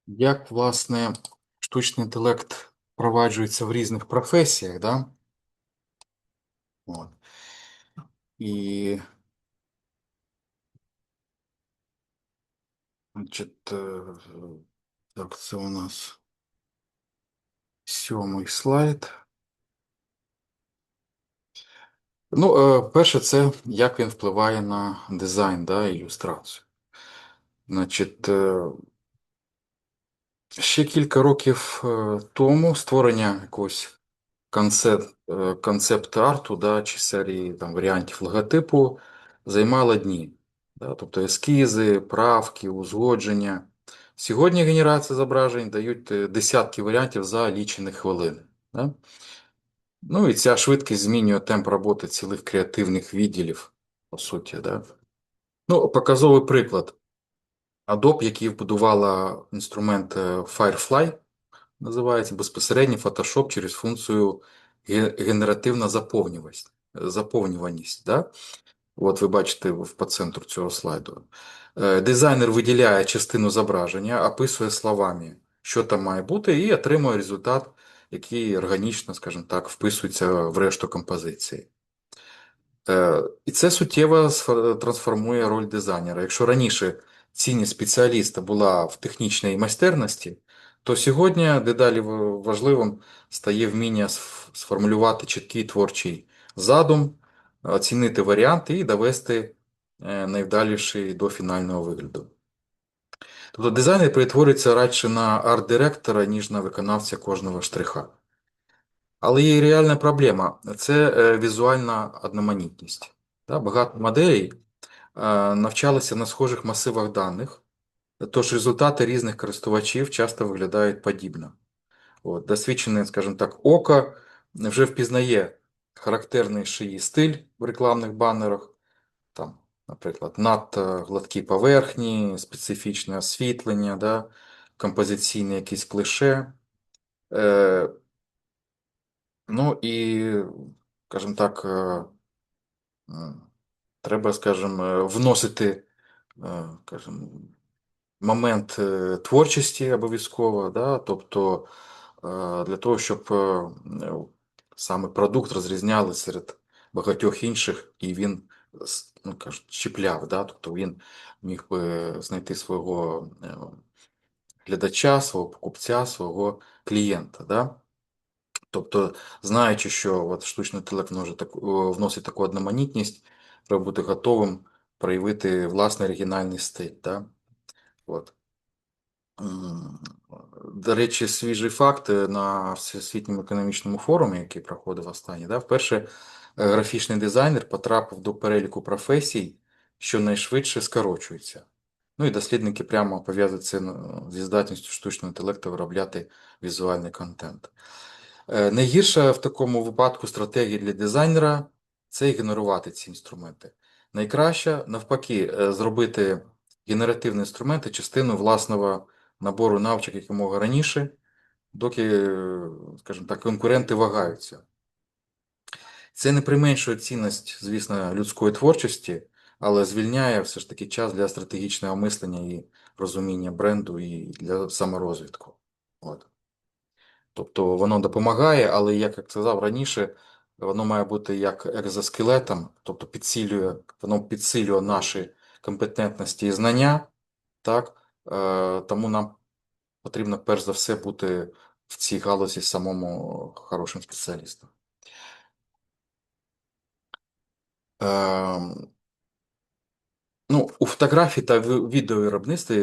Як, власне, штучний інтелект впроваджується в різних професіях, да? От. І, значить, так, це у нас сьомий слайд. Ну, перше, це як він впливає на дизайн, да, ілюстрацію. Значить, ще кілька років тому створення якогось концепт-арту, да, чи серії там, варіантів логотипу займало дні. Да, тобто ескізи, правки, узгодження. Сьогодні генерація зображень дають десятки варіантів за лічені хвилини. Да? Ну і ця швидкість змінює темп роботи цілих креативних відділів, по суті. Да? Ну, показовий приклад. Adobe, який вбудувала інструмент Firefly, називається безпосередньо Photoshop через функцію генеративна заповнюваність. Да? От ви бачите по центру цього слайду. Дизайнер виділяє частину зображення, описує словами, що там має бути, і отримує результат, який органічно, скажімо так, вписується в решту композиції. І це суттєво трансформує роль дизайнера. Якщо раніше цінність спеціаліста була в технічній майстерності, то сьогодні дедалі важливим стає вміння сформулювати чіткий творчий задум, оцінити варіанти і довести найвдаліший до фінального вигляду. Тобто дизайнер перетворюється радше на арт-директора, ніж на виконавця кожного штриха. Але є і реальна проблема це візуальна одноманітність. Багато моделей навчалися на схожих масивах даних, тож результати різних користувачів часто виглядають подібно. Досвідчене, скажімо так, око вже впізнає характерний шиї стиль в рекламних банерах, там, наприклад, надто гладкі поверхні, специфічне освітлення, да, композиційне якісь клише. Е, ну і, скажімо так, треба, скажімо, вносити, скажімо, момент творчості обов'язково, да? Тобто для того, щоб саме продукт розрізняли серед багатьох інших, і він ну, кажуть, чіпляв, да? Тобто він міг би знайти свого глядача, свого покупця, свого клієнта. Да? Тобто, знаючи, що от штучний інтелект може вносить таку одноманітність, треба бути готовим проявити власний оригінальний стиль. Да? От. До речі, свіжий факт на Всесвітньому економічному форумі, який проходив останній, да, вперше графічний дизайнер потрапив до переліку професій, що найшвидше скорочуються. Ну і дослідники прямо пов'язують це зі здатністю штучного інтелекту виробляти візуальний контент. Найгірша в такому випадку стратегія для дизайнера це ігнорувати ці інструменти. Найкраще, навпаки, зробити генеративні інструменти частиною власного набору навичок якомога раніше, доки, скажімо так, конкуренти вагаються. Це не применшує цінність, звісно, людської творчості, але звільняє все ж таки час для стратегічного мислення і розуміння бренду і для саморозвитку. От. Тобто воно допомагає, але, як я сказав раніше, воно має бути як екзоскелетом, тобто воно підсилює наші компетентності і знання, так? Тому нам потрібно перш за все бути в цій галузі самому хорошим спеціалістом. Ем, Ну, у фотографії та відеовиробництві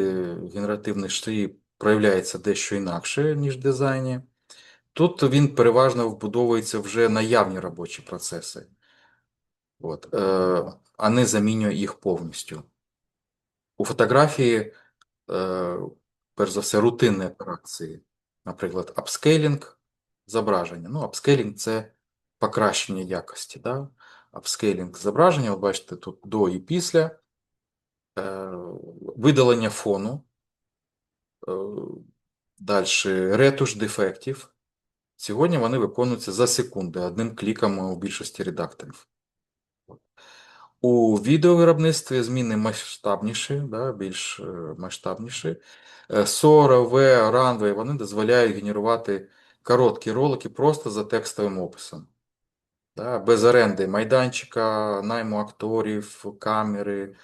генеративний штиль проявляється дещо інакше, ніж в дизайні. Тут він переважно вбудовується вже наявні робочі процеси, а не замінює їх повністю. У фотографії, е, перш за все, рутинні операції, наприклад, апскейлінг зображення. Ну, апскейлінг це покращення якості. Да? Апскейлінг зображення, от бачите, тут до і після, видалення фону, далі ретуш дефектів. Сьогодні вони виконуються за секунди одним кліком у більшості редакторів. У відеовиробництві зміни масштабніші, да, більш масштабніші. Sora, V, Runway, вони дозволяють генерувати короткі ролики просто за текстовим описом. Да, без оренди майданчика, найму акторів, камери.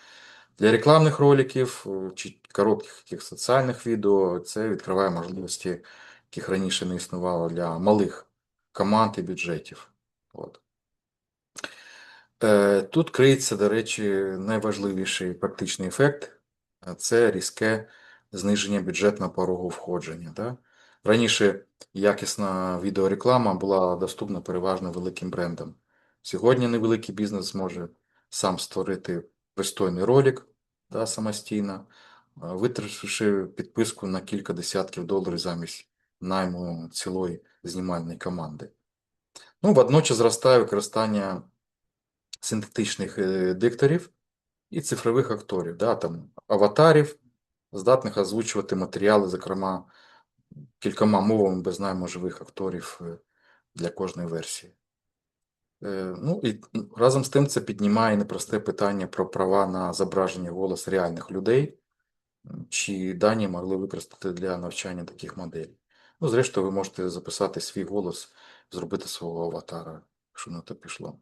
Для рекламних роликів чи коротких таких соціальних відео це відкриває можливості, яких раніше не існувало для малих команд і бюджетів. От. Тут криється, до речі, найважливіший практичний ефект це різке зниження бюджетного порогу входження. Да? Раніше якісна відеореклама була доступна переважно великим брендам. Сьогодні невеликий бізнес зможе сам створити пристойний ролик, да, самостійно, витративши підписку на кілька десятків доларів замість найму цілої знімальної команди. Ну, водночас зростає використання синтетичних дикторів і цифрових акторів, да, там, аватарів, здатних озвучувати матеріали, зокрема, кількома мовами без найму живих акторів для кожної версії. Ну і разом з тим це піднімає непросте питання про права на зображення голос реальних людей, чи дані могли використати для навчання таких моделей. Ну, зрештою, ви можете записати свій голос, зробити свого аватара, якщо на то пішло.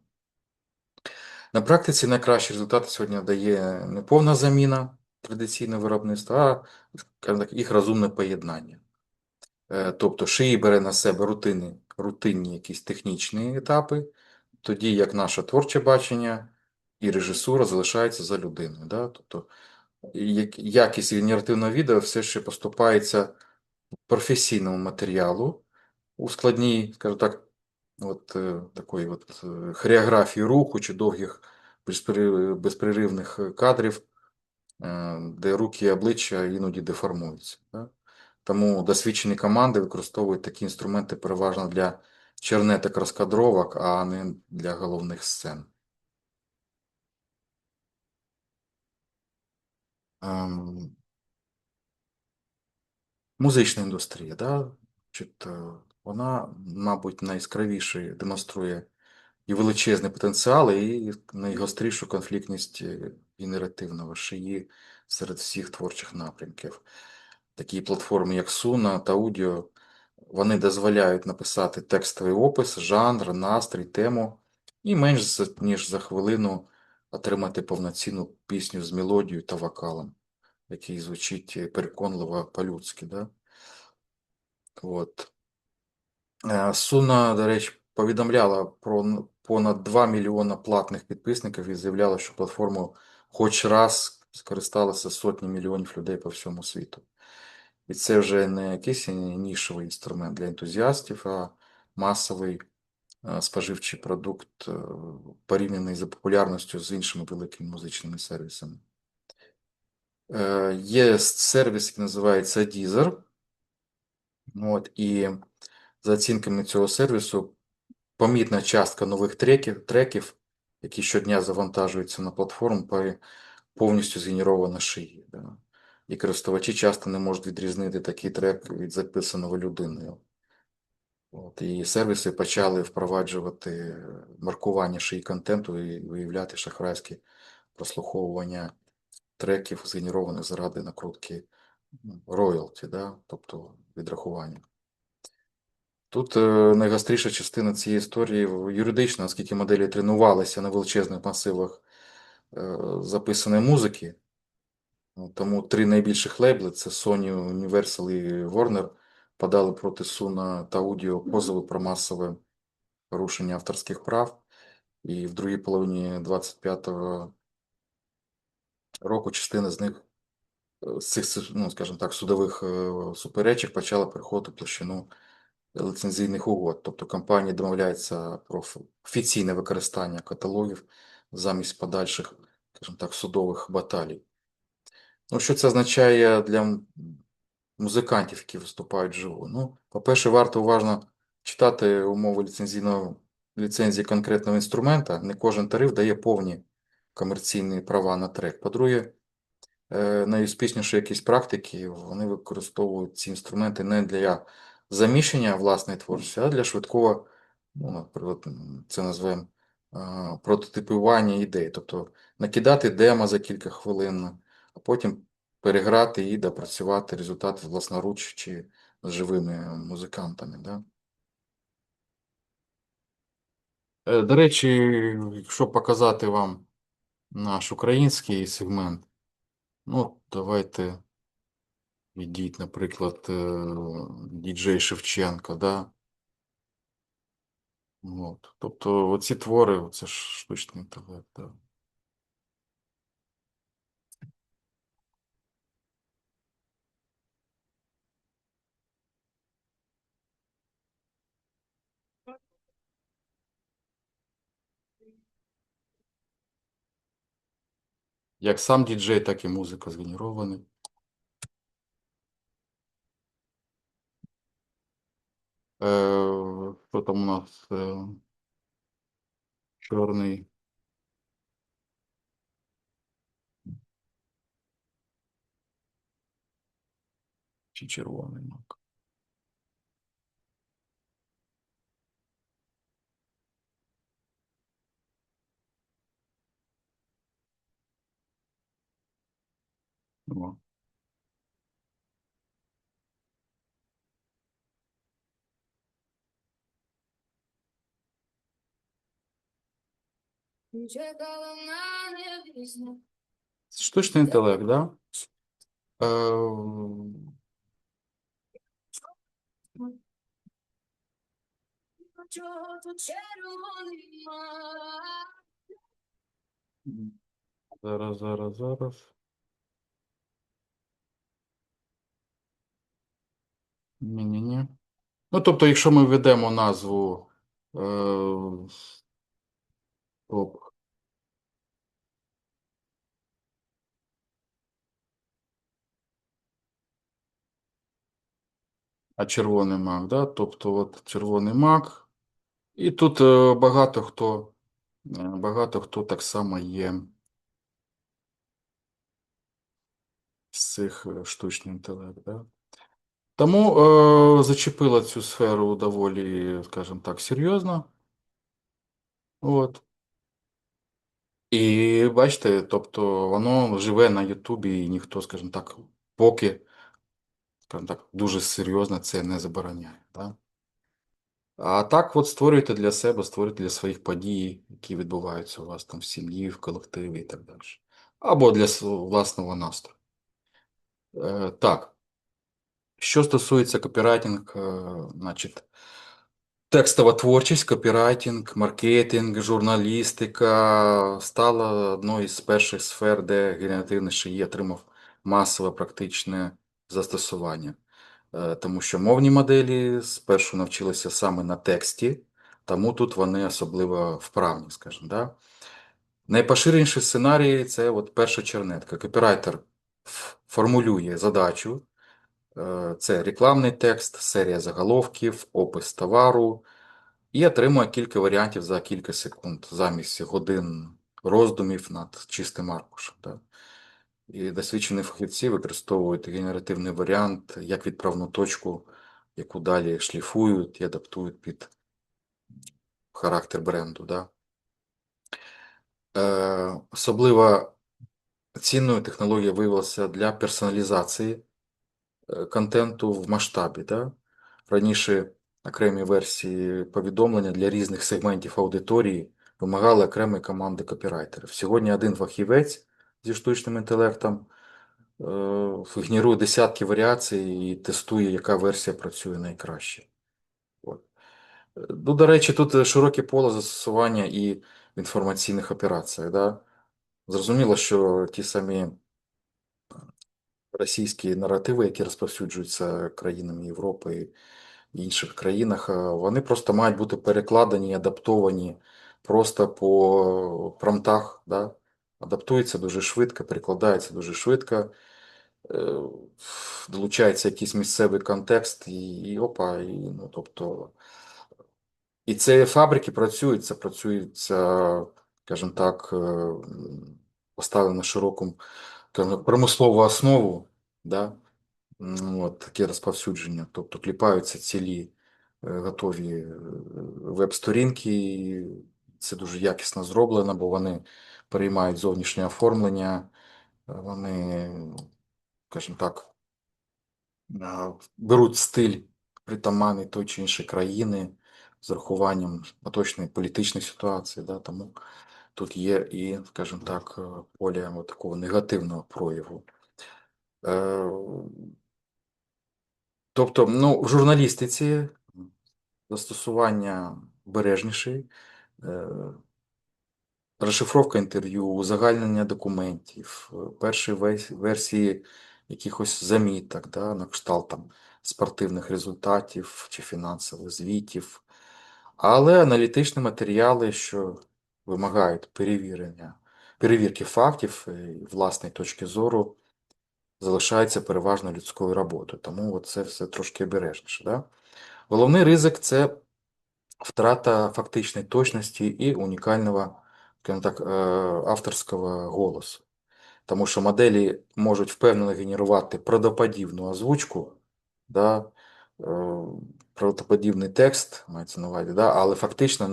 На практиці найкращі результати сьогодні дає не повна заміна традиційного виробництва, а скажімо так, їх розумне поєднання. Тобто шиї бере на себе рутинні якісь технічні етапи, тоді як наше творче бачення і режисура залишаються за людиною. Да? Тобто якість генеративного відео все ще поступається професійному матеріалу у складній, скажімо так, такої хореографії руху чи довгих безперервних кадрів, де руки і обличчя іноді деформуються. Да? Тому досвідчені команди використовують такі інструменти переважно для чернеток розкадровок, а не для головних сцен. Ем, Музична індустрія, да? Вона, мабуть, найяскравіше демонструє і величезний потенціал, і найгострішу конфліктність генеративного шиї серед всіх творчих напрямків. Такі платформи, як Suno та Audio, вони дозволяють написати текстовий опис, жанр, настрій, тему, і менш ніж за хвилину отримати повноцінну пісню з мелодією та вокалом, який звучить переконливо по-людськи. Да? От. Суна, до речі, повідомляла про понад 2 мільйона платних підписників і заявляла, що платформу хоч раз скористалися сотні мільйонів людей по всьому світу. І це вже не якийсь нішовий інструмент для ентузіастів, а масовий споживчий продукт, порівняний за популярністю з іншими великими музичними сервісами. Є сервіс, який називається Deezer. І за оцінками цього сервісу, помітна частка нових треків, які щодня завантажуються на платформу, повністю згенерована шиї. Да? І користувачі часто не можуть відрізнити такий трек від записаного людиною. І сервіси почали впроваджувати маркування шиї контенту і виявляти шахрайське прослуховування треків, згенерованих заради накрутки роялті, да? Тобто відрахування. Тут найгостріша частина цієї історії юридична, оскільки моделі тренувалися на величезних масивах записаної музики. Тому три найбільших лейбли – це Sony, Universal і Warner – подали проти Suno та Audio позови про масове порушення авторських прав. І в другій половині 25-го року частина з них, з цих, ну, скажімо так, судових суперечок почала переходити в площину ліцензійних угод. Тобто компанії домовляються про офіційне використання каталогів замість подальших, скажімо так, судових баталій. Ну, що це означає для музикантів, які виступають вживу? Ну, по-перше, варто уважно читати умови ліцензії конкретного інструмента. Не кожен тариф дає повні комерційні права на трек. По-друге, найуспішніші якісь практики, вони використовують ці інструменти не для заміщення власної творчості, а для швидкого, ну, наприклад, це називаємо прототипування ідей, тобто накидати демо за кілька хвилин, а потім переграти і допрацювати результат власноруч чи з живими музикантами. Да? До речі, якщо показати вам наш український сегмент, ну, давайте відіть, наприклад, діджей Шевченко, да? От. Тобто оці твори, це ж штучний інтелект. Да. Як сам діджей, так і музика згенеровані. Що там у нас чорний чи червоний мак? О. Штучний інтелект, да? Е, зараз. Ні-ні-ні. Ну, тобто, якщо ми введемо назву е, оп, а червоний мак, да? Тобто, от червоний мак. І тут багато хто так само є з цих штучний інтелект. Да? Тому зачепила цю сферу доволі, скажімо так, серйозно. От. І бачите, тобто воно живе на Ютубі, і ніхто, скажімо так, поки, скажімо так, дуже серйозно це не забороняє. Да? А так, от створюйте для себе, створюйте для своїх подій, які відбуваються у вас там в сім'ї, в колективі і так далі. Або для власного настрою. Так, що стосується копірайтинг, значить, текстова творчість, копірайтинг, маркетинг, журналістика стала одною з перших сфер, де генеративний шиї отримав масове практичне застосування. Тому що мовні моделі спершу навчилися саме на тексті, тому тут вони особливо вправні, скажімо. Да? Найпоширеніший сценарій це от перша чернетка. Копірайтер формулює задачу. Це рекламний текст, серія заголовків, опис товару і отримує кілька варіантів за кілька секунд, замість годин роздумів над чистим аркушем. Да? І досвідчені фахівці використовують генеративний варіант як відправну точку, яку далі шліфують і адаптують під характер бренду. Да? Особливо цінною технологія виявилася для персоналізації контенту в масштабі. Да? Раніше окремі версії повідомлення для різних сегментів аудиторії вимагали окремої команди копірайтерів. Сьогодні один фахівець зі штучним інтелектом генерує десятки варіацій і тестує, яка версія працює найкраще. От. Ну, до речі, тут широке поле застосування і в інформаційних операціях. Да? Зрозуміло, що ті самі російські наративи, які розповсюджуються країнами Європи і інших країнах, вони просто мають бути перекладені і адаптовані просто по промптах. Да? Адаптується дуже швидко, перекладається дуже швидко, е, долучається якийсь місцевий контекст, і опа, і, ну, тобто, і це фабрики працюють, це працюється, скажімо так, поставлено на широку промислову основу, да? От, таке розповсюдження. Тобто кліпаються цілі готові веб-сторінки, це дуже якісно зроблено, бо вони переймають зовнішнє оформлення, вони, скажімо так, беруть стиль притаманний той чи іншої країни з урахуванням поточної політичної ситуації. Да, тому тут є і, скажімо так, поле такого негативного прояву. Е, Тобто, ну, в журналістиці застосування обережніші, е, розшифровка інтерв'ю, узагальнення документів, перші версії якихось заміток, да, на кшталт там спортивних результатів чи фінансових звітів, але аналітичні матеріали, що вимагають перевірки фактів і власної точки зору, залишаються переважно людською роботою. Тому от це все трошки обережніше. Да? Головний ризик це втрата фактичної точності і унікального, скажімо так, авторського голосу. Тому що моделі можуть впевнено генерувати правдоподібну озвучку, да, е, правдоподібний текст, мається на увазі, да, але фактично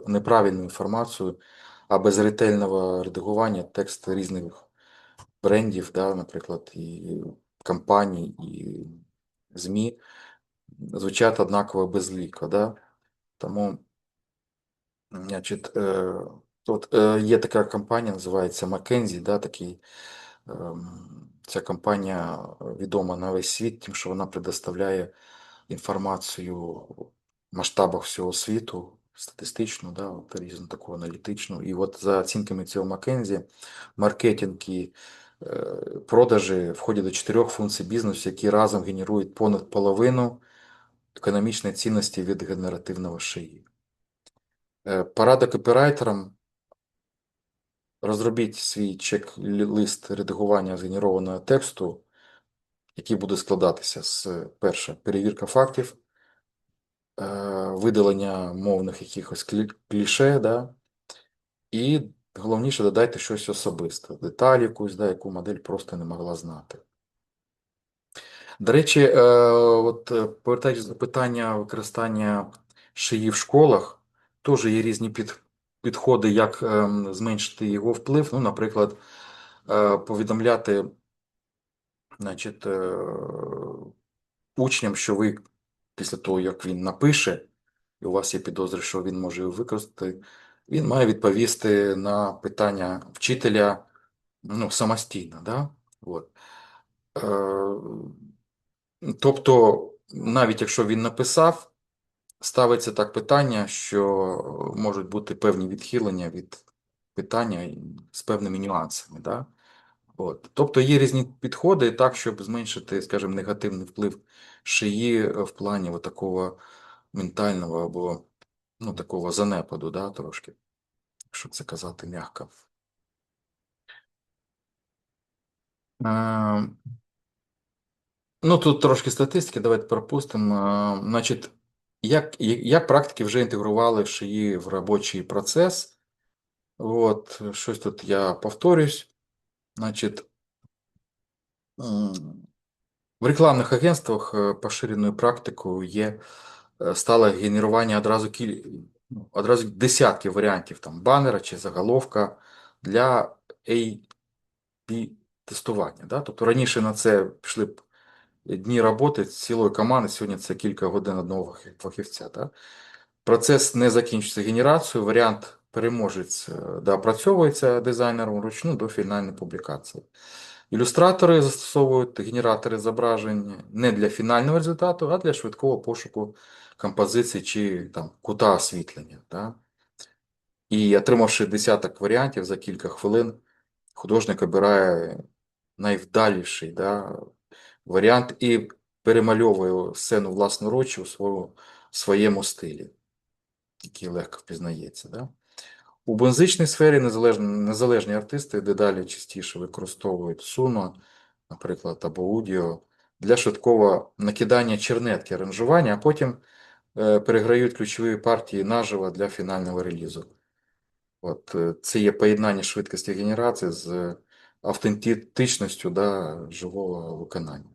неправильну інформацію, а без ретельного редагування текст різних брендів, да, наприклад, і компаній, і ЗМІ звучать однаково безліко. Да? Тому, значить, є така компанія, називається McKinsey, да, такий, ця компанія відома на весь світ, тим, що вона предоставляє інформацію в масштабах всього світу, статистичну, да, от, різну таку аналітичну. І от за оцінками цього McKinsey, маркетинг і продажі входять до 4 функцій бізнесу, які разом генерують понад половину економічної цінності від генеративного шиї. Порада копірайтерам: розробіть свій чек-лист редагування згенерованого тексту, який буде складатися з, перше, перевірка фактів, видалення мовних якихось кліше, да? І головніше додайте щось особисте, деталь якусь, да, яку модель просто не могла знати. До речі, повертаючись до питання використання шиї в школах, теж є різні підходи, як зменшити його вплив. Ну, наприклад, повідомляти, значить, учням, що ви після того, як він напише, і у вас є підозри, що він може його використати, він має відповісти на питання вчителя, ну, самостійно. Да? От. Е, Тобто, навіть якщо він написав, ставиться так питання, що можуть бути певні відхилення від питання з певними нюансами. Да? От. Тобто є різні підходи так, щоб зменшити, скажімо, негативний вплив шиї в плані такого ментального або, ну, такого занепаду, да, трошки, якщо це казати м'яко. Е, Ну, тут трошки статистики, давайте пропустимо. Значить, як практики вже інтегрували шиї в робочий процес? От, щось тут я повторюсь. Значить, в рекламних агентствах поширеною практикою є стале генерування одразу десятків варіантів там, банера чи заголовка для A/B-тестування. Да? Тобто раніше на це пішли б дні роботи цілої команди, сьогодні це кілька годин одного фахівця. Да? Процес не закінчується генерацією, варіант переможець доопрацьовується дизайнером вручну до фінальної публікації. Ілюстратори застосовують генератори зображень не для фінального результату, а для швидкого пошуку композицій чи там, кута освітлення. Да? І отримавши десяток варіантів за кілька хвилин, художник обирає найвдаліший, да, варіант і перемальовує сцену власноруч у своєму стилі, який легко впізнається. Да? У музичній сфері незалежні артисти дедалі частіше використовують Suno, наприклад, або Audio для швидкого накидання чернетки аранжування, а потім переграють ключові партії наживо для фінального релізу. От, це є поєднання швидкості генерації з автентичністю, да, живого виконання.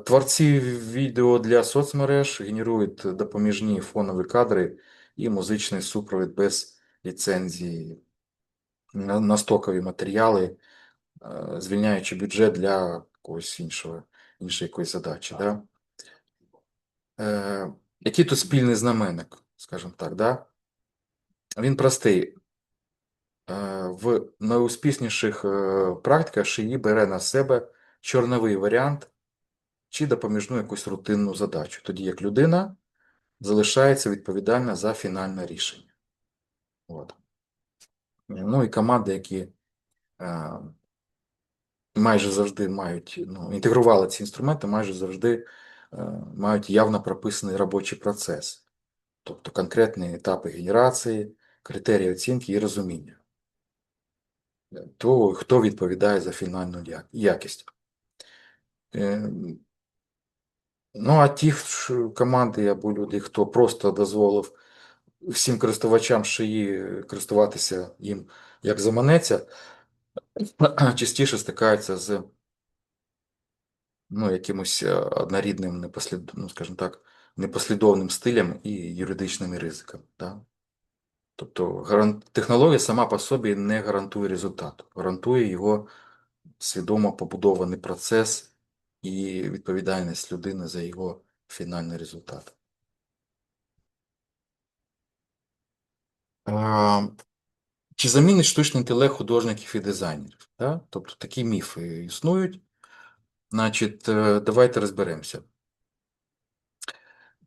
Творці відео для соцмереж генерують допоміжні фонові кадри і музичний супровід без ліцензії на стокові матеріали, звільняючи бюджет для якогось іншої якоїсь задачі. Да? Який тут спільний знаменник, скажімо так, да? Він простий. В найуспішніших практиках шиї бере на себе чорновий варіант чи допоміжну якусь рутинну задачу, тоді як людина залишається відповідальна за фінальне рішення. От. Ну і команди, які майже завжди мають, інтегрували ці інструменти, майже завжди мають явно прописаний робочий процес, тобто конкретні етапи генерації, критерії оцінки і розуміння того, хто відповідає за фінальну якість. Е, Ну, а ті команди або люди, хто просто дозволив всім користувачам шиї користуватися їм як заманеться, частіше стикаються з якимось однорідним, скажімо так, непослідовним стилем і юридичними ризиками. Да? Тобто технологія сама по собі не гарантує результату, гарантує його свідомо побудований процес і відповідальність людини за його фінальний результат. Чи замінить штучний інтелект художників і дизайнерів? Да? Тобто такі міфи існують. Значить, давайте розберемося.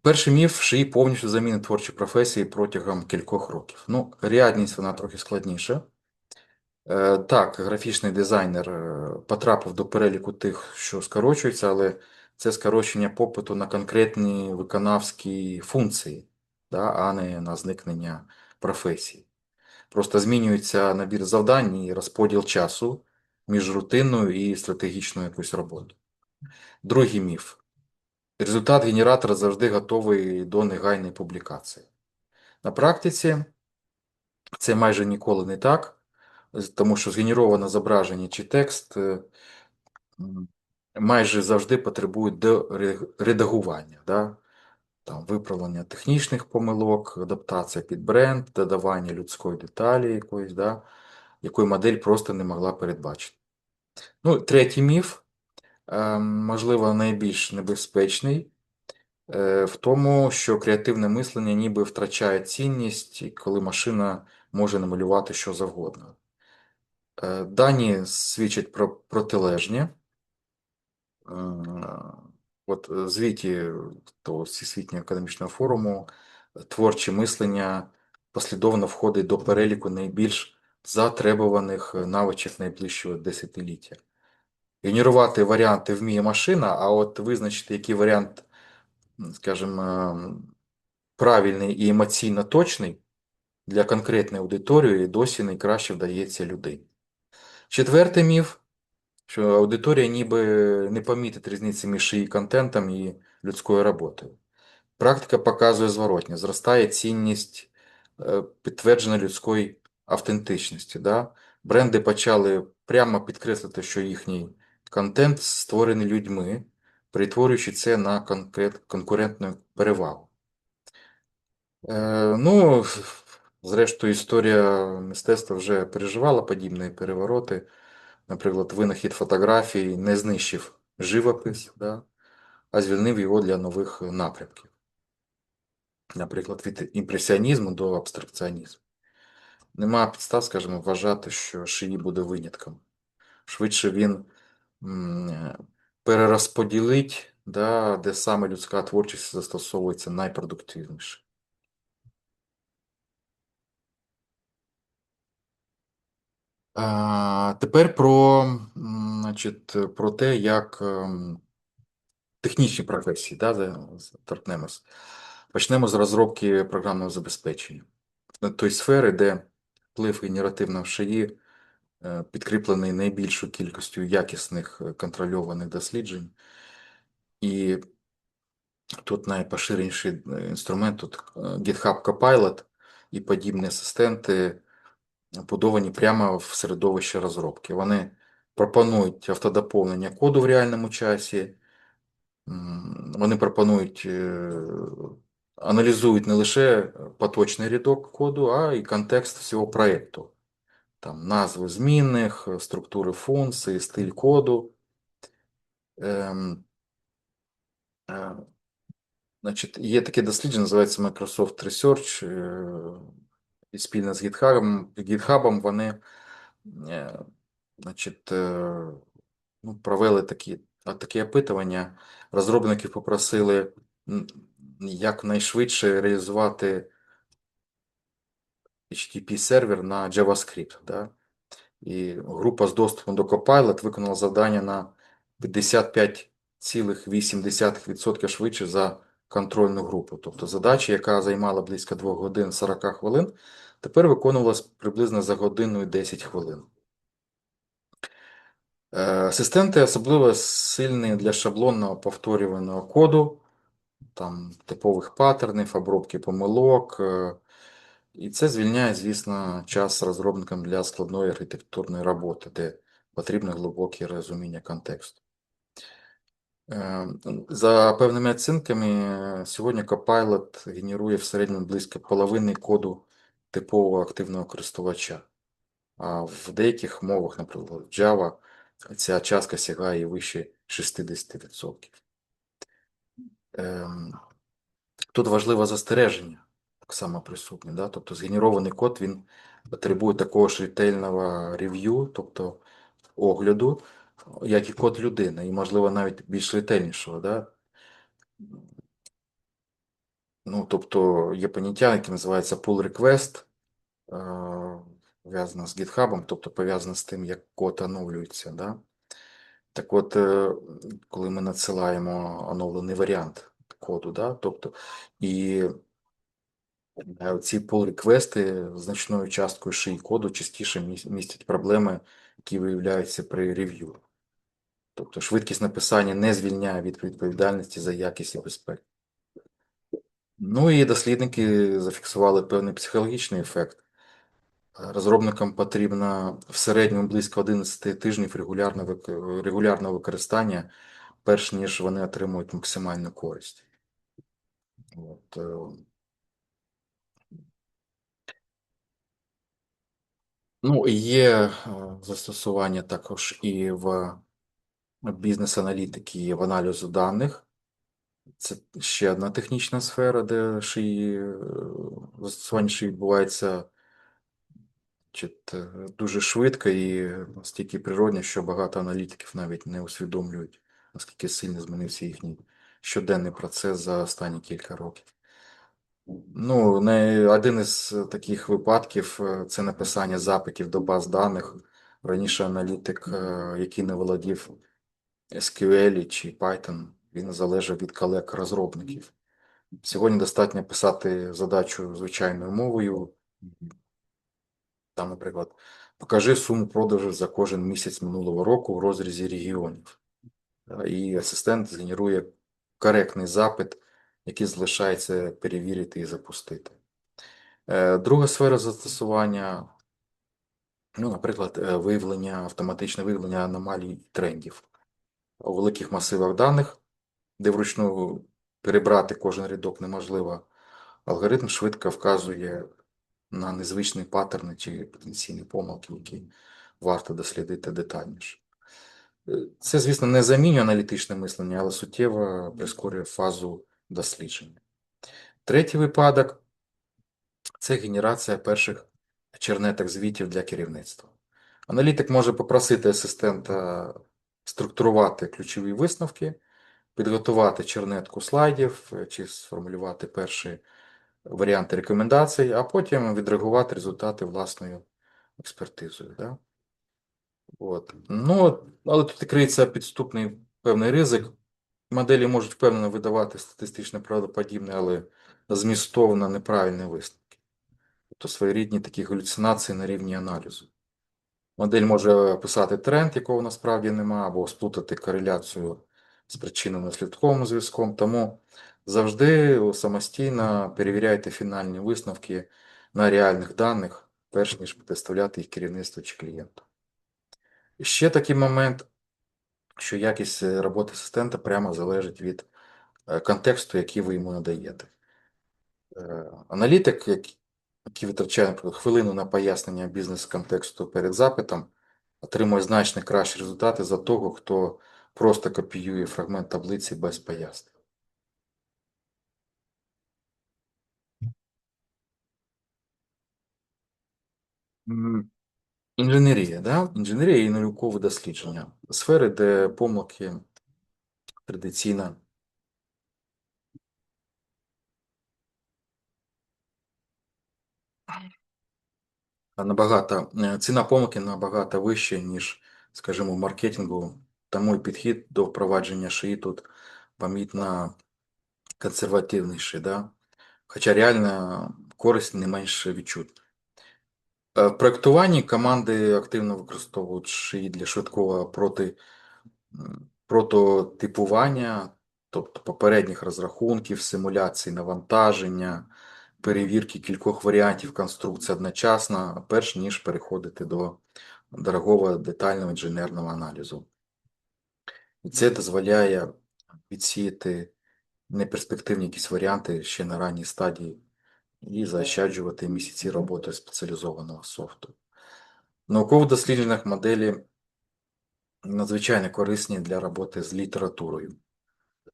Перший міф, що її повністю замінить творчі професії протягом кількох років. Ну, реальність вона трохи складніша. Так, графічний дизайнер потрапив до переліку тих, що скорочуються, але це скорочення попиту на конкретні виконавські функції, да, а не на зникнення професії. Просто змінюється набір завдань і розподіл часу між рутинною і стратегічною якоюсь роботою. Другий міф. Результат генератора завжди готовий до негайної публікації. На практиці це майже ніколи не так, тому що згенероване зображення чи текст майже завжди потребують до редагування, да? Там, виправлення технічних помилок, адаптація під бренд, додавання людської деталі якоїсь, да? Якої модель просто не могла передбачити. Ну, третій міф, можливо, найбільш небезпечний, в тому, що креативне мислення ніби втрачає цінність, коли машина може намалювати що завгодно. Дані свідчать про протилежні. От звіті того Всесвітнього економічного форуму творче мислення послідовно входить до переліку найбільш затребуваних навичок найближчого десятиліття. Генерувати варіанти вміє машина, а от визначити, який варіант, скажімо, правильний і емоційно точний для конкретної аудиторії досі найкраще вдається людині. Четвертий міф, що аудиторія ніби не помітить різниці між її контентом і людською роботою. Практика показує зворотнє, зростає цінність підтвердження людської автентичності. Да? Бренди почали прямо підкреслити, що їхній контент створений людьми, перетворюючи це на конкурентну перевагу. Ну, зрештою, історія мистецтва вже переживала подібні перевороти. Наприклад, винахід фотографії не знищив живопис, да, а звільнив його для нових напрямків. Наприклад, від імпресіонізму до абстракціонізму. Нема підстав, скажімо, вважати, що Шиї буде винятком. Швидше він перерозподілить, да, де саме людська творчість застосовується найпродуктивніше. Тепер про те, як технічні професії, да, торкнемось. Почнемо з розробки програмного забезпечення. Тої сфери, де вплив генеративного шиї підкріплений найбільшою кількістю якісних контрольованих досліджень. І тут найпоширеніший інструмент тут GitHub Copilot і подібні асистенти будовані прямо в середовище розробки. Вони пропонують автодоповнення коду в реальному часі, вони пропонують аналізують не лише поточний рядок коду, а й контекст всього проєкту. Там назви змінних, структури функцій, стиль коду. Ем, е, Значить, є таке дослідження, називається Microsoft Research, і спільно з GitHub вони е, значить, ну, провели такі опитування. Розробників попросили якнайшвидше реалізувати HTTP-сервер на JavaScript. Да? І група з доступом до Copilot виконала завдання на 55,8% швидше за контрольну групу. Тобто задача, яка займала близько 2 годин 40 хвилин, тепер виконувалась приблизно за годину і 10 хвилин. Асистенти особливо сильні для шаблонного повторюваного коду, там, типових паттернів, обробки помилок. І це звільняє, звісно, час розробникам для складної архітектурної роботи, де потрібно глибоке розуміння контексту. За певними оцінками, сьогодні Copilot генерує в середньому близько половини коду типового активного користувача. А в деяких мовах, наприклад, Java, ця частка сягає і вище 60%. Тут важливе застереження, так само присутнє. Да? Тобто згенерований код він потребує такого ж ретельного рев'ю, тобто огляду, як і код людини, і, можливо, навіть більш ретельнішого. Да? Ну, тобто є поняття, яке називається pull request, пов'язане з GitHub, тобто пов'язане з тим, як код оновлюється. Да? Так от, коли ми надсилаємо оновлений варіант коду, да? Тобто, і ці pull-реквести значною часткою шиї коду частіше містять проблеми, які виявляються при рев'ю. Тобто швидкість написання не звільняє від відповідальності за якість і безпеку. Ну і дослідники зафіксували певний психологічний ефект. Розробникам потрібно в середньому близько 11 тижнів регулярного використання, перш ніж вони отримують максимальну користь. От. Ну, і є застосування також і в бізнес-аналітики, і в аналізу даних. Це ще одна технічна сфера, де застосування шиї відбувається дуже швидко і настільки природно, що багато аналітиків навіть не усвідомлюють, наскільки сильно змінився їхній щоденний процес за останні кілька років. Ну, один із таких випадків це написання запитів до баз даних. Раніше аналітик, який не володів SQL чи Python, він залежав від колег розробників. Сьогодні достатньо писати задачу звичайною мовою. Там, наприклад, покажи суму продажу за кожен місяць минулого року в розрізі регіонів. І асистент згенерує коректний запит, який залишається перевірити і запустити. Друга сфера застосування, ну, наприклад, автоматичне виявлення аномалій і трендів у великих масивах даних, де вручну перебрати кожен рядок неможливо. Алгоритм швидко вказує на незвичні паттерни чи потенційні помилки, які варто дослідити детальніше. Це, звісно, не замінює аналітичне мислення, але суттєво прискорює фазу дослідження. Третій випадок це генерація перших чернеток звітів для керівництва. Аналітик може попросити асистента структурувати ключові висновки, підготувати чернетку слайдів чи сформулювати перші варіанти рекомендацій, а потім відредагувати результати власною експертизою. Да? От. Ну, але тут і криється підступний певний ризик. Моделі можуть впевнено видавати статистично правдоподібне, але змістовно неправильні висновки. Тобто своєрідні такі галюцинації на рівні аналізу. Модель може описати тренд, якого насправді нема, або сплутати кореляцію з причинно-наслідковим зв'язком. Тому завжди самостійно перевіряйте фінальні висновки на реальних даних, перш ніж представляти їх керівництву чи клієнту. І ще такий момент, що якість роботи асистента прямо залежить від контексту, який ви йому надаєте. Аналітик, який витрачає, наприклад, хвилину на пояснення бізнес-контексту перед запитом, отримує значно кращі результати за того, хто просто копіює фрагмент таблиці без пояснень. М, Інженерія, да? Інженерія і наукове дослідження. Сфери, де помилки традиційно ціна помилки набагато вища, ніж, скажімо, в маркетингу. Тому і підхід до впровадження ШИІ тут помітно консервативніший, да? Хоча реально користь не менш відчутна. В проєктуванні команди активно використовують ШИІ для швидкого прототипування, тобто попередніх розрахунків, симуляції навантаження, перевірки кількох варіантів конструкції одночасно, перш ніж переходити до дорогого детального інженерного аналізу. І це дозволяє відсіяти неперспективні якісь варіанти ще на ранній стадії і заощаджувати місяці роботи спеціалізованого софту. В наукових дослідженнях моделі надзвичайно корисні для роботи з літературою,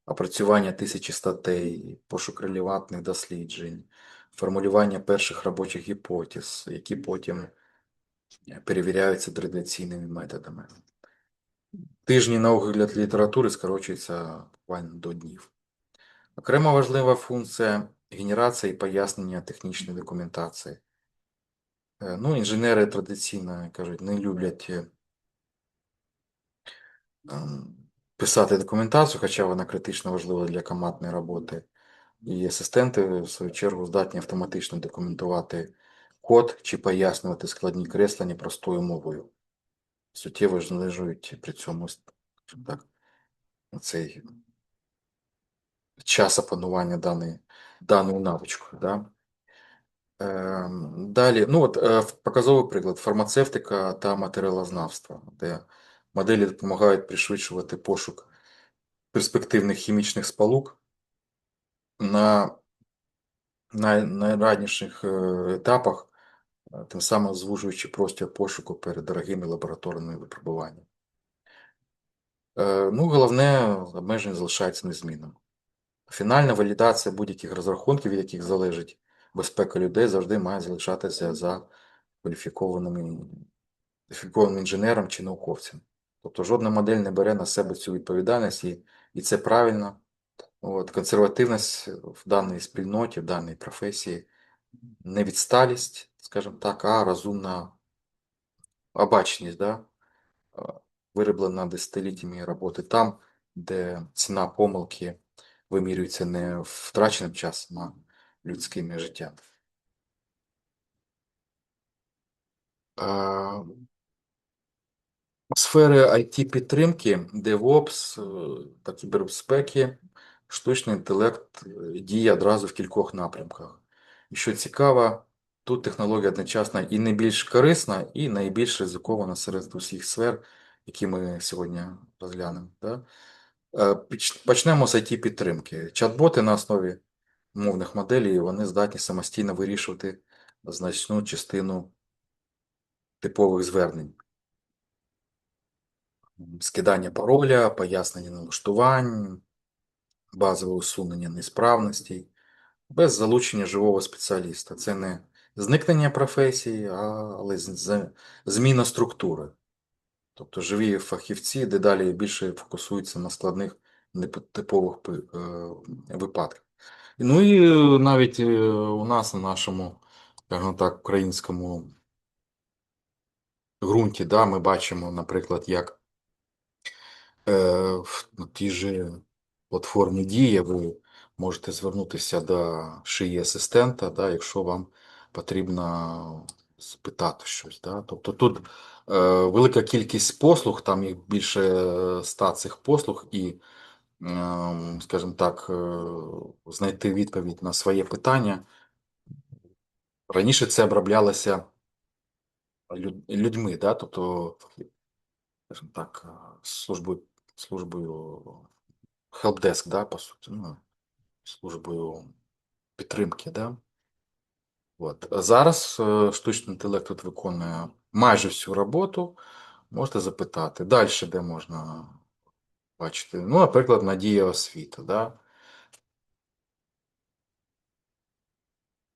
опрацювання тисячі статей, пошук релевантних досліджень, формулювання перших робочих гіпотез, які потім перевіряються традиційними методами. Тижні на огляд літератури скорочуються буквально до днів. Окрема важлива функція генерація і пояснення технічної документації. Ну, інженери традиційно кажуть, не люблять писати документацію, хоча вона критично важлива для командної роботи. І асистенти, в свою чергу, здатні автоматично документувати код чи пояснювати складні креслення простою мовою. Суттєво знижують при цьому так, цей час опанування даною навичкою. Да? Далі, ну от показовий приклад фармацевтика та матеріалознавства, де моделі допомагають пришвидшувати пошук перспективних хімічних сполук на найранніших етапах, тим самим звужуючи простір пошуку перед дорогими лабораторними випробуваннями. Ну, головне обмеження залишається незмінним. Фінальна валідація будь-яких розрахунків, від яких залежить безпека людей, завжди має залишатися за кваліфікованим інженером чи науковцем. Тобто жодна модель не бере на себе цю відповідальність, і це правильно. От, консервативність в даній спільноті, в даній професії, не відсталість, скажімо так, а розумна обачність, да? Вироблена десятиліттями роботи там, де ціна помилки вимірюється не втраченим часом, а людськими життями. А, Сфери IT-підтримки, DevOps та кібербезпеки, штучний інтелект діє одразу в кількох напрямках. І що цікаво, тут технологія одночасно і найбільш корисна, і найбільш ризикована серед усіх сфер, які ми сьогодні розглянемо. Да? Почнемо з IT-підтримки. Чат-боти на основі мовних моделей вони здатні самостійно вирішувати значну частину типових звернень. Скидання пароля, пояснення налаштувань, базове усунення несправностей, без залучення живого спеціаліста. Це не зникнення професії, але зміна структури. Тобто живі фахівці дедалі більше фокусуються на складних нетипових випадках. Ну і навіть у нас на нашому, скажімо так, українському ґрунті, да, ми бачимо, наприклад, як на тій же платформі Дія ви можете звернутися до шиї асистента, да, якщо вам потрібно спитати щось. Да. Тобто тут велика кількість послуг, там їх більше 100 цих послуг, і, скажімо так, знайти відповідь на своє питання. Раніше це оброблялося людьми, да, тобто, скажімо так, службою helpdesk, да, по суті, ну, службою підтримки. Да? От. А зараз штучний інтелект тут виконує майже всю роботу. Можете запитати. Далі де можна бачити? Ну, наприклад, Надія освіта. Да?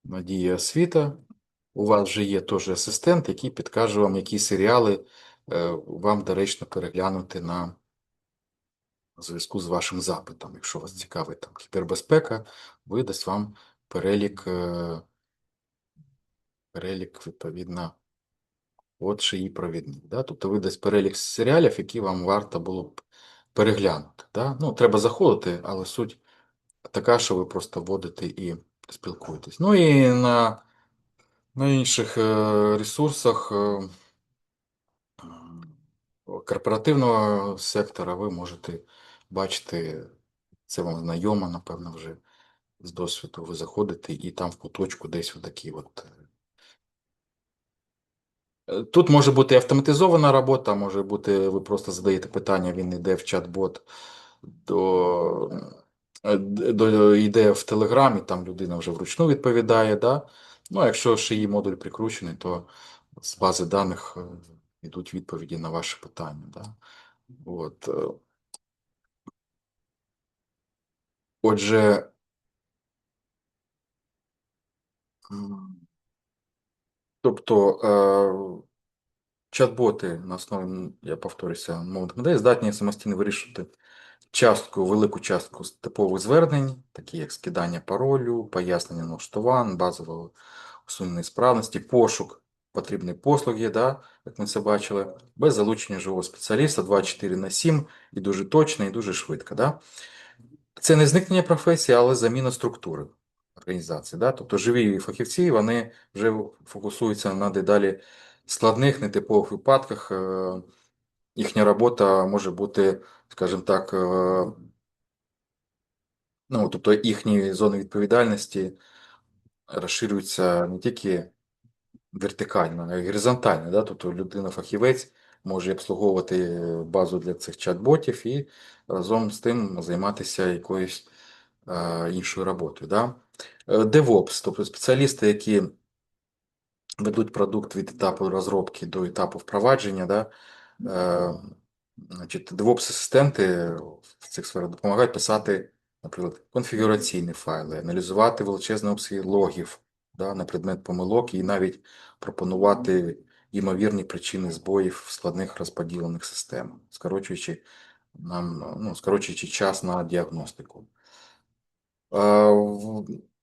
Надія освіта. У вас вже є теж асистент, який підкаже вам, які серіали вам доречно переглянути на у зв'язку з вашим запитом. Якщо вас цікавить там кібербезпека, видасть вам перелік, перелік відповідно, от шиї провідник. Да? Тобто видасть перелік серіалів, які вам варто було б переглянути. Да? Ну, треба заходити, але суть така, що ви просто вводите і спілкуєтесь. Ну і на інших ресурсах корпоративного сектора ви можете бачити, це вам знайомо, напевно, вже з досвіду. Ви заходите і там в куточку десь отакі от. Тут може бути автоматизована робота, може бути, ви просто задаєте питання, він йде в чат-бот, до, йде в Телеграмі, там людина вже вручну відповідає. Да? Ну, а якщо ще її модуль прикручений, то з бази даних йдуть відповіді на ваші питання. Да? От. Отже, тобто чат-боти на основі, я повторюся, мовних моделей здатні самостійно вирішувати велику частку з типових звернень, такі як скидання паролю, пояснення налаштувань, базового усунення справності, пошук потрібної послуги, да, як ми це бачили, без залучення живого спеціаліста 24/7 і дуже точно, і дуже швидко. Да. Це не зникнення професії, але заміна структури організації. Да? Тобто живі фахівці вони вже фокусуються на дедалі складних, нетипових випадках. Їхня робота може бути, скажімо так, ну, тобто їхні зони відповідальності розширюються не тільки вертикально, а й горизонтально. Да? Тобто людина-фахівець може обслуговувати базу для цих чат-ботів і разом з тим займатися якоюсь іншою роботою. Да? DevOps, тобто спеціалісти, які ведуть продукт від етапу розробки до етапу впровадження. Да? Е, Значить, DevOps-асистенти в цих сферах допомагають писати, наприклад, конфігураційні файли, аналізувати величезні обсяги логів, да, на предмет помилок і навіть пропонувати ймовірні причини збоїв в складних розподілених системах, скорочуючи час на діагностику.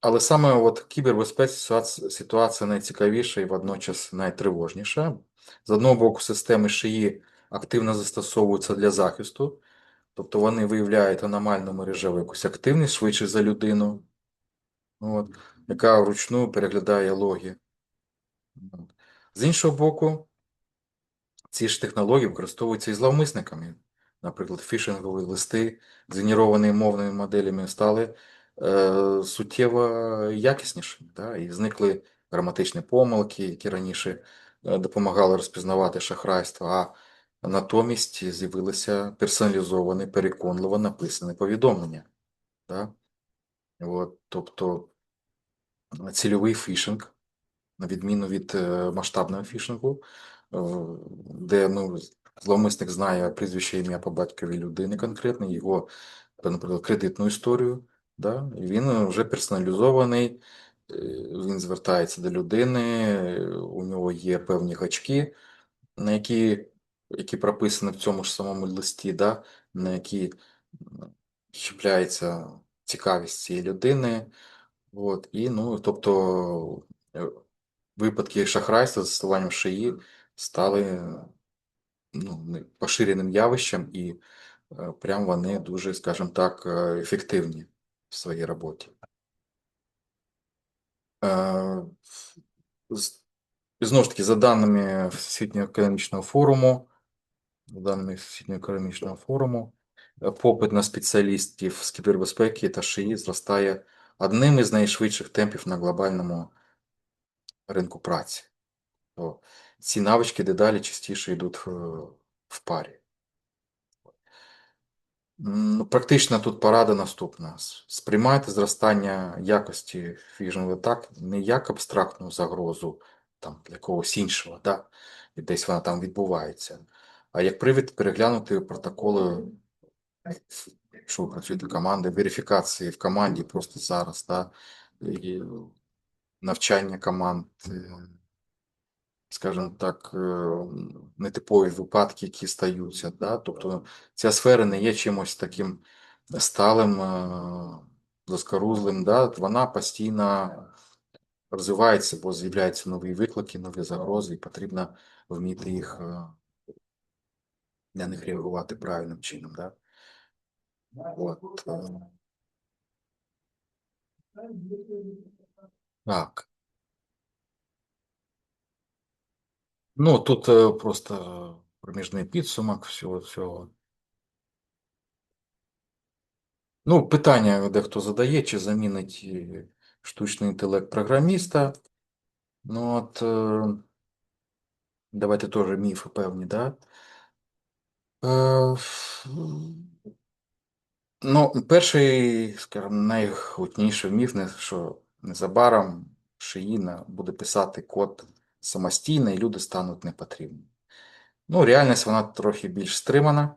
Але саме от в кібербезпеці ситуація найцікавіша і водночас найтривожніша. З одного боку, системи ШИІ активно застосовуються для захисту, тобто вони виявляють аномальну мережеву якусь активність швидше за людину, от, яка вручну переглядає логи. От. З іншого боку, ці ж технології використовуються і зловмисниками. Наприклад, фішингові листи, згенеровані мовними моделями, стали суттєво якіснішими. Да? І зникли граматичні помилки, які раніше допомагали розпізнавати шахрайство, а натомість з'явилися персоналізовані, переконливо написані повідомлення. Да? От, тобто цільовий фішинг, на відміну від масштабного фішингу, е, де зловмисник знає прізвище, ім'я по батькові людини конкретно, його, наприклад, кредитну історію. Да? І він вже персоналізований, він звертається до людини, у нього є певні гачки, на які прописані в цьому ж самому листі, да? На які чіпляється цікавість цієї людини. От, і, тобто, випадки шахрайства з застосуванням шиї стали поширеним явищем, і прям вони дуже, скажімо так, ефективні в своїй роботі. Е, Знову ж таки, за даними Всесвітнього економічного форуму, попит на спеціалістів з кібербезпеки та ШИІ зростає одним із найшвидших темпів на глобальному ринку праці. То ці навички дедалі частіше йдуть в парі. Ну, практично тут порада наступна. Сприймайте зростання якості Fusion так, не як абстрактну загрозу там, для когось іншого, да? І десь вона там відбувається, а як привід переглянути протоколи, що ви працюєте команди, верифікації в команді просто зараз, да? І навчання команд, скажімо так, нетипові випадки, які стаються. Да? Тобто ця сфера не є чимось таким сталим, заскорузлим. Да? Вона постійно розвивається, бо з'являються нові виклики, нові загрози, і потрібно вміти їх на них реагувати правильним чином. Да? От, так. Ну, тут просто проміжний підсумок всього цього. Ну, питання дехто задає, чи замінить штучний інтелект програміста. Ну, от, давайте теж міфи певні, да? Е, ну, перший, скажімо, найгучніший міф, що незабаром Шиїна буде писати код самостійно і люди стануть непотрібні. Ну, реальність вона трохи більш стримана.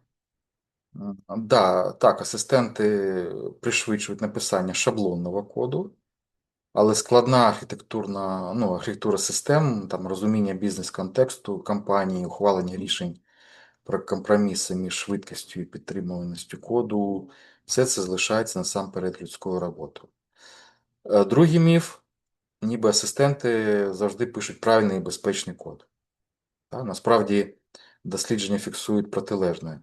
Да, так, асистенти пришвидшують написання шаблонного коду. Але складна архітектурна, ну, архітектура систем, там розуміння бізнес-контексту компанії, ухвалення рішень про компроміси між швидкістю і підтримуваністю коду, все це залишається насамперед людською роботою. Другий міф, ніби асистенти завжди пишуть правильний і безпечний код. Насправді дослідження фіксують протилежне.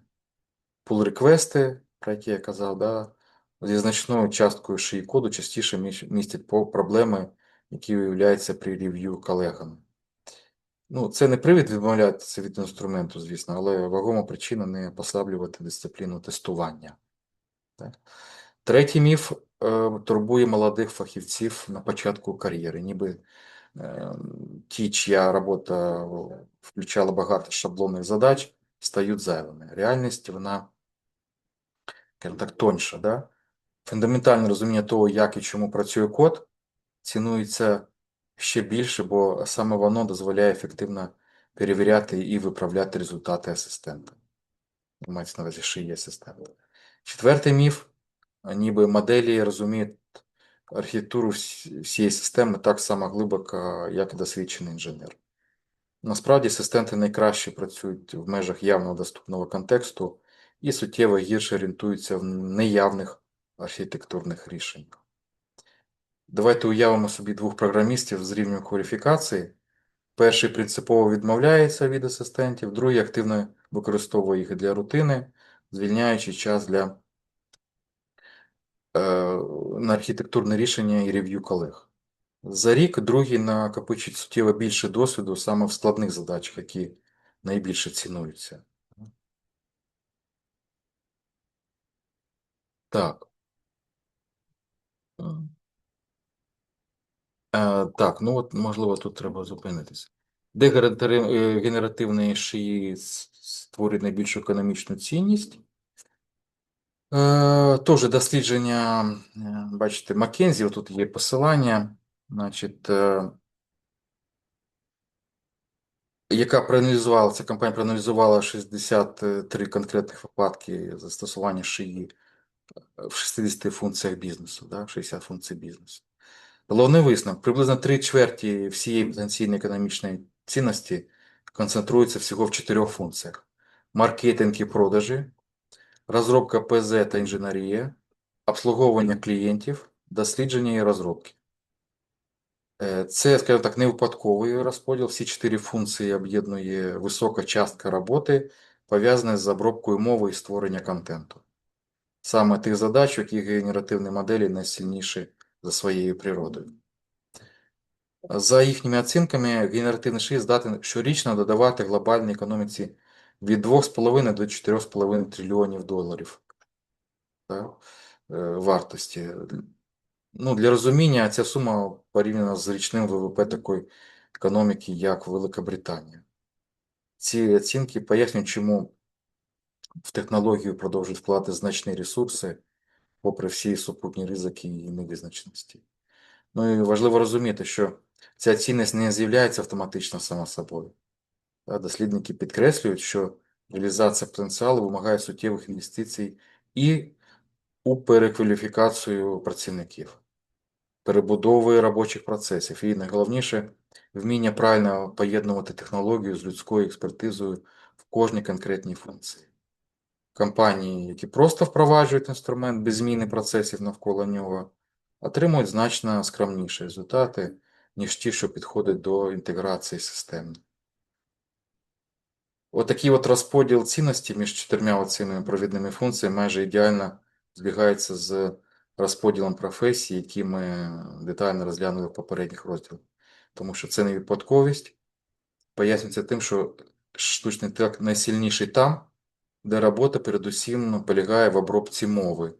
Pull-реквести, про які я казав, да, зі значною часткою шиї коду частіше містять проблеми, які виявляються при рев'ю колегами. Ну, це не привід відмовлятися від інструменту, звісно, але вагома причина не послаблювати дисципліну тестування. Так? Третій міф турбує молодих фахівців на початку кар'єри, ніби е, ті, чия робота включала багато шаблонних задач, стають зайвими. Реальність, вона, скажімо так, тоньша. Да? Фундаментальне розуміння того, як і чому працює код, цінується ще більше, бо саме воно дозволяє ефективно перевіряти і виправляти результати асистента. Мається на увазі шиї асистента. Четвертий міф, ніби моделі розуміють архітектуру всієї системи так само глибоко, як і досвідчений інженер. Насправді, асистенти найкраще працюють в межах явно доступного контексту і суттєво гірше орієнтуються в неявних архітектурних рішеннях. Давайте уявимо собі двох програмістів з рівнем кваліфікації. Перший принципово відмовляється від асистентів, другий активно використовує їх для рутини, звільняючи час на архітектурне рішення і рев'ю колег. За рік другий накопичить суттєво більше досвіду саме в складних задачах, які найбільше цінуються. Так. Так, ну от можливо тут треба зупинитися. Де генеративний шиї створює найбільшу економічну цінність? Теж дослідження, бачите, Маккензі, тут є посилання, значить, яка проаналізувала, ця компанія проаналізувала 63 конкретних випадки застосування шиї в 60 функціях бізнесу, да, 60 функцій бізнесу. Головний висновок, приблизно 3/4 всієї потенційної економічної цінності концентрується всього в 4 функціях: маркетинг і продажі, розробка ПЗ та інженерія, обслуговування клієнтів, дослідження і розробки. Це, скажімо так, не випадковий розподіл. Всі 4 функції об'єднує висока частка роботи, пов'язана з обробкою мови і створення контенту. Саме тих задач, які генеративні моделі найсильніші за своєю природою. За їхніми оцінками, генеративний шиї здатен щорічно додавати глобальній економіці від 2,5 до 4,5 трильйонів доларів, так, вартості. Ну, для розуміння, ця сума порівняна з річним ВВП такої економіки, як Велика Британія. Ці оцінки пояснюють, чому в технологію продовжують вкладати значні ресурси, попри всі супутні ризики і невизначеності. Ну і важливо розуміти, що ця цінність не з'являється автоматично сама собою. Дослідники підкреслюють, що реалізація потенціалу вимагає суттєвих інвестицій і у перекваліфікацію працівників, перебудови робочих процесів і, найголовніше, вміння правильно поєднувати технологію з людською експертизою в кожній конкретній функції. Компанії, які просто впроваджують інструмент без зміни процесів навколо нього, отримують значно скромніші результати, ніж ті, що підходять до інтеграції системно. Отакий от розподіл цінності між чотирма цими провідними функціями майже ідеально збігається з розподілом професій, які ми детально розглянули в попередніх розділах. Тому що це не випадковість, пояснюється тим, що штучний інтелект найсильніший там, де робота передусім полягає в обробці мови,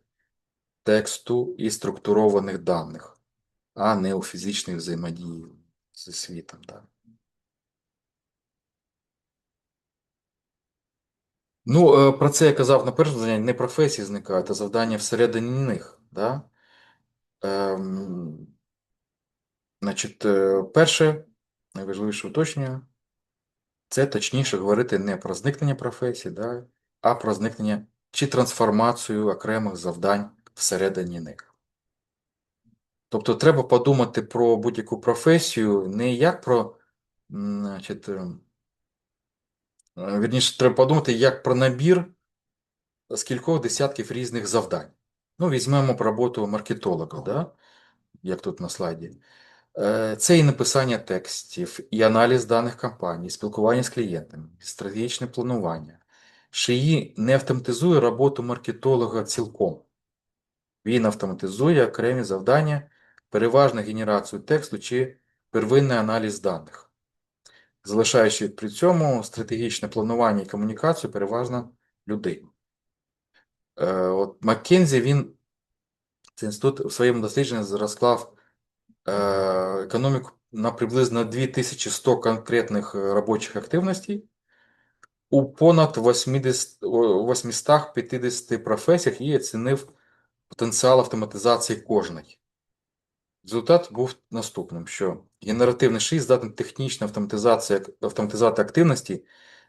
тексту і структурованих даних, а не у фізичній взаємодії зі світом. Да. Ну, про це я казав на першому занятті, не професії зникають, а завдання всередині них. Да? Ем, значить, перше, найважливіше уточнення, це точніше говорити не про зникнення професій, да? А про зникнення чи трансформацію окремих завдань всередині них. Тобто треба подумати про будь-яку професію не як про, значить, вірніше, треба подумати як про набір з кількох десятків різних завдань. Ну, візьмемо роботу маркетолога, да? Як тут на слайді. Це і написання текстів, і аналіз даних компаній, спілкування з клієнтами, стратегічне планування. Шиї не автоматизує роботу маркетолога цілком. Він автоматизує окремі завдання, переважно генерацію тексту чи первинний аналіз даних, залишаючи при цьому стратегічне планування і комунікацію переважно людей. От Маккензі, він, цей інститут, у своєму дослідженні розклав економіку на приблизно 2100 конкретних робочих активностей у понад 850 професіях і оцінив потенціал автоматизації кожної. Результат був наступним, що генеративний ший здатний технічно автоматизувати активності,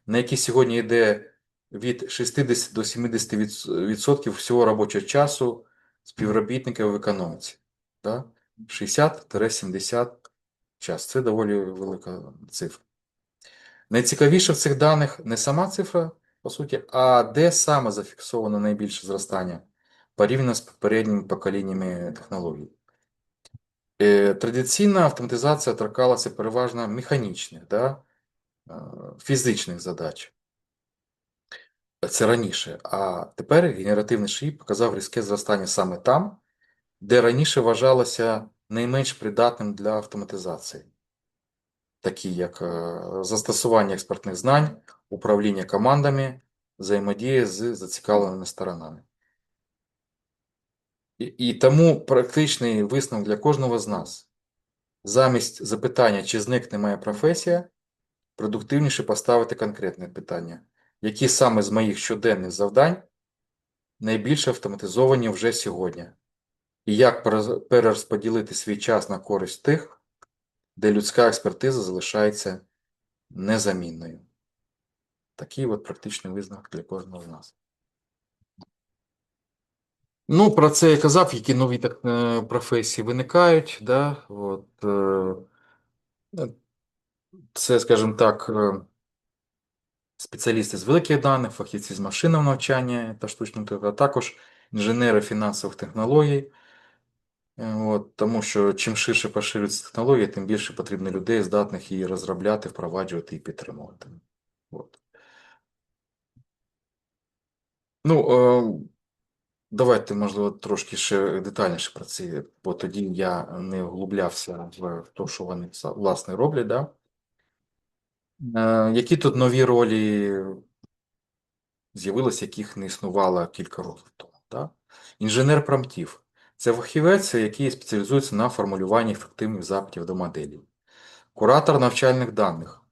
на які сьогодні йде від 60 до 70% всього робочого часу співробітника в економіці. Да? 60-70 час. Це доволі велика цифра. Найцікавіше в цих даних не сама цифра, по суті, а де саме зафіксовано найбільше зростання порівняно з попередніми поколіннями технологій. Традиційна автоматизація торкалася переважно механічних, да, фізичних задач. Це раніше. А тепер генеративний ший показав різке зростання саме там, де раніше вважалося найменш придатним для автоматизації, такі як застосування експертних знань, управління командами, взаємодія з зацікавленими сторонами. І тому практичний висновок для кожного з нас. Замість запитання, чи зникне моя професія, продуктивніше поставити конкретне питання. Які саме з моїх щоденних завдань найбільше автоматизовані вже сьогодні? І як перерозподілити свій час на користь тих, де людська експертиза залишається незамінною? Такий от практичний висновок для кожного з нас. Ну, про це я казав, які нові професії виникають. Да? От, це, скажімо так, спеціалісти з великих даних, фахівці з машинного навчання та штучного інтелекту, а також інженери фінансових технологій. От, тому що чим ширше поширюється технологія, тим більше потрібно людей, здатних її розробляти, впроваджувати і підтримувати. От. Ну, давайте, можливо, трошки ще детальніше про це, бо тоді я не вглублявся в те, що вони власне роблять. Да? Які тут нові ролі з'явилися, яких не існувало кілька років тому. Да? Інженер промптів. Це фахівець, який спеціалізується на формулюванні ефективних запитів до моделі. Куратор навчальних даних.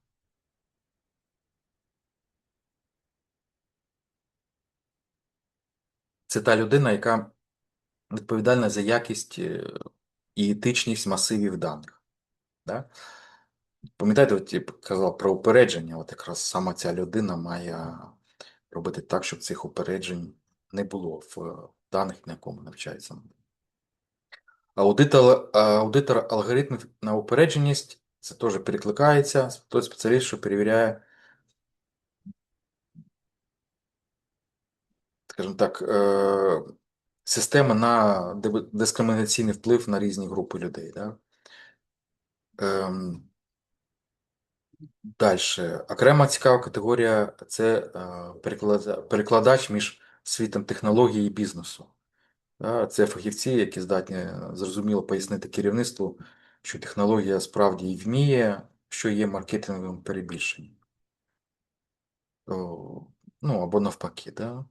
Це та людина, яка відповідальна за якість і етичність масивів даних. Да? Пам'ятаєте, от я казав про упередження, от якраз саме ця людина має робити так, щоб цих упереджень не було в даних, на якому навчається. Аудитор алгоритмів на упередженість, це теж перекликається, той спеціаліст, що перевіряє, скажімо так, системи на дискримінаційний вплив на різні групи людей. Да? Ем, Далі. Окрема цікава категорія це перекладач між світом технології і бізнесу. Да? Це фахівці, які здатні зрозуміло пояснити керівництву, що технологія справді і вміє, що є маркетинговим перебільшенням. Ну, або навпаки. Да?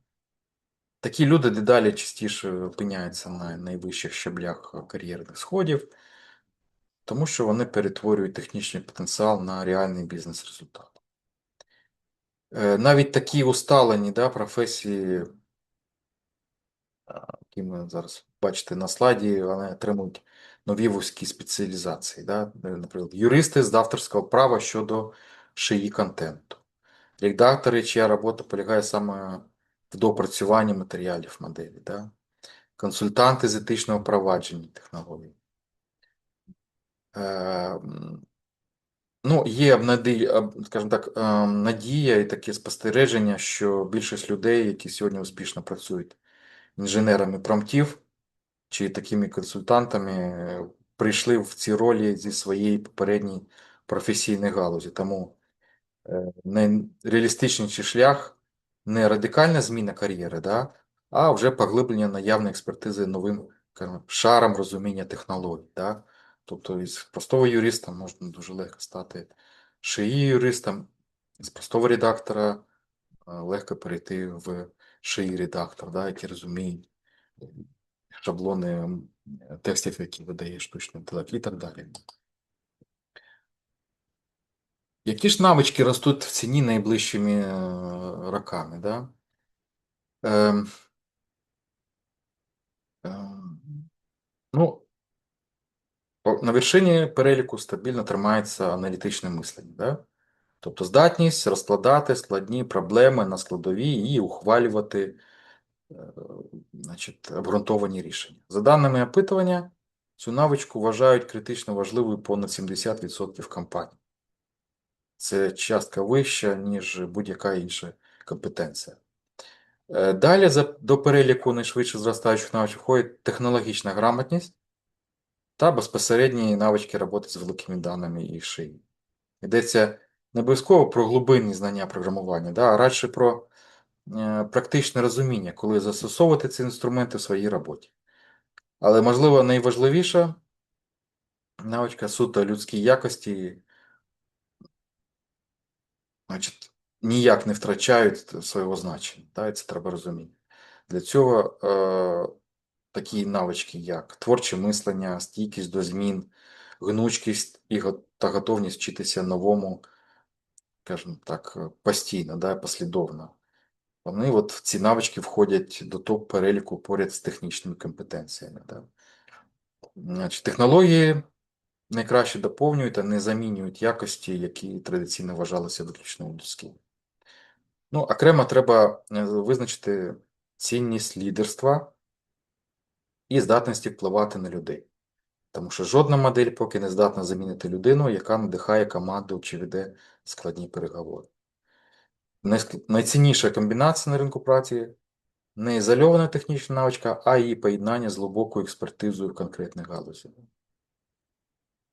Такі люди дедалі частіше опиняються на найвищих щаблях кар'єрних сходів, тому що вони перетворюють технічний потенціал на реальний бізнес-результат. Навіть такі усталені, да, професії, які ми зараз бачите на слайді, вони отримують нові вузькі спеціалізації. Да? Наприклад, юристи з авторського права щодо шиї контенту. Редактори, чия робота полягає саме в доопрацюванні матеріалів моделі. Да? Консультанти з етичного впровадження технологій. Ну, є скажімо так, надія і таке спостереження, що більшість людей, які сьогодні успішно працюють інженерами промптів чи такими консультантами, прийшли в ці ролі зі своєї попередньої професійної галузі. Тому найреалістичніший шлях не радикальна зміна кар'єри, да, а вже поглиблення наявної експертизи новим шаром розуміння технологій. Да. Тобто із простого юриста можна дуже легко стати шиї юристом, з простого редактора легко перейти в шиї редактор, да, який розуміє шаблони текстів, які видає штучний інтелект і так далі. Які ж навички ростуть в ціні найближчими роками? Да? Ем, ем, ну, на вершині переліку стабільно тримається аналітичне мислення. Да? Тобто здатність розкладати складні проблеми на складові і ухвалювати е, значить, обґрунтовані рішення. За даними опитування, цю навичку вважають критично важливою понад 70% компаній. Це частка вища, ніж будь-яка інша компетенція. Далі до переліку найшвидше зростаючих навичок входить технологічна грамотність та безпосередні навички роботи з великими даними і шиї. Йдеться не обов'язково про глибинні знання програмування, да, а радше про практичне розуміння, коли застосовувати ці інструменти в своїй роботі. Але, можливо, найважливіша навичка суто людській якості, значить, ніяк не втрачають свого значення. Да, і це треба розуміти. Для цього такі навички, як творче мислення, стійкість до змін, гнучкість та готовність вчитися новому, скажімо так, постійно, да, послідовно. Вони от в ці навички входять до топ-переліку поряд з технічними компетенціями. Да. Значить, технології найкраще доповнюють, а не замінюють якості, які традиційно вважалися виключно людськими. Ну, окремо треба визначити цінність лідерства і здатності впливати на людей. Тому що жодна модель поки не здатна замінити людину, яка надихає команду чи веде складні переговори. Найцінніша комбінація на ринку праці не ізольована технічна навичка, а її поєднання з глибокою експертизою в конкретних галузі.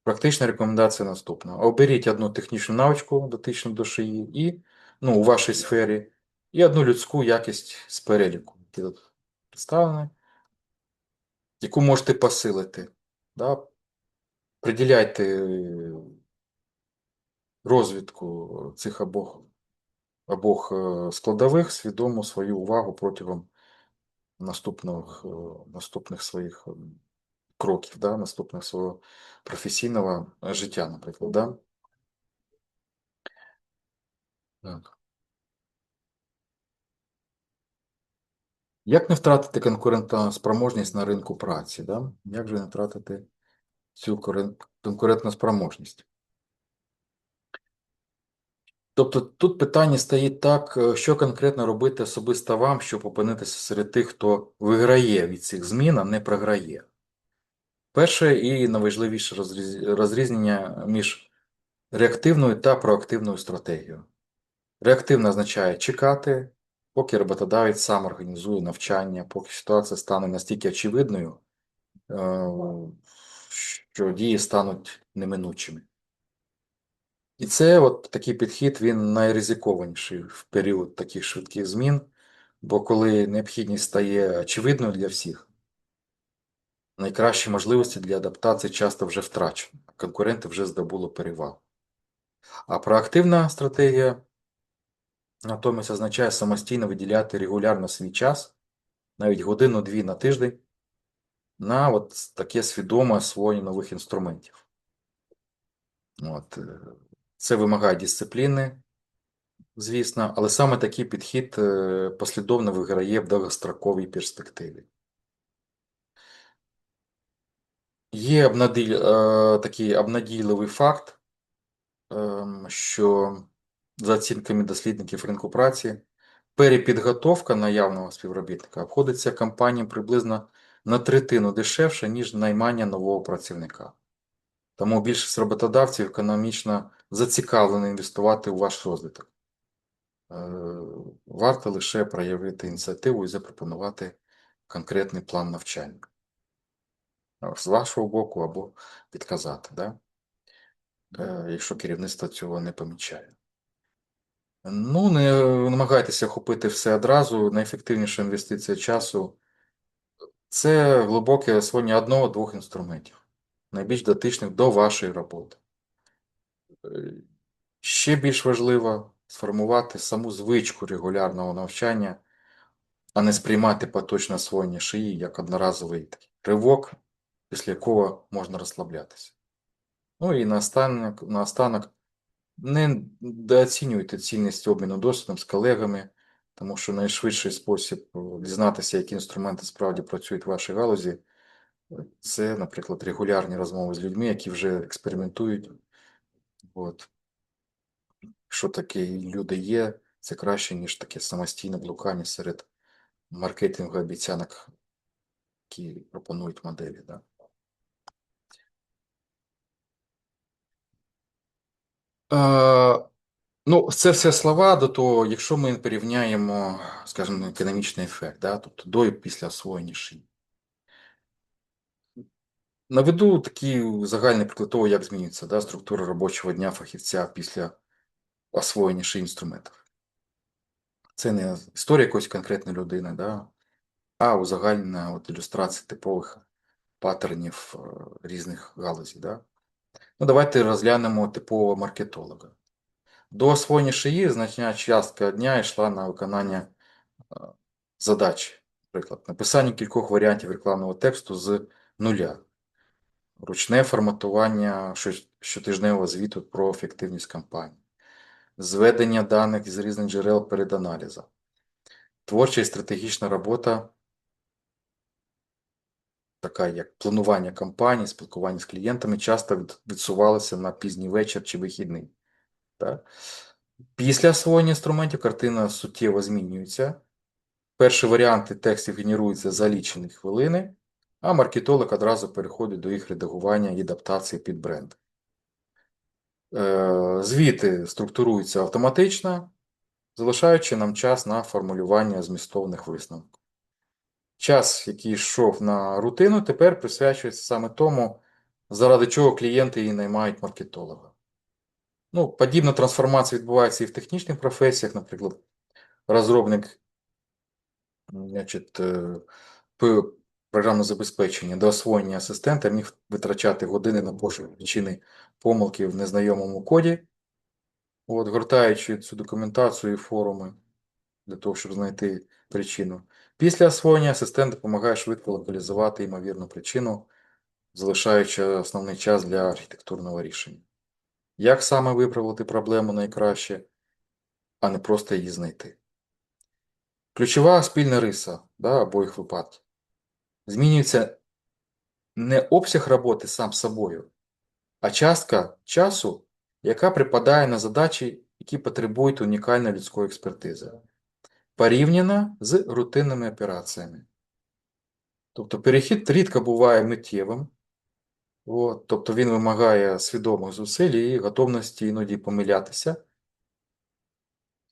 Практична рекомендація наступна. Оберіть одну технічну навичку, дотичну до шиї, і, ну, у вашій сфері, і одну людську якість з переліку, які тут представлені, яку можете посилити. Да? Приділяйте розвитку цих обох складових свідомо свою увагу протягом наступних своїх кроків, да? Наступних свого професійного життя, наприклад. Да? Так. Як не втратити конкурентоспроможність на ринку праці? Да? Як же не втратити цю конкурентоспроможність? Тобто тут питання стоїть так, що конкретно робити особисто вам, щоб опинитися серед тих, хто виграє від цих змін, а не програє. Перше і найважливіше розрізнення між реактивною та проактивною стратегією. Реактивна означає чекати, поки роботодавець сам організує навчання, поки ситуація стане настільки очевидною, е, що дії стануть неминучими. І це от такий підхід, він найризикованіший в період таких швидких змін, бо коли необхідність стає очевидною для всіх, найкращі можливості для адаптації часто вже втрачені, конкуренти вже здобули перевагу. А проактивна стратегія натомість означає самостійно виділяти регулярно свій час, навіть годину-дві на тиждень, на от таке свідоме освоєння нових інструментів. От. Це вимагає дисципліни, звісно, але саме такий підхід послідовно виграє в довгостроковій перспективі. Є такий обнадійливий факт, що за оцінками дослідників ринку праці, перепідготовка наявного співробітника обходиться компаніям приблизно на третину дешевше, ніж наймання нового працівника. Тому більшість роботодавців економічно зацікавлені інвестувати у ваш розвиток. Варто лише проявити ініціативу і запропонувати конкретний план навчання. З вашого боку або підказати, да? Якщо керівництво цього не помічає. Ну, не намагайтеся охопити все одразу. Найефективніша інвестиція часу це глибоке освоєння одного-двох інструментів, найбільш дотичних до вашої роботи. Ще більш важливо сформувати саму звичку регулярного навчання, а не сприймати поточне освоєння шиї як одноразовий ривок, після якого можна розслаблятися. Ну і наостанок не недооцінюйте цінність обміну досвідом з колегами, тому що найшвидший спосіб дізнатися, які інструменти справді працюють в вашій галузі, це, наприклад, регулярні розмови з людьми, які вже експериментують. От. Якщо такі люди є, це краще, ніж таке самостійне блукання серед маркетингових обіцянок, які пропонують моделі. Да? Ну, це все слова до того, якщо ми порівняємо, скажімо, економічний ефект, да, тобто до і після освоєння шиї. Наведу такий загальний приклад того, як змінюється да, структура робочого дня фахівця після освоєння шиї інструментів. Це не історія якоїсь конкретної людини, да, а узагальнена от ілюстрація типових паттернів різних галузей. Да. Ну, давайте розглянемо типового маркетолога. До освоєння шиї значна частка дня йшла на виконання задач. Наприклад, написання кількох варіантів рекламного тексту з нуля, ручне форматування щотижневого звіту про ефективність кампанії, зведення даних з різних джерел перед аналізом, творча і стратегічна робота, така як планування кампаній, спілкування з клієнтами, часто відсувалася на пізній вечір чи вихідний. Так? Після освоєння інструментів картина суттєво змінюється. Перші варіанти текстів генеруються за лічені хвилини, а маркетолог одразу переходить до їх редагування і адаптації під бренд. Звіти структуруються автоматично, залишаючи нам час на формулювання змістовних висновків. Час, який йшов на рутину, тепер присвячується саме тому, заради чого клієнти і наймають маркетолога. Ну, подібна трансформація відбувається і в технічних професіях, наприклад, розробник, значить, програмне забезпечення до освоєння асистента міг витрачати години на пошук причини помилки в незнайомому коді, от, гортаючи цю документацію і форуми для того, щоб знайти причину. Після освоєння асистент допомагає швидко локалізувати ймовірну причину, залишаючи основний час для архітектурного рішення. Як саме виправити проблему найкраще, а не просто її знайти? Ключова спільна риса, да, обох випадків. Змінюється не обсяг роботи сам собою, а частка часу, яка припадає на задачі, які потребують унікальної людської експертизи, порівняно з рутинними операціями. Тобто перехід рідко буває миттєвим, от, тобто він вимагає свідомих зусиль і готовності іноді помилятися,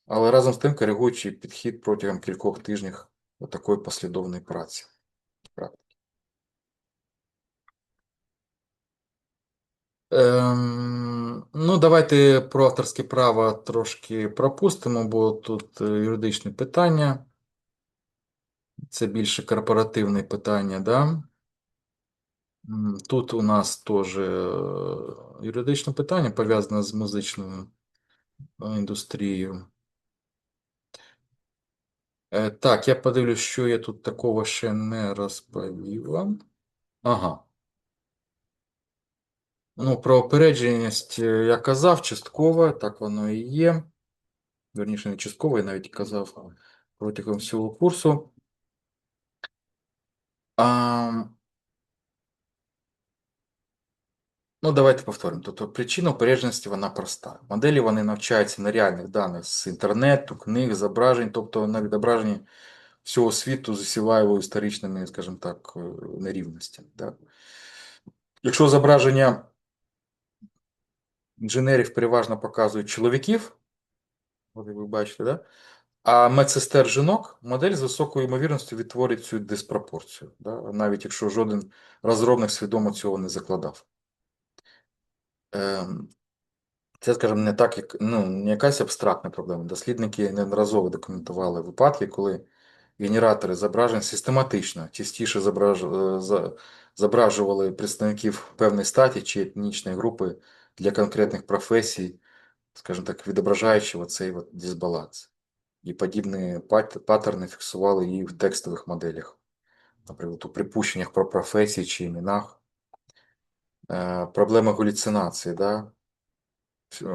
але разом з тим коригуючи підхід протягом кількох тижнів такої послідовної праці. Ну, давайте про авторське право трошки пропустимо, бо тут юридичне питання. Це більше корпоративне питання, да? Тут у нас теж юридичне питання пов'язане з музичною індустрією. Так, я подивлюсь, що я тут такого ще не розповів вам. Ага. Ну, про опередженість я казав, частково, так воно і є. Вірніше, не частково, я навіть казав протягом всього курсу. А, ну, давайте повторимо. Тобто причина упередженості вона проста. Моделі вони навчаються на реальних даних з інтернету, книг, зображень, тобто на відображенні всього світу з усілаєвою історичними, скажімо так, нерівностями. Да? Якщо зображення інженерів переважно показують чоловіків, от як ви бачите, да? А медсестер жінок, модель з високою ймовірністю відтворить цю диспропорцію, да? Навіть якщо жоден розробник свідомо цього не закладав. Ем, Це, скажімо, не так, як не якась абстрактна проблема. Дослідники неодноразово документували випадки, коли генератори зображень систематично частіше зображували представників певної статі чи етнічної групи для конкретних професій, скажімо так, відображаючи оцей дисбаланс. І подібні паттерни фіксували і в текстових моделях, наприклад, у припущеннях про професії чи іменах. Проблема галюцинації, да?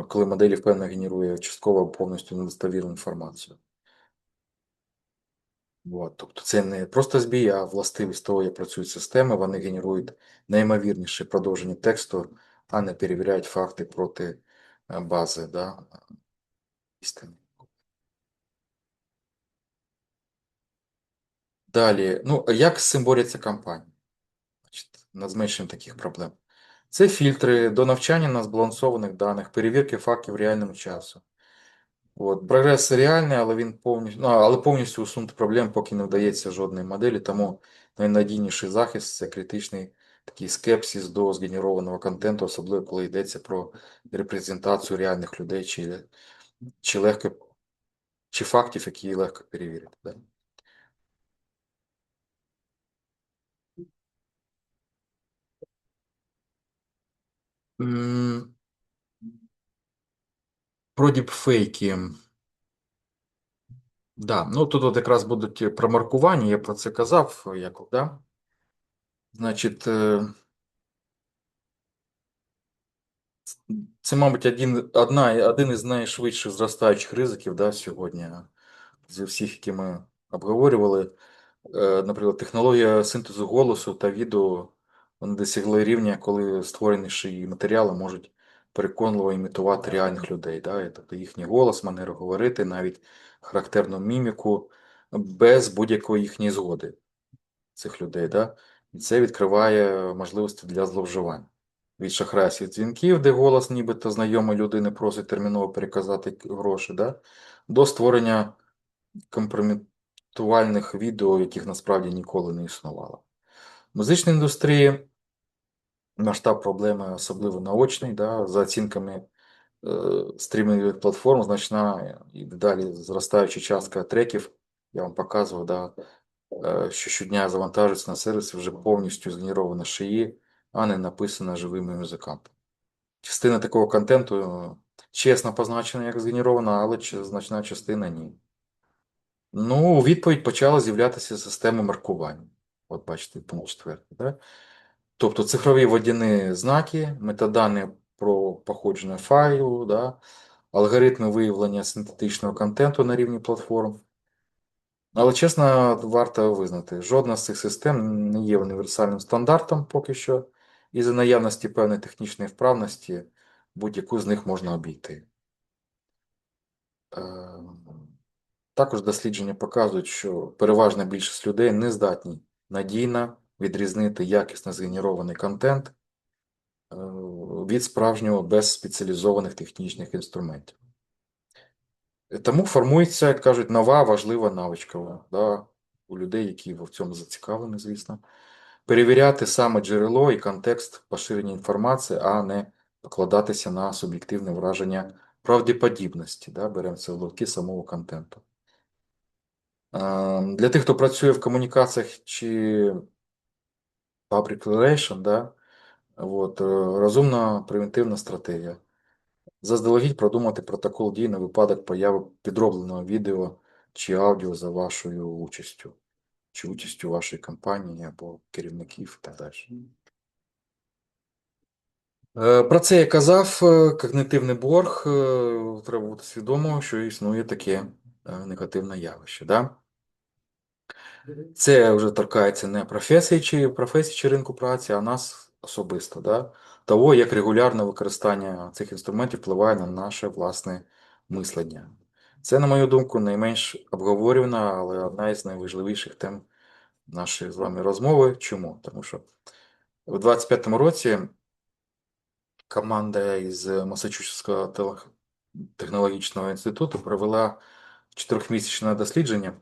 Коли моделі впевнено генерує частково або повністю недостовірну інформацію. От. Тобто це не просто збій, а властивість того, як працюють системи, вони генерують найімовірніше продовження тексту, а не перевіряють факти проти бази, да, істини. Далі, ну, як з цим борються компанії? Значить, над зменшенням таких проблем. Це фільтри до навчання на збалансованих даних, перевірки фактів в реальному часу. От, прогрес реальний, але він повністю, але повністю усунути проблем, поки не вдається жодної моделі, тому найнадійніший захист це критичний такий скепсис до згенерованого контенту, особливо коли йдеться про репрезентацію реальних людей чи легко, чи фактів, які легко перевірити. Да? М, Про діпфейки. Да, ну тут от якраз будуть про маркування, я про це казав, да? Значить, це, мабуть, один із найшвидше зростаючих ризиків, да, сьогодні з всіх, які ми обговорювали. Наприклад, технологія синтезу голосу та відео вони досягли рівня, коли створені шиї матеріали можуть переконливо імітувати реальних людей. Да? І тобто їхній голос, манера говорити, навіть характерну міміку без будь-якої їхньої згоди цих людей. Да? І це відкриває можливості для зловживань. Від шахрайських дзвінків, де голос нібито знайомої людини просить терміново переказати гроші, да? До створення компрометувальних відео, яких насправді ніколи не існувало. В музичній індустрії масштаб проблеми особливо наочний, да? За оцінками стрімінгових платформ значна і далі зростаюча частка треків, я вам показував, да? Що щодня завантажується на сервіси вже повністю згенеровано шиї, а не написано живими музикантами. Частина такого контенту чесно позначена як згенерована, але значна частина ні. Ну, у відповідь почала з'являтися система маркування. От бачите, пункт 4. Да? Тобто цифрові водяні знаки, метадані про походження файлу, да? Алгоритми виявлення синтетичного контенту на рівні платформ. Але чесно, варто визнати, жодна з цих систем не є універсальним стандартом поки що, і за наявності певної технічної вправності будь-яку з них можна обійти. Е, Також дослідження показують, що переважна більшість людей не здатні надійно відрізнити якісно згенерований контент від справжнього без спеціалізованих технічних інструментів. Тому формується, як кажуть, нова важлива навичка, да, у людей, які в цьому зацікавлені, звісно. Перевіряти саме джерело і контекст поширення інформації, а не покладатися на суб'єктивне враження правдеподібності. Да, беремо це в ловки самого контенту. Для тих, хто працює в комунікаціях чи public relation, да, розумна превентивна стратегія. Заздалегідь продумати протокол дій на випадок появи підробленого відео чи аудіо за вашою участю, чи участю вашої компанії або керівників і так далі. Про це я казав, когнитивний борг, треба бути свідомо, що існує таке негативне явище. Да? Це вже торкається не професії чи ринку праці, а нас особисто. Да? Того, як регулярне використання цих інструментів впливає на наше власне мислення. Це, на мою думку, найменш обговорювана, але одна із найважливіших тем нашої з вами розмови. Чому? Тому що у 25-му році команда із Масачусетського технологічного інституту провела 4-місячне дослідження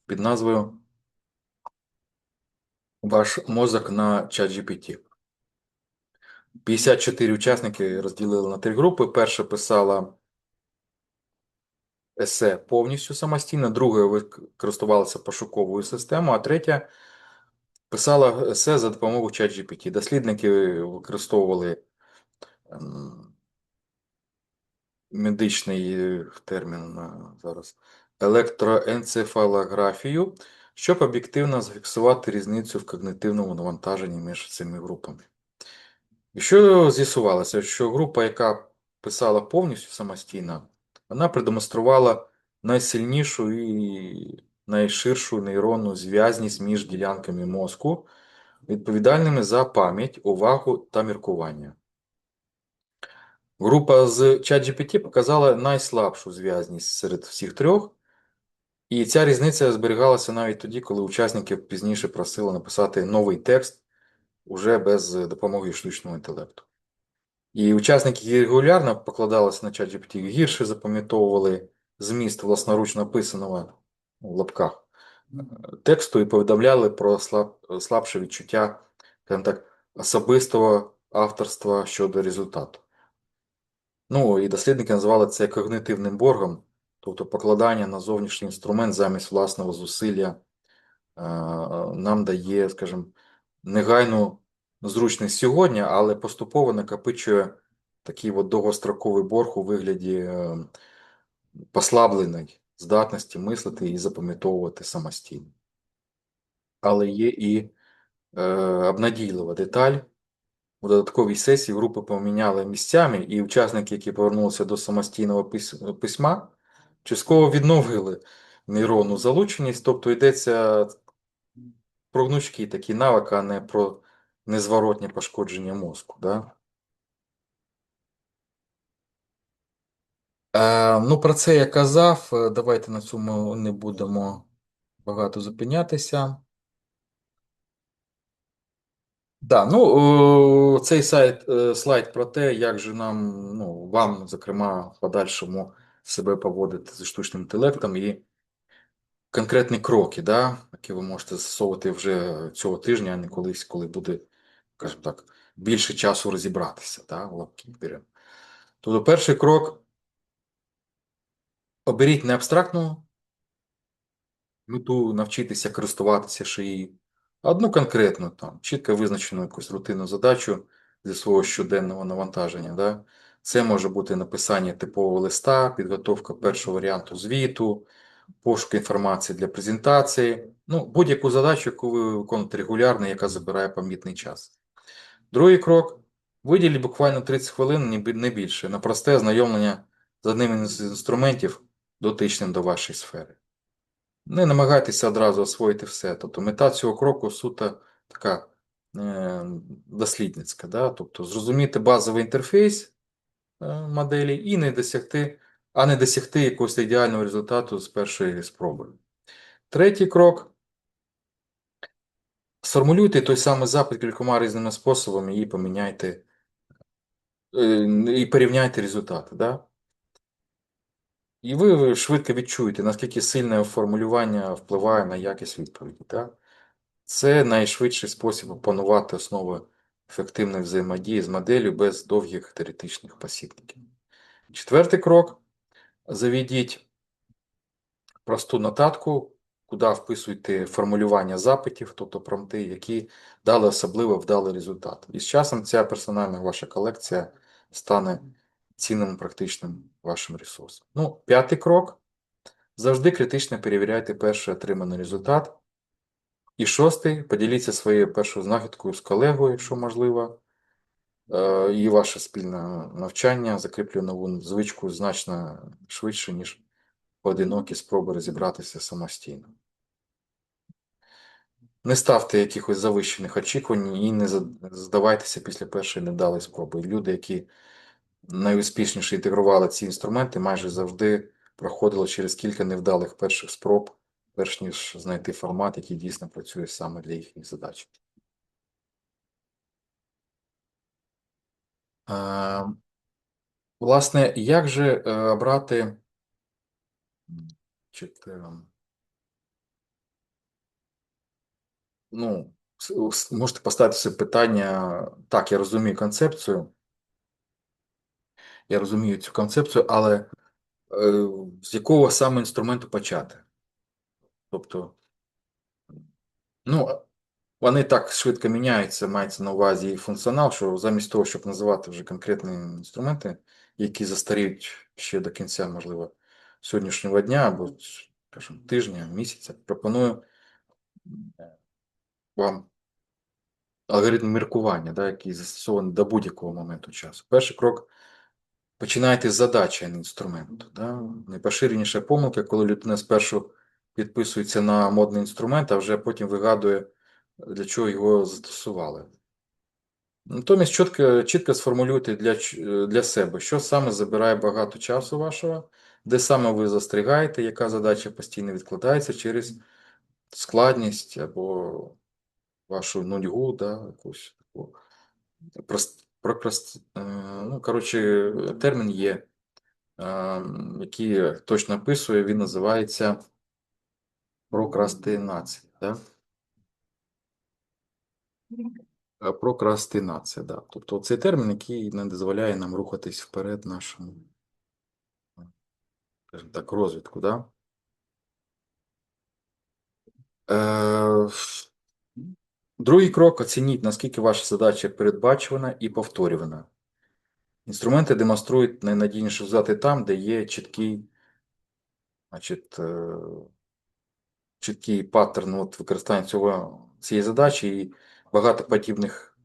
під назвою Ваш мозок на ChatGPT. 54 учасники розділили на 3 групи. Перша писала есе повністю самостійно, друга користувалася пошуковою системою, а третя писала есе за допомогою ChatGPT. Дослідники використовували медичний термін зараз електроенцефалографію, щоб об'єктивно зафіксувати різницю в когнитивному навантаженні між цими групами. І що з'ясувалося, що група, яка писала повністю самостійно, вона продемонструвала найсильнішу і найширшу нейронну зв'язність між ділянками мозку, відповідальними за пам'ять, увагу та міркування. Група з ChatGPT показала найслабшу зв'язність серед всіх трьох, і ця різниця зберігалася навіть тоді, коли учасники пізніше просили написати новий текст уже без допомоги штучного інтелекту. І учасники, які регулярно покладалися на ChatGPT, гірше запам'ятовували зміст власноруч написаного в лапках тексту і повідомляли про слабше відчуття, скажімо так, особистого авторства щодо результату. Ну, і дослідники називали це когнитивним боргом, тобто покладання на зовнішній інструмент замість власного зусилля нам дає, скажімо, негайну зручність сьогодні, але поступово накопичує такий довгостроковий борг у вигляді послабленої здатності мислити і запам'ятовувати самостійно. Але є і обнадійлива деталь. У додатковій сесії групи поміняли місцями, і учасники, які повернулися до самостійного письма, частково відновили нейронну залученість, тобто йдеться про гнучкий такий навик, а не про незворотнє пошкодження мозку. Да? Ну, про це я казав. Давайте на цьому не будемо багато зупинятися. Да, ну, цей слайд про те, як же нам, ну, вам, зокрема, в подальшому себе поводити зі штучним інтелектом і конкретні кроки, да, які ви можете застосовувати вже цього тижня, а не колись, коли буде, скажімо так, більше часу розібратися, да, в лапки беремо. Тобто перший крок – оберіть не абстрактну мету, навчитися користуватися шиї, а одну конкретну, там, чітко визначену якусь рутинну задачу зі свого щоденного навантаження. Да? Це може бути написання типового листа, підготовка першого варіанту звіту, пошук інформації для презентації, ну, будь-яку задачу, яку ви виконуєте регулярно, яка забирає помітний час. Другий крок – виділіть буквально 30 хвилин, не більше, на просте ознайомлення з одним із інструментів, дотичним до вашої сфери. Не намагайтеся одразу освоїти все. Тобто мета цього кроку суто така дослідницька. Да? Тобто зрозуміти базовий інтерфейс моделі і не досягти якогось ідеального результату з першої спроби. Третій крок. Сформулюйте той самий запит кількома різними способами і поміняйте, і порівняйте результати. Да? І ви швидко відчуєте, наскільки сильне формулювання впливає на якість відповіді. Да? Це найшвидший спосіб опанувати основи ефективної взаємодії з моделлю без довгих теоретичних посібників. Четвертий крок. Заведіть просту нотатку, куди вписуйте формулювання запитів, тобто промпти, які дали особливо вдалий результат. І з часом ця персональна ваша колекція стане цінним практичним вашим ресурсом. Ну, п'ятий крок. Завжди критично перевіряйте перший отриманий результат. І шостий. Поділіться своєю першою знахідкою з колегою, якщо можливо. І ваше спільне навчання закріплює нову звичку значно швидше, ніж поодинокі спроби розібратися самостійно. Не ставте якихось завищених очікувань і не здавайтеся після першої невдалої спроби. Люди, які найуспішніше інтегрували ці інструменти, майже завжди проходили через кілька невдалих перших спроб, перш ніж знайти формат, який дійсно працює саме для їхніх задач. Власне, як же обрати ну, можете поставити собі питання, так, я розумію цю концепцію, але з якого саме інструменту почати? Тобто, ну, вони так швидко міняються, мається на увазі їх функціонал, що замість того, щоб називати вже конкретні інструменти, які застаріють ще до кінця, можливо, сьогоднішнього дня або, скажімо, тижня, місяця, пропоную вам алгоритм міркування, да, який застосований до будь-якого моменту часу. Перший крок. Починайте з задачі, а не інструменту. Да? Найпоширеніша помилка, коли людина спершу підписується на модний інструмент, а вже потім вигадує, для чого його застосували. Натомість чітко сформулюйте для себе, що саме забирає багато часу вашого, де саме ви застрягаєте, яка задача постійно відкладається через складність або вашу нудьгу, да, якусь таку. Ну, коротше, термін є, який точно описує, він називається прокрастинація. Да? Прокрастинація, да. Тобто цей термін, який не дозволяє нам рухатись вперед нашому, скажімо так, розвитку. Да? Е, Другий крок. Оцініть, наскільки ваша задача передбачувана і повторювана. Інструменти демонструють найнадійніші результати там, де є значить, чіткий паттерн використання цієї задачі і багато подібних,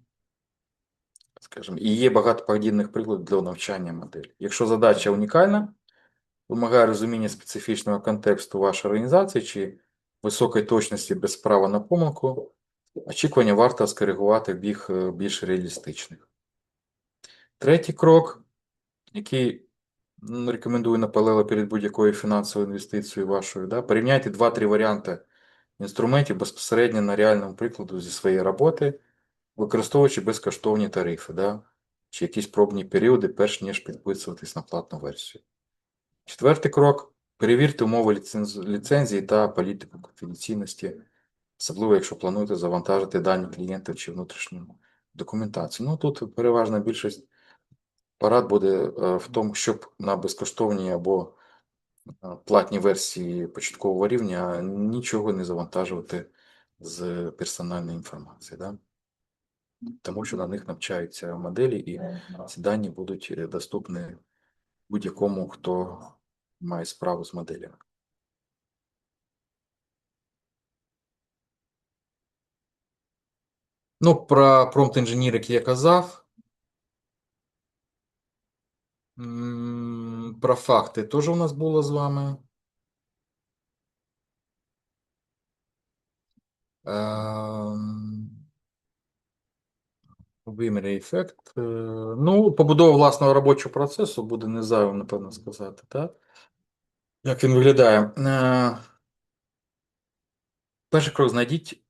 скажімо, і є багато подібних прикладів для навчання моделі. Якщо задача унікальна, вимагає розуміння специфічного контексту вашої організації чи високої точності без права на помилку, очікування варто скоригувати в бік більш реалістичних. Третій крок, який рекомендую наполегливо перед будь-якою фінансовою інвестицією вашою, да, порівняйте 2-3 варіанти інструментів безпосередньо на реальному прикладу зі своєї роботи, використовуючи безкоштовні тарифи, да, чи якісь пробні періоди, перш ніж підписуватись на платну версію. Четвертий крок. Перевірте умови ліцензії та політику конфіденційності, особливо, якщо плануєте завантажити дані клієнтів чи внутрішню документацію. Ну, тут переважна більшість порад буде в тому, щоб на безкоштовній або платній версії початкового рівня нічого не завантажувати з персональної інформації. Да? Тому що на них навчаються моделі, і ці дані будуть доступні будь-якому, хто має справу з моделями. Ну, про промпт інженірик я казав. Про факти теж у нас було з вами. Ем, Виміряє ефект. Ну, побудова власного робочого процесу буде незайвим, напевно, сказати, так? Як він виглядає? Перший крок знайдіть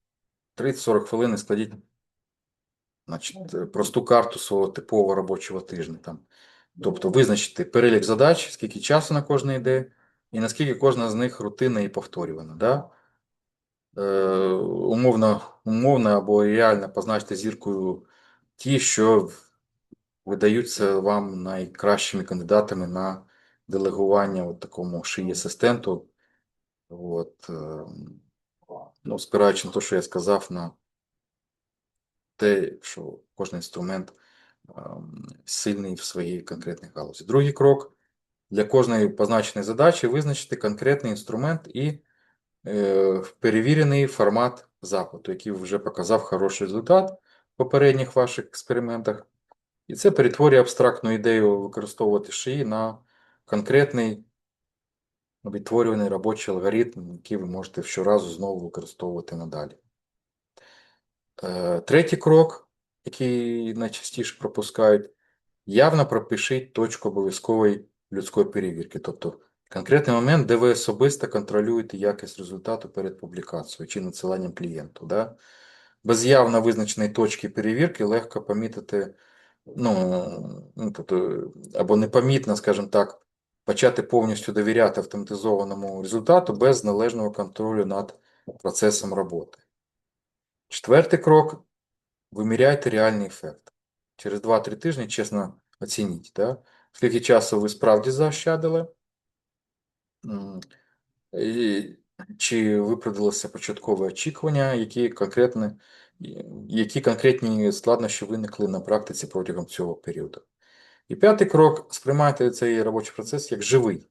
30-40 хвилин і складіть, значить, просту карту свого типового робочого тижня. Там. Тобто визначити перелік задач, скільки часу на кожне йде, і наскільки кожна з них рутинна і повторювана. Да? Умовно або реально позначте зіркою ті, що видаються вам найкращими кандидатами на делегування от такому шиї асистенту. От, ну, спираючись на те, що я сказав, на те, що кожен інструмент сильний в своїй конкретній галузі. Другий крок для кожної позначеної задачі визначити конкретний інструмент і перевірений формат запиту, який вже показав хороший результат в попередніх ваших експериментах. І це перетворює абстрактну ідею використовувати шиї на конкретний відтворюваний робочий алгоритм, який ви можете щоразу знову використовувати надалі. Третій крок, який найчастіше пропускають, явно пропишіть точку обов'язкової людської перевірки. Тобто конкретний момент, де ви особисто контролюєте якість результату перед публікацією чи надсиланням клієнту. Да? Без явно визначеної точки перевірки легко помітити, тобто, або непомітно, скажімо так, почати повністю довіряти автоматизованому результату без належного контролю над процесом роботи. Четвертий крок. Виміряйте реальний ефект. Через 2-3 тижні чесно оцініть, да? Скільки часу ви справді заощадили, і чи виправдалося початкове очікування, які конкретні складнощі виникли на практиці протягом цього періоду. І п'ятий крок. Сприймайте цей робочий процес як живий,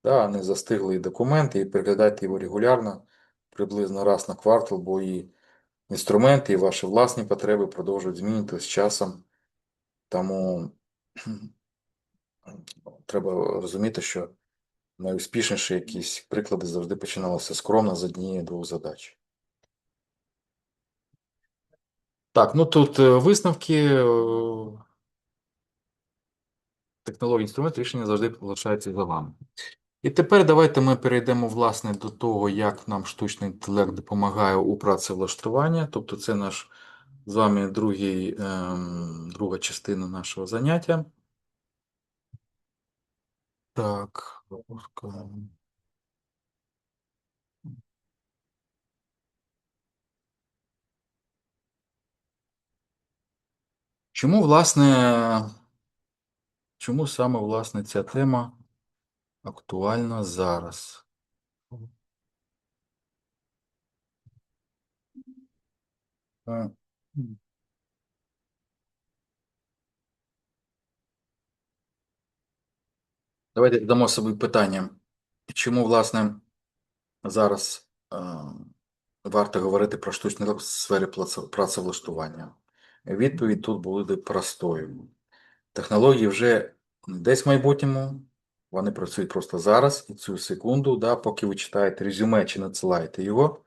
да, а не застиглий документ, і переглядайте його регулярно, приблизно раз на квартал, бо і інструменти, і ваші власні потреби продовжують змінюватися з часом. Тому треба розуміти, що найуспішніші якісь приклади завжди починалися скромно з однієї-двох задач. Так, ну тут висновки. Технології інструментів рішення завжди залишаються за вами. І тепер давайте ми перейдемо, власне, до того, як нам штучний інтелект допомагає у працевлаштуванні. Тобто це наш з вами друга частина нашого заняття. Так. Чому саме, власне, ця тема актуальна зараз? Е, Давайте дамо собі питання. Чому, власне, зараз варто говорити про штучний інтелект в сфері працевлаштування? Відповідь тут буде простою. Технології вже не десь в майбутньому, вони працюють просто зараз і цю секунду, да, поки ви читаєте резюме чи надсилаєте його.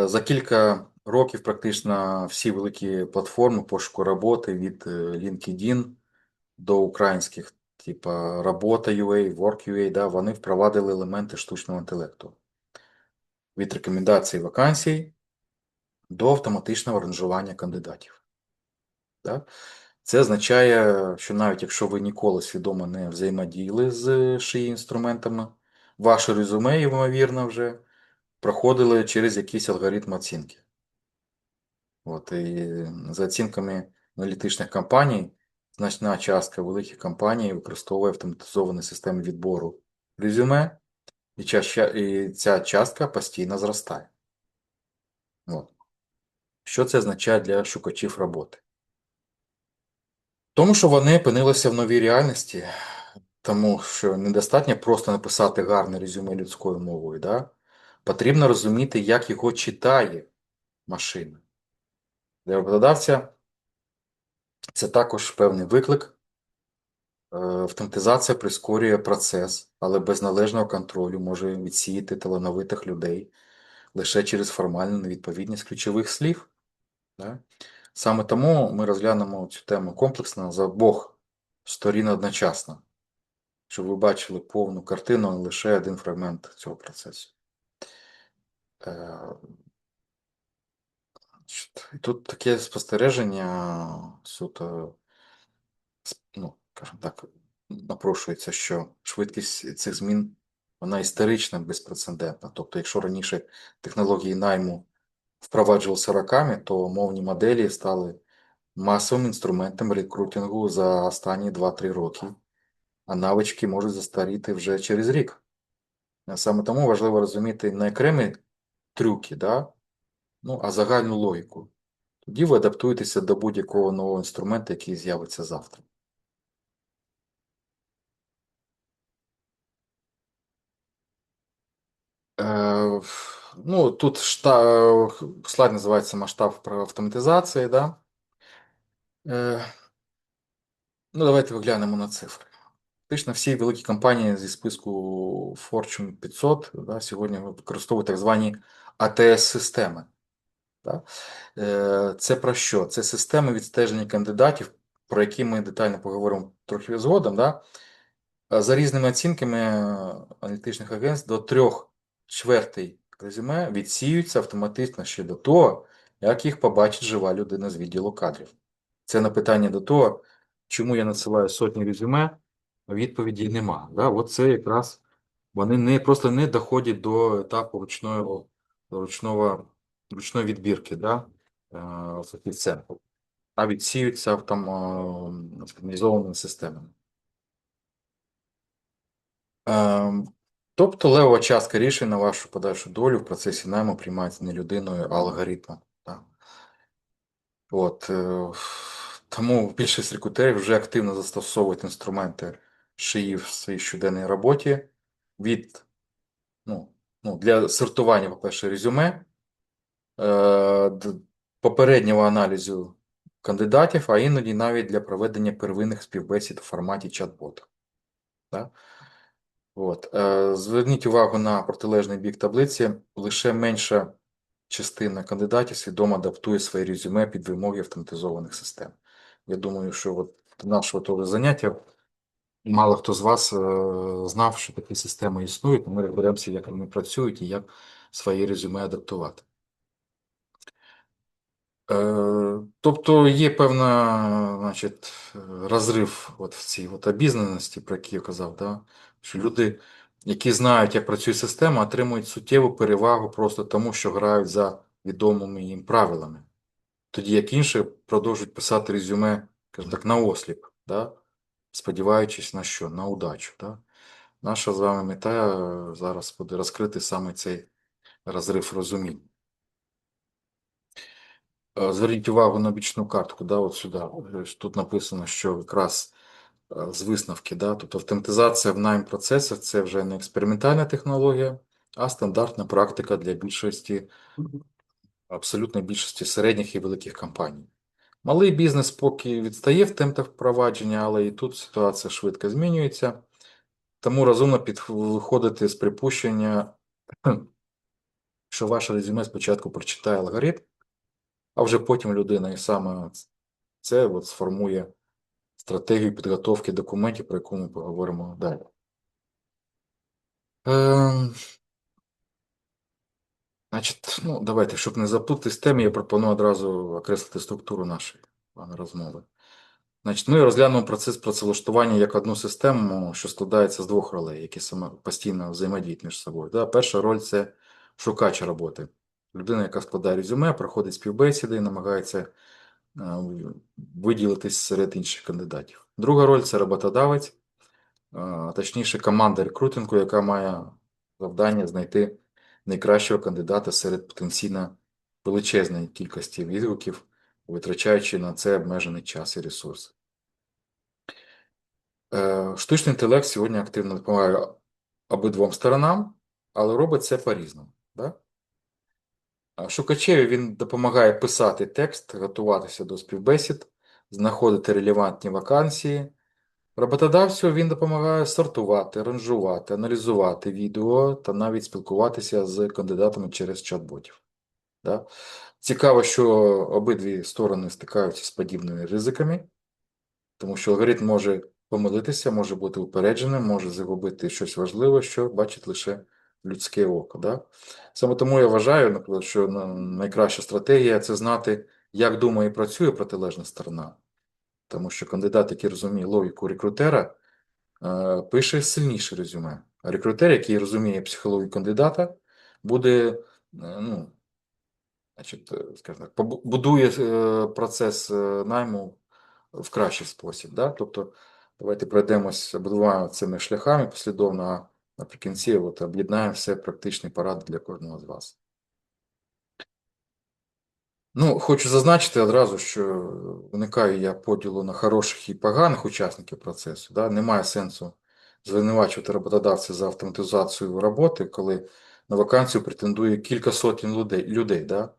За кілька років практично всі великі платформи пошуку роботи від LinkedIn до українських, типа Робота.ua, Work.ua, да, вони впровадили елементи штучного інтелекту. Від рекомендацій вакансій до автоматичного ранжування кандидатів. Да? Це означає, що навіть якщо ви ніколи свідомо не взаємодіяли з шиї інструментами, ваше резюме, ймовірно, вже проходили через якийсь алгоритм оцінки. От, і за оцінками аналітичних компаній, значна частка великих компаній використовує автоматизовані системи відбору резюме, і ця частка постійно зростає. От. Що це означає для шукачів роботи? Тому що вони опинилися в новій реальності, тому що недостатньо просто написати гарне резюме людською мовою. Да? Потрібно розуміти, як його читає машина. Для роботодавця це також певний виклик. Автоматизація прискорює процес, але без належного контролю може відсіяти талановитих людей, лише через формальну невідповідність ключових слів. Да? Саме тому ми розглянемо цю тему комплексно з обох сторін одночасно, щоб ви бачили повну картину, а не лише один фрагмент цього процесу. Е, І тут таке спостереження суто, ну, скажімо так, напрошується, що швидкість цих змін вона історична, безпрецедентна. Тобто, якщо раніше технології найму впроваджувалися роками, то мовні моделі стали масовим інструментом рекрутингу за останні 2-3 роки, а навички можуть застаріти вже через рік. Саме тому важливо розуміти не окремі трюки, да? Ну, а загальну логіку. Тоді ви адаптуєтеся до будь-якого нового інструменту, який з'явиться завтра. Е, ну, тут слайд називається масштаб про автоматизації. Да? Е, ну, давайте виглянемо на цифри. Фактично всі великі компанії зі списку Fortune 500 да, сьогодні використовують так звані АТС-системи. Да? Це про що? Це системи відстеження кандидатів, про які ми детально поговоримо трохи згодом. Да? За різними оцінками аналітичних агентств, до 3/4 резюме відсіюються автоматично ще до того, як їх побачить жива людина з відділу кадрів. Це на питання до того, чому я надсилаю сотні резюме, відповіді нема. Да? От це якраз вони просто не доходять до етапу ручної відбірки, да? Фахівця, а відсіюються автоматизованими системами. Тобто левова частка рішень на вашу подальшу долю в процесі найму приймається не людиною, а алгоритмом. Так. Тому більшість рекрутерів вже активно застосовують інструменти шиї в своїй щоденній роботі від, ну, для сортування, по-перше, резюме, попереднього аналізу кандидатів, а іноді навіть для проведення первинних співбесід у форматі чат-бота. Так? Зверніть увагу на протилежний бік таблиці. Лише менша частина кандидатів свідомо адаптує своє резюме під вимоги автоматизованих систем. Я думаю, що от нашого того заняття мало хто з вас знав, що такі системи існують. Ми розберемося, як вони працюють і як своє резюме адаптувати. Тобто є певна, значить, розрив от в цій обізнаності, про який я казав, да? Що люди, які знають, як працює система, отримують суттєву перевагу просто тому, що грають за відомими їм правилами. Тоді як інші продовжують писати резюме, скажімо так, наосліп, да? Сподіваючись на що? На удачу. Да? Наша з вами мета зараз буде розкрити саме цей розрив розуміння. Зверніть увагу на бічну картку, да, от сюди. Тут написано, що якраз з висновки, да, тобто автоматизація в найм процесах це вже не експериментальна технологія, а стандартна практика для більшості, абсолютної більшості середніх і великих компаній. Малий бізнес поки відстає в темпах впровадження, але і тут ситуація швидко змінюється. Тому розумно виходити з припущення, що ваше резюме спочатку прочитає алгоритм, а вже потім людина і саме це от сформує стратегію підготовки документів, про яку ми поговоримо далі. Ем, Значить, ну, давайте, щоб не заплутати з теми, я пропоную одразу окреслити структуру нашої розмови. Значить, ми розглянемо процес працевлаштування як одну систему, що складається з двох ролей, які постійно взаємодіють між собою. Да? Перша роль це шукач роботи. Людина, яка складає резюме, проходить співбесіди і намагається виділитись серед інших кандидатів. Друга роль це роботодавець, точніше, команда рекрутингу, яка має завдання знайти найкращого кандидата серед потенційно величезної кількості відгуків, витрачаючи на це обмежений час і ресурси. Штучний інтелект сьогодні активно допомагає обидвом сторонам, але робить це по-різному. Да? Шукачеві він допомагає писати текст, готуватися до співбесід, знаходити релевантні вакансії, Роботодавцю він допомагає сортувати, ранжувати, аналізувати відео та навіть спілкуватися з кандидатами через чат-ботів. Да? Цікаво, що обидві сторони стикаються з подібними ризиками, тому що алгоритм може помилитися, може бути упередженим, може загубити щось важливе, що бачить лише людське око. Да? Саме тому я вважаю, наприклад, що найкраща стратегія це знати, як думає і працює протилежна сторона. Тому що кандидат, який розуміє логіку рекрутера, пише сильніше резюме. А рекрутер, який розуміє психологію кандидата, буде, ну, значить, скажімо так, будує процес найму в кращий спосіб. Да? Тобто, давайте пройдемось обидвома цими шляхами послідовно, а наприкінці от, об'єднаємо все практичні поради для кожного з вас. Ну, хочу зазначити одразу, що уникаю я поділу на хороших і поганих учасників процесу. Да? Немає сенсу звинувачувати роботодавця за автоматизацію роботи, коли на вакансію претендує кілька сотень людей. Да?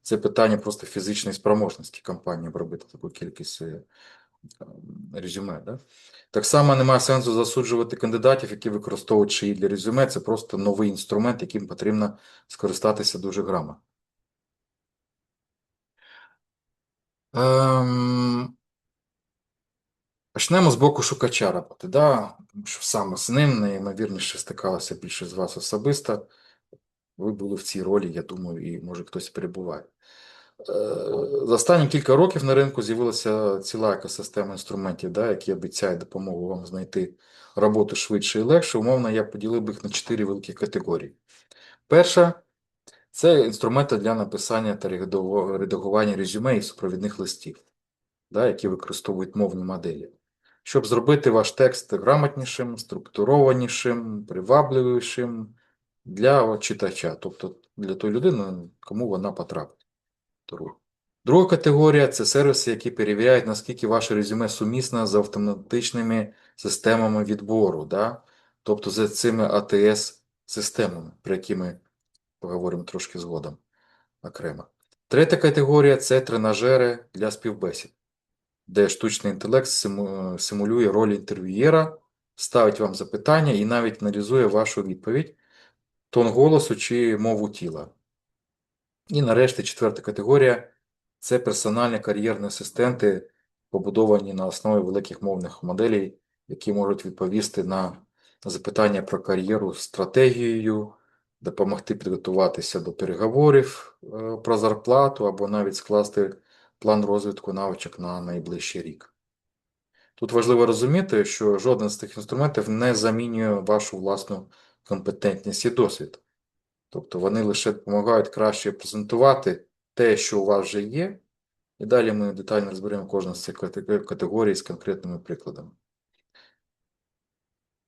Це питання просто фізичної спроможності компанії обробити таку кількість резюме. Да? Так само немає сенсу засуджувати кандидатів, які використовують шиї для резюме. Це просто новий інструмент, яким потрібно скористатися дуже грамотно. Ем, Почнемо з боку шукача роботи. Да? Тому що саме з ним найімовірніше стикалося більше з вас особисто. Ви були в цій ролі, я думаю, і може хтось перебуває. За останні кілька років на ринку з'явилася ціла екосистема інструментів, да, які обіцяють допомогу вам знайти роботу швидше і легше. Умовно, я поділив би їх на 4 великі категорії. Перша це інструменти для написання та редагування резюме і супровідних листів, да, які використовують мовні моделі. Щоб зробити ваш текст грамотнішим, структурованішим, привабливішим для читача, тобто для тої людини, кому вона потрапить. Друга категорія це сервіси, які перевіряють, наскільки ваше резюме сумісне з автоматичними системами відбору, да? Тобто з цими АТС-системами, про які ми поговоримо трошки згодом окремо. Третя категорія це тренажери для співбесід, де штучний інтелект симулює роль інтерв'юєра, ставить вам запитання і навіть аналізує вашу відповідь, тон голосу чи мову тіла. І нарешті четверта категорія це персональні кар'єрні асистенти, побудовані на основі великих мовних моделей, які можуть відповісти на запитання про кар'єру з стратегією, допомогти підготуватися до переговорів про зарплату або навіть скласти план розвитку навичок на найближчий рік. Тут важливо розуміти, що жоден з цих інструментів не замінює вашу власну компетентність і досвід. Тобто вони лише допомагають краще презентувати те, що у вас вже є, і далі ми детально розберемо кожну з цих категорій з конкретними прикладами.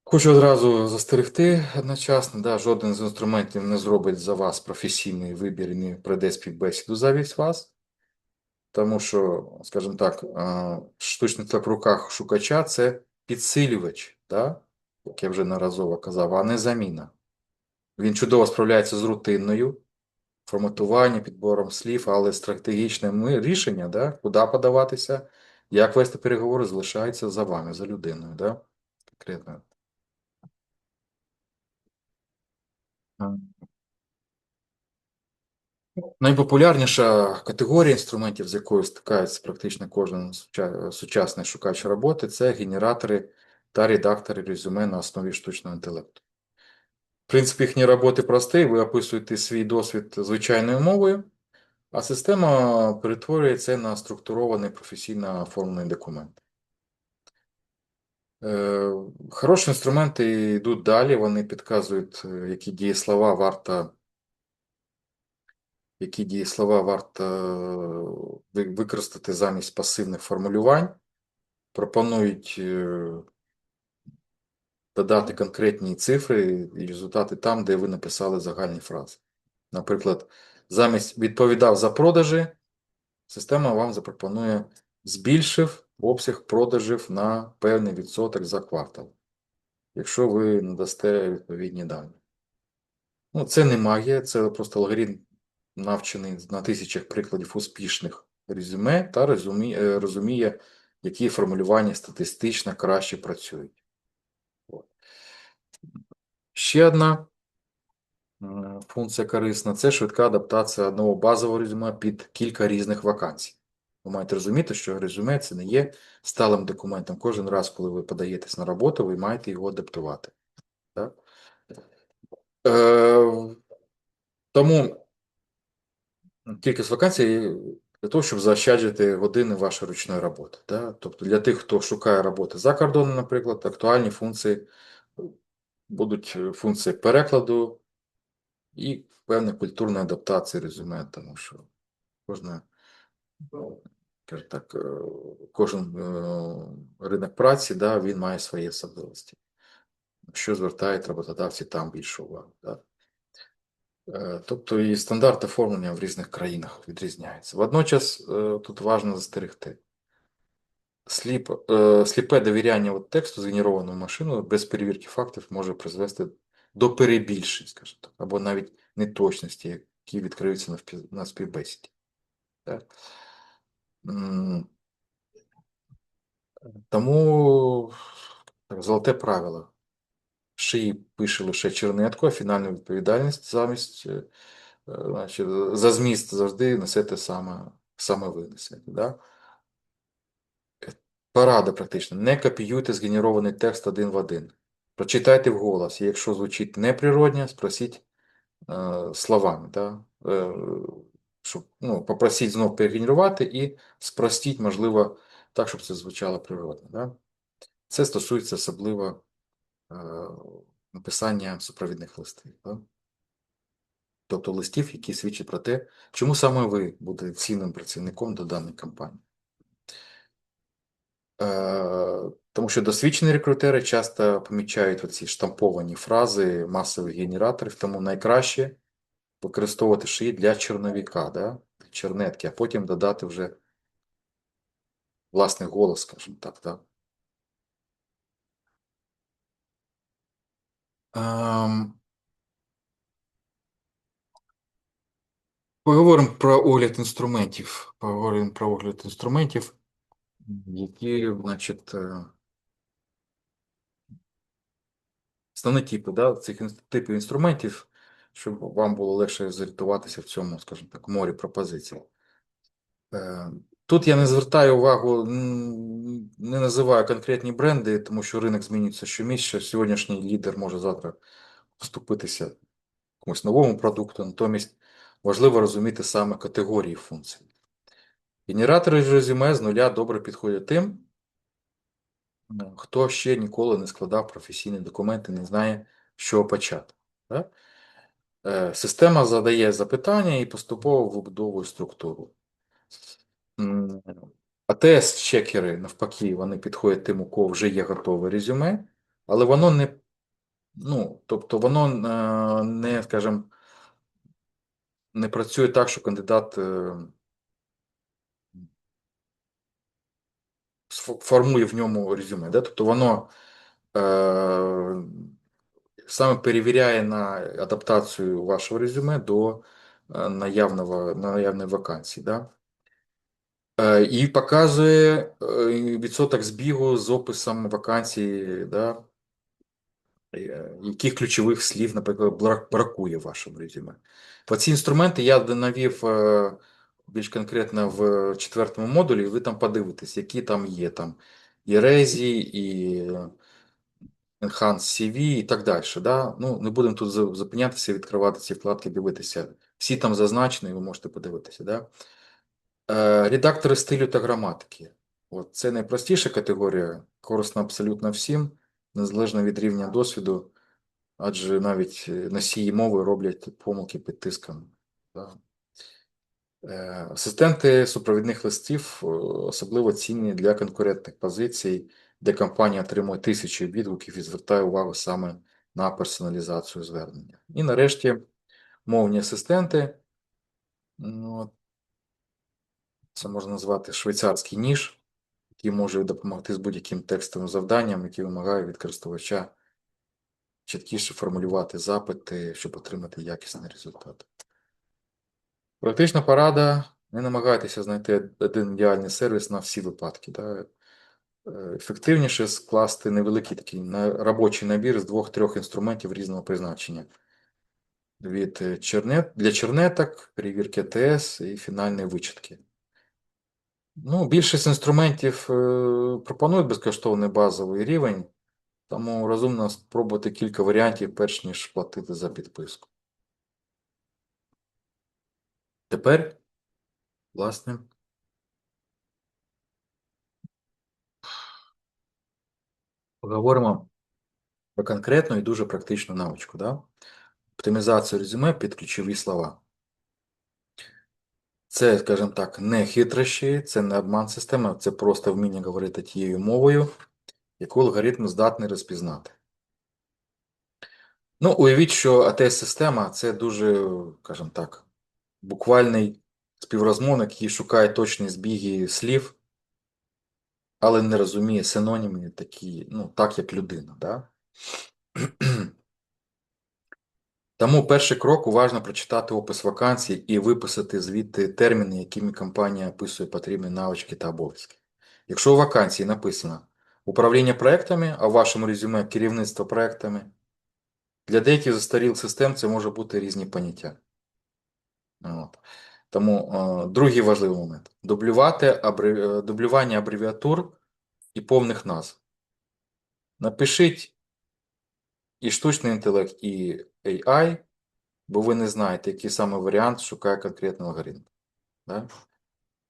Хочу одразу застерегти одночасно, да, жоден з інструментів не зробить за вас професійний вибір і не пройде співбесіду замість вас, тому що, скажімо так, штучний інтелект в руках шукача – це підсилювач, да, як я вже неразово казав, а не заміна. Він чудово справляється з рутинною, форматування, підбором слів, але стратегічне рішення, да, куди подаватися, як вести переговори, залишається за вами, за людиною. Да? Конкретно. Найпопулярніша категорія інструментів, з якою стикається практично кожен сучасний шукач роботи, це генератори та редактори резюме на основі штучного інтелекту. Принцип їхньої роботи простий, ви описуєте свій досвід звичайною мовою, а система перетворює це на структурований професійно оформлений документ. Хороші інструменти йдуть далі, вони підказують, які дієслова варто використати замість пасивних формулювань, пропонують додати конкретні цифри і результати там, де ви написали загальні фрази. Наприклад, замість «відповідав за продажі», система вам запропонує «збільшив обсяг продажів на певний відсоток за квартал», якщо ви надасте відповідні дані. Ну, це не магія, це просто алгоритм, навчений на тисячах прикладів успішних резюме та розуміє, які формулювання статистично краще працюють. От. Ще одна функція корисна – це швидка адаптація одного базового резюме під кілька різних вакансій. Ви маєте розуміти, що резюме – це не є сталим документом. Кожен раз, коли ви подаєтесь на роботу, ви маєте його адаптувати. Так? Е, Тому кількість вакансій для того, щоб заощаджувати години вашої ручної роботи. Да? Тобто для тих, хто шукає роботи за кордоном, наприклад, актуальні функції будуть функції перекладу і певна культурна адаптація резюме, тому що кожна, скажімо так, кожен ринок праці, да, він має свої особливості, що звертають роботодавці там більше уваги. Да? Тобто і стандарт оформлення в різних країнах відрізняється. Водночас тут важливо застерегти. Сліпе довіряння тексту, згенерованого машиною, без перевірки фактів може призвести до перебільшень, скажімо так, або навіть неточності, які відкриються на співбесіді. Так? Тому так, золоте правило. Шиї пише лише чернетку, а фінальну відповідальність значить, за зміст завжди несете саме ви несете. Да? Порада практично. Не копіюйте згенерований текст один в один. Прочитайте вголос. І якщо звучить неприродньо, спросіть словами. Да? Щоб, попросіть знов перегенерувати і спростіть, можливо, так, щоб це звучало природно. Да? Це стосується особливо написання супровідних листів. Да? Тобто листів, які свідчать про те, чому саме ви будете цінним працівником до даної компанії. Тому що досвідчені рекрутери часто помічають оці штамповані фрази масових генераторів, тому найкраще використовувати шиї для черновіка, да? Чернетки, а потім додати вже власний голос, скажімо так. Да? Поговоримо про огляд інструментів. Які, значить, основні типи, да, цих типів інструментів, щоб вам було легше зорієнтуватися в цьому, скажімо так, морі пропозицій. Тут я не звертаю увагу, не називаю конкретні бренди, тому що ринок змінюється щомісяця. Сьогоднішній лідер може завтра вступитися якомусь новому продукту, натомість важливо розуміти саме категорії функцій. Генератори резюме з нуля добре підходять тим, хто ще ніколи не складав професійні документи, не знає, з чого почати. Так? Система задає запитання і поступово вибудовує структуру. АТС-чекери, навпаки, вони підходять тим, у кого вже є готове резюме, але воно не, тобто воно не, скажімо, не працює так, що кандидат формує в ньому резюме. Да? Тобто воно саме перевіряє на адаптацію вашого резюме до наявної вакансії. Да? І показує відсоток збігу з описом вакансії, да? Яких ключових слів, наприклад, бракує в вашому резюме. Ці інструменти я навів більш конкретно в 4-му модулі, і ви там подивитесь, які там є. Там і Rezi, і Enhance CV і так далі. Да? Не будемо тут зупинятися, відкривати ці вкладки, дивитися. Всі там зазначені, ви можете подивитися. Да? Редактори стилю та граматики. Це найпростіша категорія, корисна абсолютно всім, незалежно від рівня досвіду, адже навіть носії мови роблять помилки під тиском. Да? Асистенти супровідних листів особливо цінні для конкурентних позицій, де компанія отримує тисячі відгуків і звертає увагу саме на персоналізацію звернення. І нарешті мовні асистенти. Це можна назвати швейцарський ніж, який може допомогти з будь-яким текстовим завданням, який вимагає від користувача чіткіше формулювати запити, щоб отримати якісний результат. Практична порада: не намагайтеся знайти один ідеальний сервіс на всі випадки. Да? Ефективніше скласти невеликий такий робочий набір з двох-трьох інструментів різного призначення. Для чернеток, перевірки АТС і фінальної вичітки. Ну, більшість інструментів пропонують безкоштовний базовий рівень, тому розумно спробувати кілька варіантів, перш ніж платити за підписку. Тепер, власне, поговоримо про конкретну і дуже практичну навичку. Да? Оптимізацію резюме під ключові слова. Це, скажімо так, не хитрощі, це не обман системи, це просто вміння говорити тією мовою, яку алгоритм здатний розпізнати. Ну, уявіть, що АТС-система це дуже, скажімо так, буквальний співрозмовник, який шукає точні збіги слів, але не розуміє синоніми такі, ну, так, як людина. Да? Тому перший крок уважно прочитати опис вакансій і виписати звідти терміни, якими компанія описує потрібні навички та обов'язки. Якщо у вакансії написано управління проектами, а в вашому резюме керівництво проектами, для деяких застарілих систем це може бути різні поняття. От. Тому другий важливий момент дублювання абревіатур і повних назв. Напишіть і штучний інтелект, і AI, бо ви не знаєте, який саме варіант шукає конкретний алгоритм. Да?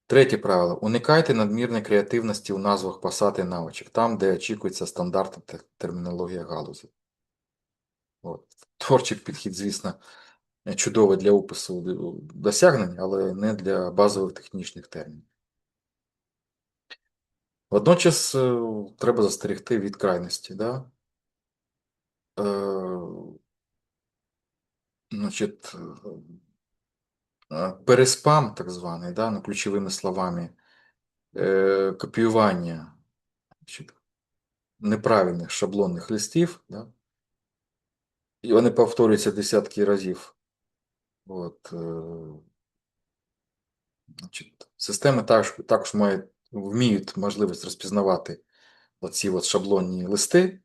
Третє правило. Уникайте надмірної креативності у назвах посад і навичок, там, де очікується стандартна термінологія галузі. От. Творчий підхід, звісно, чудовий для опису досягнень, але не для базових технічних термінів. Водночас треба застерегти від крайності. Да? Значить, переспам, так званий, да, ну, ключовими словами, копіювання значить, неправильних шаблонних листів, да, і вони повторюються десятки разів. От, значить, системи також вміють можливість розпізнавати оці от шаблонні листи,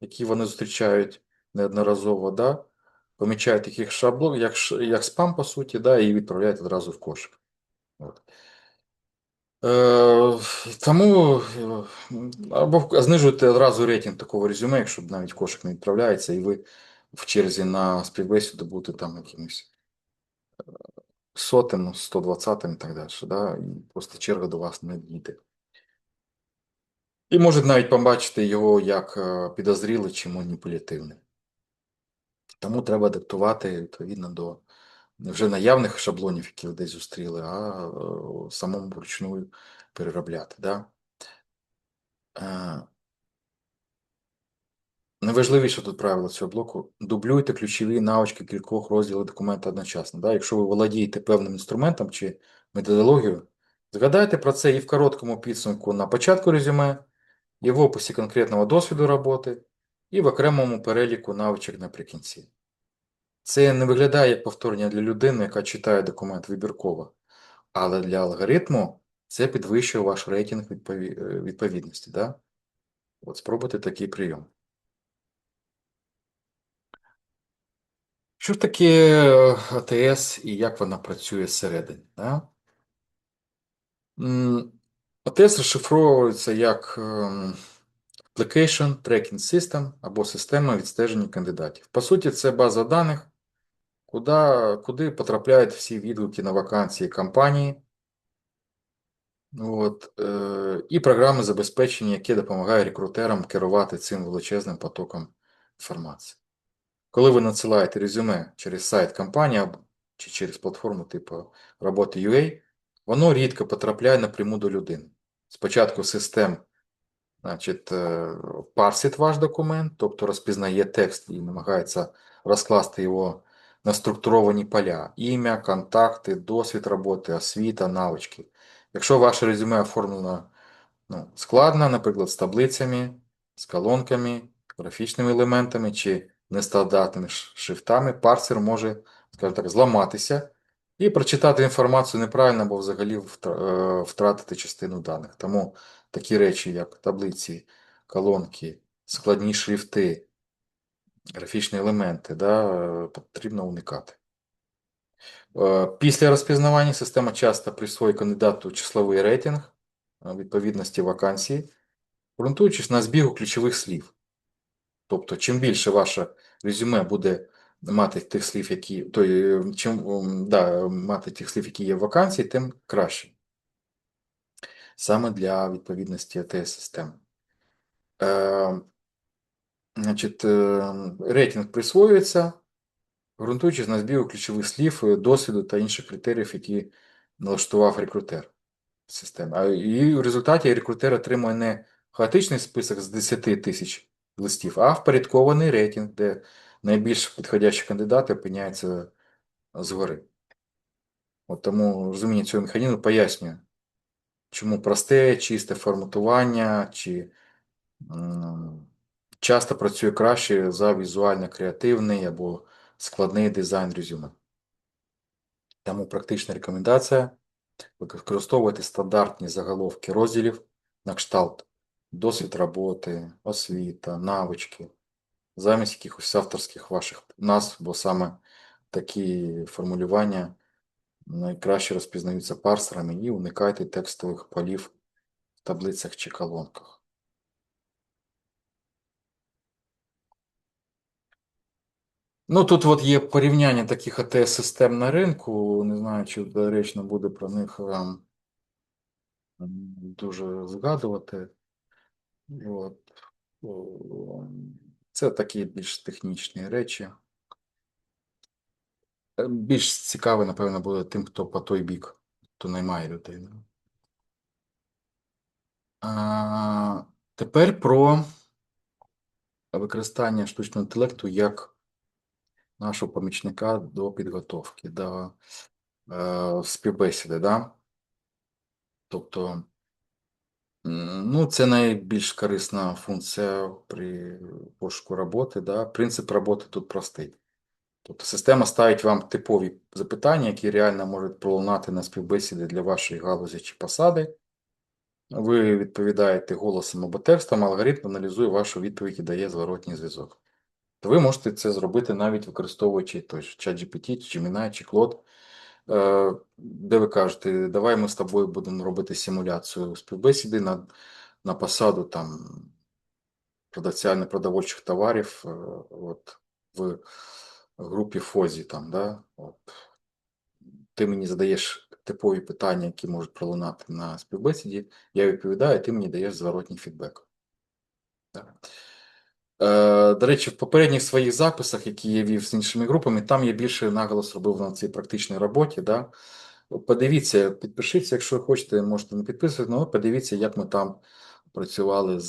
які вони зустрічають неодноразово, да, помічають їх як шаблон, як спам, по суті, да, і відправляють одразу в кошик. От. Тому або знижуйте одразу рейтинг такого резюме, якщо навіть кошик не відправляється, і ви в черзі на співбесіду будете там якимось сотим, 120-м і так далі. Да? І просто черга до вас не дійде. І можуть навіть побачити його як підозрілий чи маніпулятивний. Тому треба адаптувати відповідно до вже наявних шаблонів, які ви десь зустріли, а самому вручну переробляти. Да? Найважливіше тут правило цього блоку: дублюйте ключові навички кількох розділів документа одночасно. Да? Якщо ви володієте певним інструментом чи методологією, згадайте про це і в короткому підсумку на початку резюме, і в описі конкретного досвіду роботи, і в окремому переліку навичок наприкінці. Це не виглядає як повторення для людини, яка читає документ вибірково, але для алгоритму це підвищує ваш рейтинг відповідності. Да? От спробуйте такий прийом. Що ж таке АТС і як вона працює зсередини? Да? АТС розшифровується як Application Tracking System або система відстеження кандидатів. По суті, це база даних, куди потрапляють всі відгуки на вакансії компанії. От, і програми забезпечення, які допомагають рекрутерам керувати цим величезним потоком інформації. Коли ви надсилаєте резюме через сайт компанії чи через платформу типу роботи.ua, воно рідко потрапляє напряму до людини. Спочатку систем, значить, парсить ваш документ, тобто розпізнає текст і намагається розкласти його на структуровані поля: ім'я, контакти, досвід роботи, освіта, навички. Якщо ваше резюме оформлено складно, наприклад, з таблицями, з колонками, графічними елементами чи нестандартними шрифтами, парсер може, скажімо так, зламатися І прочитати інформацію неправильно, або взагалі втратити частину даних. Тому такі речі, як таблиці, колонки, складні шрифти, графічні елементи, да, потрібно уникати. Після розпізнавання система часто присвоює кандидату числовий рейтинг відповідності вакансії, ґрунтуючись на збігу ключових слів. Тобто, чим більше ваше резюме буде мати тих слів, які, мати тих слів, які є в вакансії, тим краще. Саме для відповідності АТС-системи. Е, значить, рейтинг присвоюється, ґрунтуючись на збігу ключових слів, досвіду та інших критеріїв, які налаштував рекрутер системи. І в результаті рекрутер отримує не хаотичний список з 10 тисяч листів, а впорядкований рейтинг, де найбільш підходящі кандидати опиняються згори. От тому розуміння цього механізму пояснює, чому просте, чисте форматування чи часто працює краще за візуально креативний або складний дизайн резюме. Тому практична рекомендація використовувати стандартні заголовки розділів на кшталт досвід роботи, освіта, навички, замість якихось авторських ваших назв, бо саме такі формулювання найкраще розпізнаються парсерами, і уникайте текстових полів в таблицях чи колонках. Ну, тут от є порівняння таких АТС-систем на ринку. Не знаю, чи доречно буде про них дуже згадувати. От. Це такі більш технічні речі. Більш цікаве, напевно, буде тим, хто по той бік, хто наймає людей. Тепер про використання штучного інтелекту як нашого помічника до підготовки, до співбесіди. Да? Тобто, ну, це найбільш корисна функція при пошуку роботи. Да? Принцип роботи тут простий. Тобто система ставить вам типові запитання, які реально можуть пролунати на співбесіді для вашої галузі чи посади. Ви відповідаєте голосом або текстом, алгоритм аналізує вашу відповідь і дає зворотній зв'язок. То ви можете це зробити навіть використовуючи той ж ChatGPT, чи Gemini, чи Claude, де ви кажете, давай ми з тобою будемо робити симуляцію співбесіди на посаду там, продавця непродовольчих товарів от, в групі ФОЗі. Там, да? От. Ти мені задаєш типові питання, які можуть пролунати на співбесіді, я відповідаю, ти мені даєш зворотній фідбек. Так. До речі, в попередніх своїх записах, які я вів з іншими групами, там я більше наголос робив на цій практичній роботі. Да? Подивіться, підпишіться, якщо хочете, можете не підписувати, але подивіться, як ми там працювали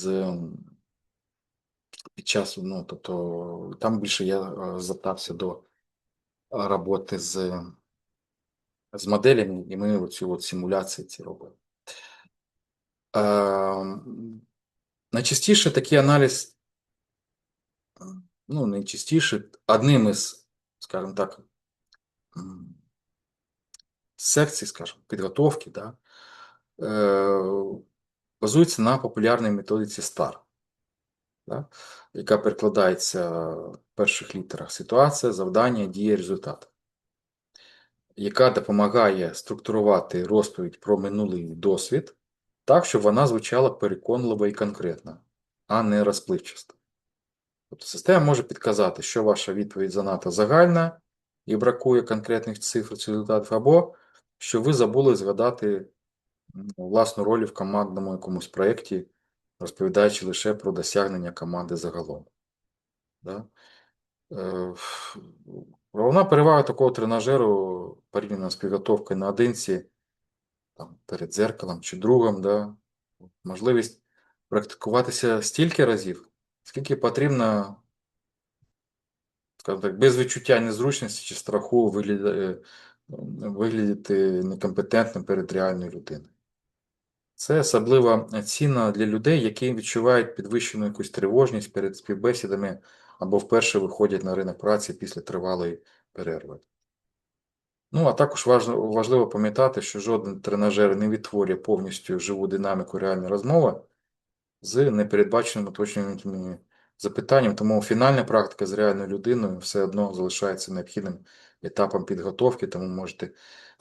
під час, ну, тобто, там більше я звертався до роботи з моделями, і ми оцю от симуляцію ці робили. Найчастіше такий аналіз, ну, найчастіше, одним із, скажімо так, секцій, скажімо, підготовки, да, базується на популярній методиці STAR, да, яка перекладається в перших літерах ситуація, завдання, дія, результат, яка допомагає структурувати розповідь про минулий досвід так, щоб вона звучала переконливо і конкретно, а не розпливчасто. Тобто система може підказати, що ваша відповідь занадто загальна і бракує конкретних цифр чи результатів, або що ви забули згадати власну роль в командному якомусь проєкті, розповідаючи лише про досягнення команди загалом. Да? Головна перевага такого тренажеру порівняно з підготовкою наодинці, там, перед дзеркалом чи другом, да? Можливість практикуватися стільки разів, скільки потрібно, скажімо так, без відчуття незручності чи страху виглядати некомпетентним перед реальною людиною. Це особливо цінно для людей, які відчувають підвищену якусь тривожність перед співбесідами або вперше виходять на ринок праці після тривалої перерви. Ну, а також важливо пам'ятати, що жоден тренажер не відтворює повністю живу динаміку реальної розмови з непередбаченими уточненими запитанням, тому фінальна практика з реальною людиною все одно залишається необхідним етапом підготовки, тому можете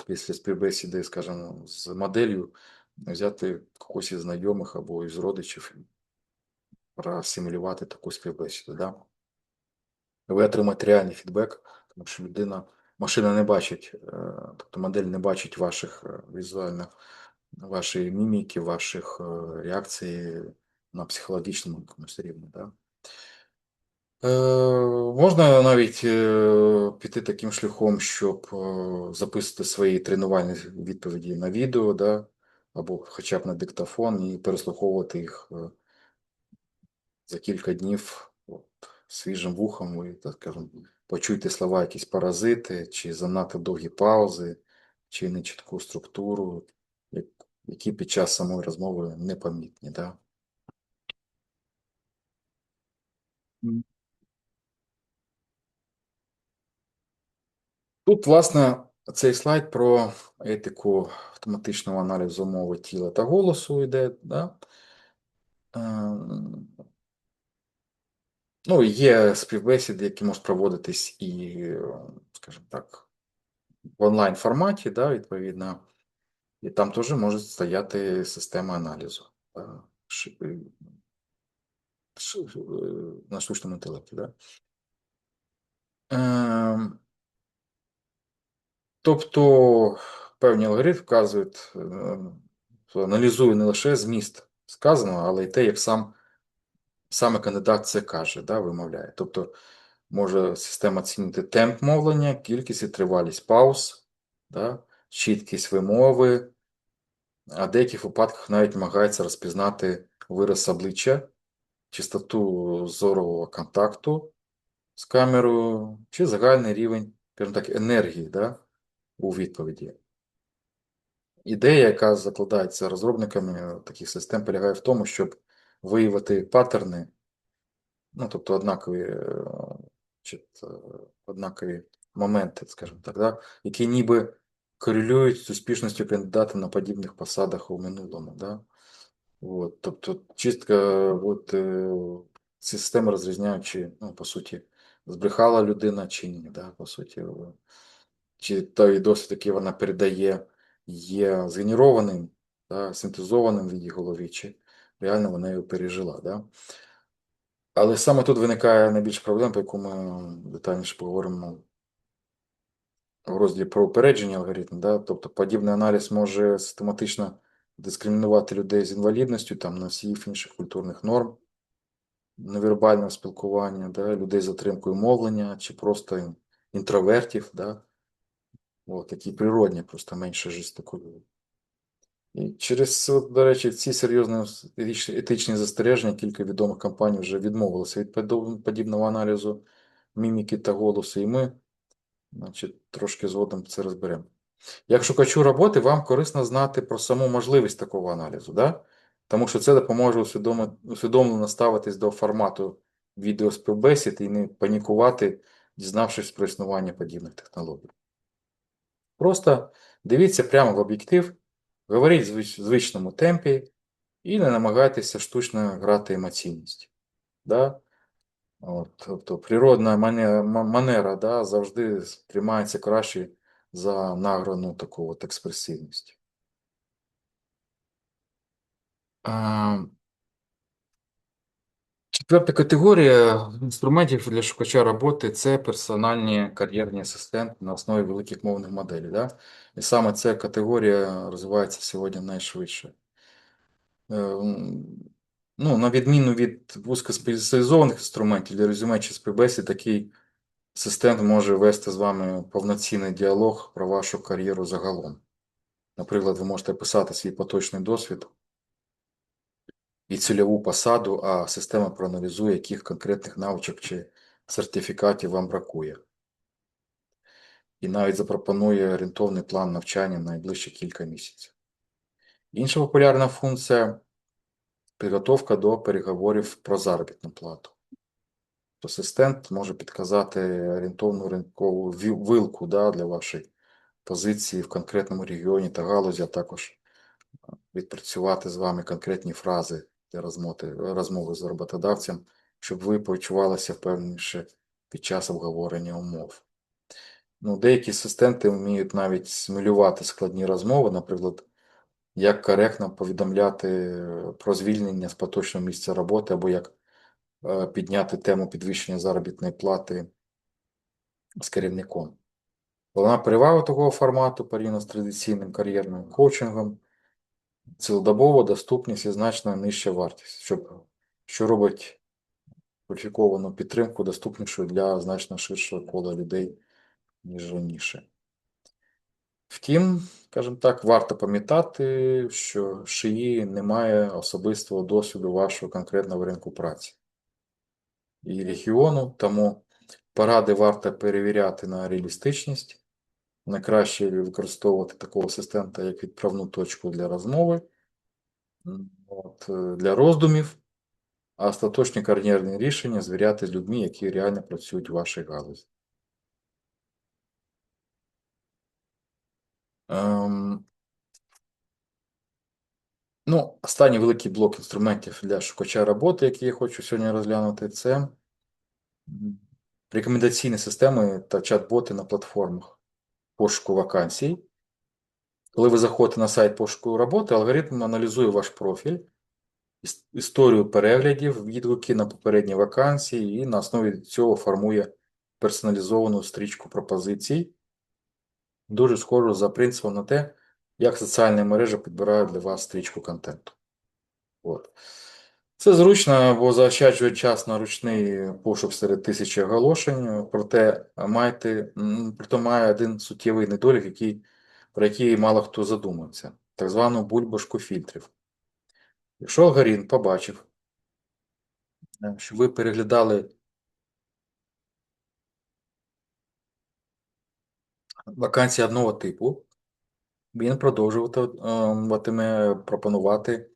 після співбесіди, скажімо, з моделлю взяти когось із знайомих або із родичів, просимулювати таку співбесіду. Да? Ви отримаєте реальний фідбек, тому що машина не бачить, тобто модель не бачить ваших візуально, вашої міміки, ваших реакцій на психологічному якомусь рівні. Да? Можна навіть піти таким шляхом, щоб записувати свої тренувальні відповіді на відео, да? Або хоча б на диктофон і переслуховувати їх за кілька днів свіжим вухом, ви, так скажемо, почуйте слова якісь паразити, чи занадто довгі паузи, чи нечітку структуру, які під час самої розмови непомітні. Да? Тут, власне, цей слайд про етику автоматичного аналізу мови тіла та голосу йде. Да? Ну, є співбесіди, які можуть проводитись і, скажімо так, в онлайн форматі, да, відповідно, і там теж може стояти система аналізу да, на штучному інтелекті. Да. Ем, Тобто певні алгоритми вказують, що аналізує не лише зміст сказаного, але й те, як саме кандидат це каже, да, вимовляє. Тобто може система оцінити темп мовлення, кількість і тривалість пауз, да, чіткість вимови, а в деяких випадках навіть намагається розпізнати вираз обличчя, частоту зорового контакту з камерою чи загальний рівень, скажімо так, енергії, да, у відповіді. Ідея, яка закладається розробниками таких систем, полягає в тому, щоб виявити паттерни, ну, тобто однакові моменти, скажімо так, да, які ніби корелюють з успішністю кандидата на подібних посадах у минулому. Да. От, тобто чистка ці системи розрізняють, чи, ну, по суті, збрехала людина чи ні. Да, по суті, чи той досвід, який вона передає, є згенерованим, да, синтезованим в її голові, чи реально вона його пережила. Да? Але саме тут виникає найбільш проблем, про яку ми детальніше поговоримо в розділі про упередження алгоритму. Да? Тобто подібний аналіз може систематично дискримінувати людей з інвалідністю, там, носіїв інших культурних норм, невербального спілкування, да? Людей з затримкою мовлення, чи просто інтровертів, да? От, такі природні, просто менше жестикулюють. І через, до речі, ці серйозні етичні застереження кілька відомих компаній вже відмовилися від подібного аналізу міміки та голосу, і ми, значить, трошки згодом це розберемо. Як шукачу роботи, вам корисно знати про саму можливість такого аналізу, да? Тому що це допоможе усвідомлено ставитись до формату відеоспівбесід і не панікувати, дізнавшись про існування подібних технологій. Просто дивіться прямо в об'єктив, говоріть в звичному темпі і не намагайтеся штучно грати емоційність. Да? От, тобто природна манера, да, завжди сприймається краще за награну таку от експресивність. Четверта категорія інструментів для шукача роботи це персональні кар'єрні асистенти на основі великих мовних моделей. Да? І саме ця категорія розвивається сьогодні найшвидше. Ну, на відміну від вузькоспеціалізованих інструментів для резюме чи співбесід, такий асистент може вести з вами повноцінний діалог про вашу кар'єру загалом. Наприклад, ви можете писати свій поточний досвід і цільову посаду, а система проаналізує, яких конкретних навичок чи сертифікатів вам бракує. І навіть запропонує орієнтовний план навчання на найближчі кілька місяців. Інша популярна функція підготовка до переговорів про заробітну плату. Асистент може підказати орієнтовну ринкову вилку, да, для вашої позиції в конкретному регіоні та галузі, а також відпрацювати з вами конкретні фрази для розмови з роботодавцем, щоб ви почувалися впевненіше під час обговорення умов. Ну, деякі асистенти вміють навіть симулювати складні розмови, наприклад, як коректно повідомляти про звільнення з поточного місця роботи або як підняти тему підвищення заробітної плати з керівником. Головна перевага такого формату порівняно з традиційним кар'єрним коучингом цілодобова доступність і значно нижча вартість, що робить кваліфіковану підтримку доступнішою для значно ширшого кола людей, ніж раніше. Втім, скажімо так, варто пам'ятати, що шиї немає особистого досвіду вашого конкретного ринку праці і регіону, тому поради варто перевіряти на реалістичність. Найкраще використовувати такого асистента як відправну точку для розмови, для роздумів, а остаточні кар'єрні рішення звіряти з людьми, які реально працюють в вашій галузі. Ем, ну, останній великий блок інструментів для шукача роботи, який я хочу сьогодні розглянути, це рекомендаційні системи та чат-боти на платформах пошуку вакансій. Коли ви заходите на сайт пошуку роботи, алгоритм аналізує ваш профіль, історію переглядів, відгуки на попередні вакансії і на основі цього формує персоналізовану стрічку пропозицій, дуже схожу за принципом на те, як соціальні мережі підбирають для вас стрічку контенту. От. Це зручно, бо заощаджує час на ручний пошук серед тисячі оголошень, проте має один суттєвий недолік, про який мало хто задумується, так звану бульбашку фільтрів. Якщо алгоритм побачив, що ви переглядали вакансії одного типу, він продовжуватиме пропонувати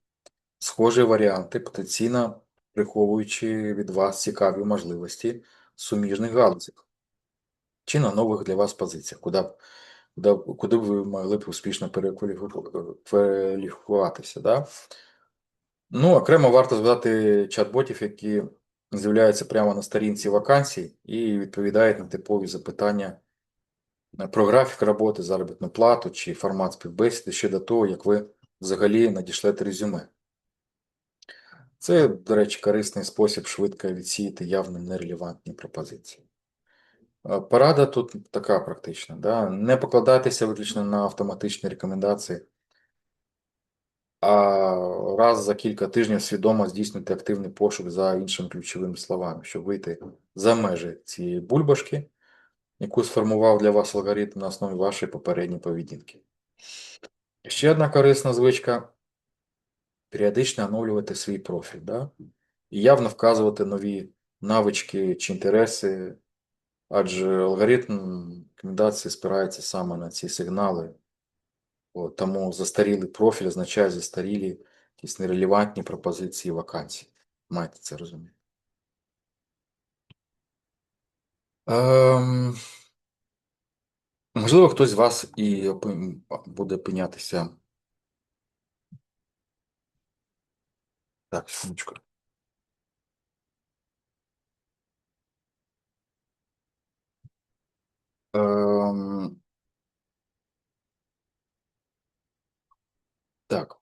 схожі варіанти, потенційно приховуючи від вас цікаві можливості в суміжних галузях чи на нових для вас позиціях, куди б ви могли б успішно перекваліфікуватися. Да? Ну, окремо варто згадати чат-ботів, які з'являються прямо на сторінці вакансій і відповідають на типові запитання про графік роботи, заробітну плату чи формат співбесіди ще до того, як ви взагалі надішлете резюме. Це, до речі, корисний спосіб швидко відсіяти явно нерелевантні пропозиції. Порада тут така практична. Да? Не покладайтеся виключно на автоматичні рекомендації, а раз за кілька тижнів свідомо здійснюйте активний пошук за іншими ключовими словами, щоб вийти за межі цієї бульбашки, яку сформував для вас алгоритм на основі вашої попередньої поведінки. Ще одна корисна звичка періодично оновлювати свій профіль, да? І явно вказувати нові навички чи інтереси, адже алгоритм рекомендації спирається саме на ці сигнали. От, тому застарілий профіль означає застарілі якісь нерелевантні пропозиції вакансій. Маєте це розуміти. Ем, можливо, хтось з вас і буде опинятися. Так, секундочку. Ем, так,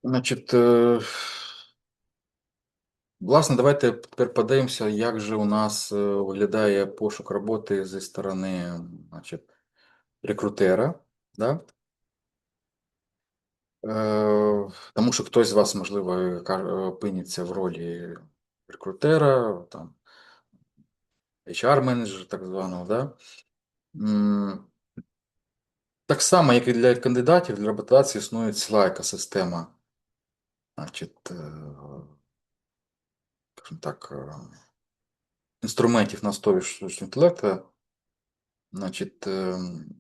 значить, власне, давайте тепер подивимося, як же у нас виглядає пошук роботи зі сторони, значить, рекрутера. Да? Тому що хтось з вас, можливо, опиниться в ролі рекрутера, там, HR-менеджера, так званого. Да? Так само, як і для кандидатів, для роботодавців існує ціла екосистема, значить, скажімо так, інструментів на основі штучного інтелекту. Значить,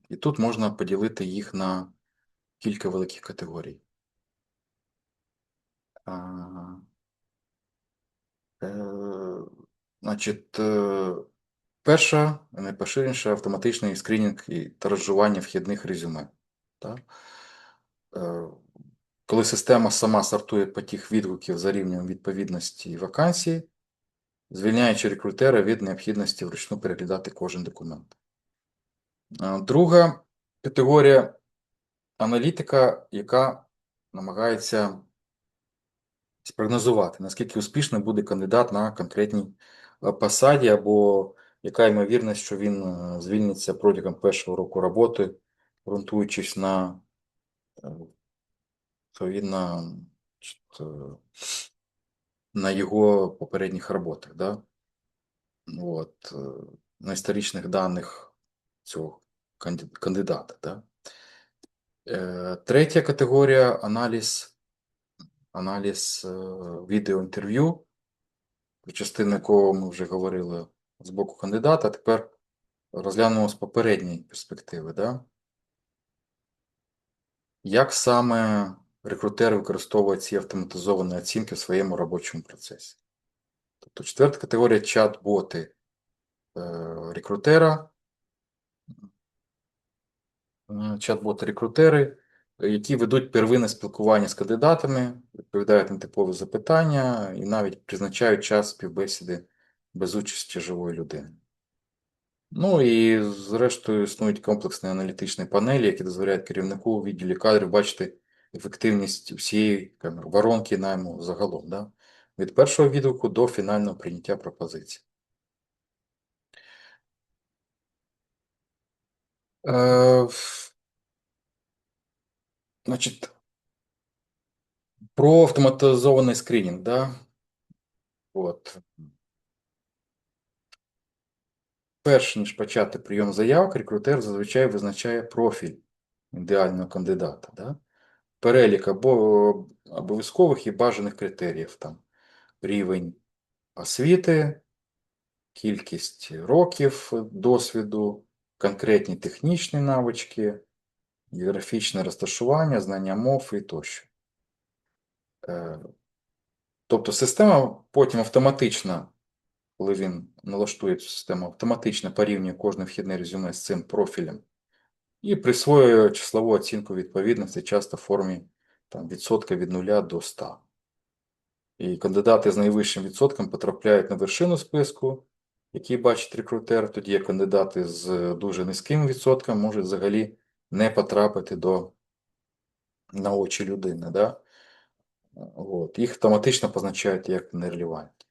і тут можна поділити їх на кілька великих категорій. А, Значить, Перша, найпоширеніша автоматичний скринінг та розжування вхідних резюме. Так? Е, Коли система сама сортує потік відгуків за рівнем відповідності вакансії, звільняючи рекрутера від необхідності вручну переглядати кожен документ. Друга категорія аналітика, яка намагається спрогнозувати, наскільки успішно буде кандидат на конкретній посаді, або яка ймовірність, що він звільниться протягом першого року роботи, ґрунтуючись на е, відповідно е, на його попередніх роботах, да? От, на історичних даних цього кандидата. Да? Третя категорія аналіз відеоінтерв'ю, про частину якого ми вже говорили з боку кандидата. Тепер розглянемо з попередньої перспективи. Да? Як саме рекрутер використовує ці автоматизовані оцінки в своєму робочому процесі? Тобто четверта категорія чат-боти рекрутера, чат-боти-рекрутери, які ведуть первинне спілкування з кандидатами, відповідають на типові запитання і навіть призначають час співбесіди без участі живої людини. Ну і зрештою існують комплексні аналітичні панелі, які дозволяють керівнику у відділі кадрів бачити ефективність всієї воронки найму загалом, да? Від першого відгуку до фінального прийняття пропозиції. Е, Значить, про автоматизований скринінг, да? От. Перш ніж почати прийом заявок, рекрутер зазвичай визначає профіль ідеального кандидата, да? Перелік або обов'язкових і бажаних критеріїв, там рівень освіти, кількість років досвіду, конкретні технічні навички, географічне розташування, знання мов і тощо. Тобто система потім автоматично, коли він налаштує цю систему, автоматично порівнює кожне вхідне резюме з цим профілем і присвоює числову оцінку відповідності, часто в формі відсотка від 0 до 100. І кандидати з найвищим відсотком потрапляють на вершину списку, який бачить рекрутер, тоді як кандидати з дуже низьким відсотком можуть взагалі не потрапити на очі людини. Да? От. Їх автоматично позначають як нерелевантні.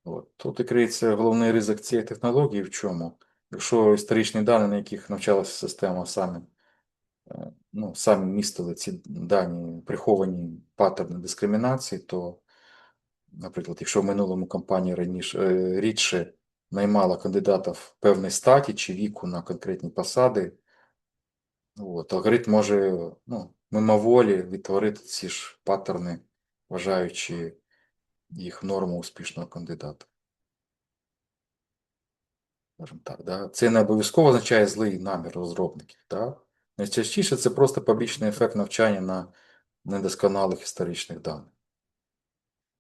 От. Тут і криється головний ризик цієї технології в чому? Якщо історичні дані, на яких навчалася система, самі містили ці дані приховані паттерни дискримінації, то, наприклад, якщо в минулому компанія рідше наймала кандидатів певної статі чи віку на конкретні посади, алгоритм може мимоволі відтворити ці ж паттерни, вважаючи їх норму успішного кандидата. Так, да? Це не обов'язково означає злий намір розробників. Да? Найчастіше це просто побічний ефект навчання на недосконалих історичних даних.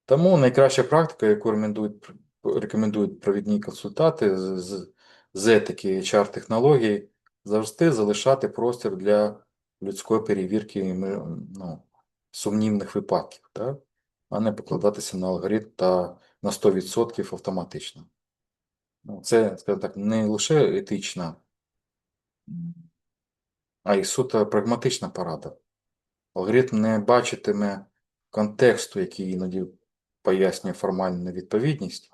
Тому найкраща практика, яку рекомендують провідні консультанти з етики HR-технологій, завжди залишати простір для людської перевірки сумнівних випадків, так? А не покладатися на алгоритм та на 100% автоматично. Це, скажімо так, не лише етична, а й суто прагматична порада. Алгоритм не бачитиме контексту, який іноді пояснює формальну невідповідність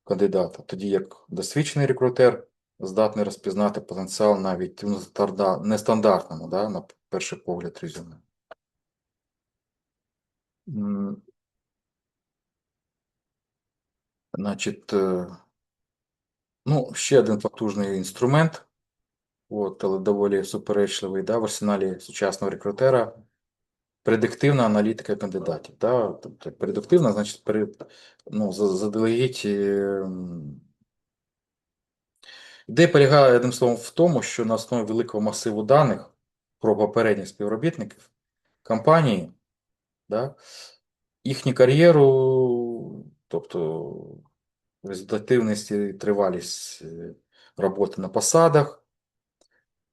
кандидата, тоді як досвідчений рекрутер здатний розпізнати потенціал навіть в нестандартному, да, на перший погляд резюме. Значить, ще один потужний інструмент, але доволі суперечливий, да, в арсеналі сучасного рекрутера – предиктивна аналітика кандидатів. Да? Тобто предиктивна, значить, заздалегідь. Ідея полягає, одним словом, в тому, що на основі великого масиву даних про попередніх співробітників компанії, да, їхню кар'єру, тобто результативність і тривалість роботи на посадах.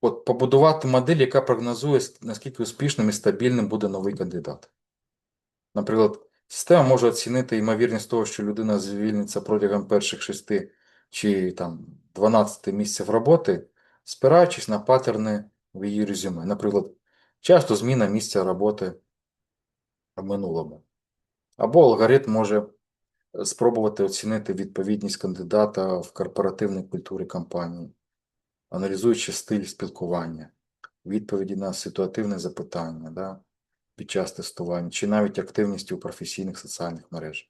От побудувати модель, яка прогнозує, наскільки успішним і стабільним буде новий кандидат. Наприклад, система може оцінити ймовірність того, що людина звільниться протягом перших 6 чи там 12 місяців роботи, спираючись на паттерни в її резюме. Наприклад, часто зміна місця роботи в минулому. Або алгоритм може спробувати оцінити відповідність кандидата в корпоративній культурі компанії, аналізуючи стиль спілкування, відповіді на ситуативне запитання, да, під час тестування, чи навіть активність у професійних соціальних мережах.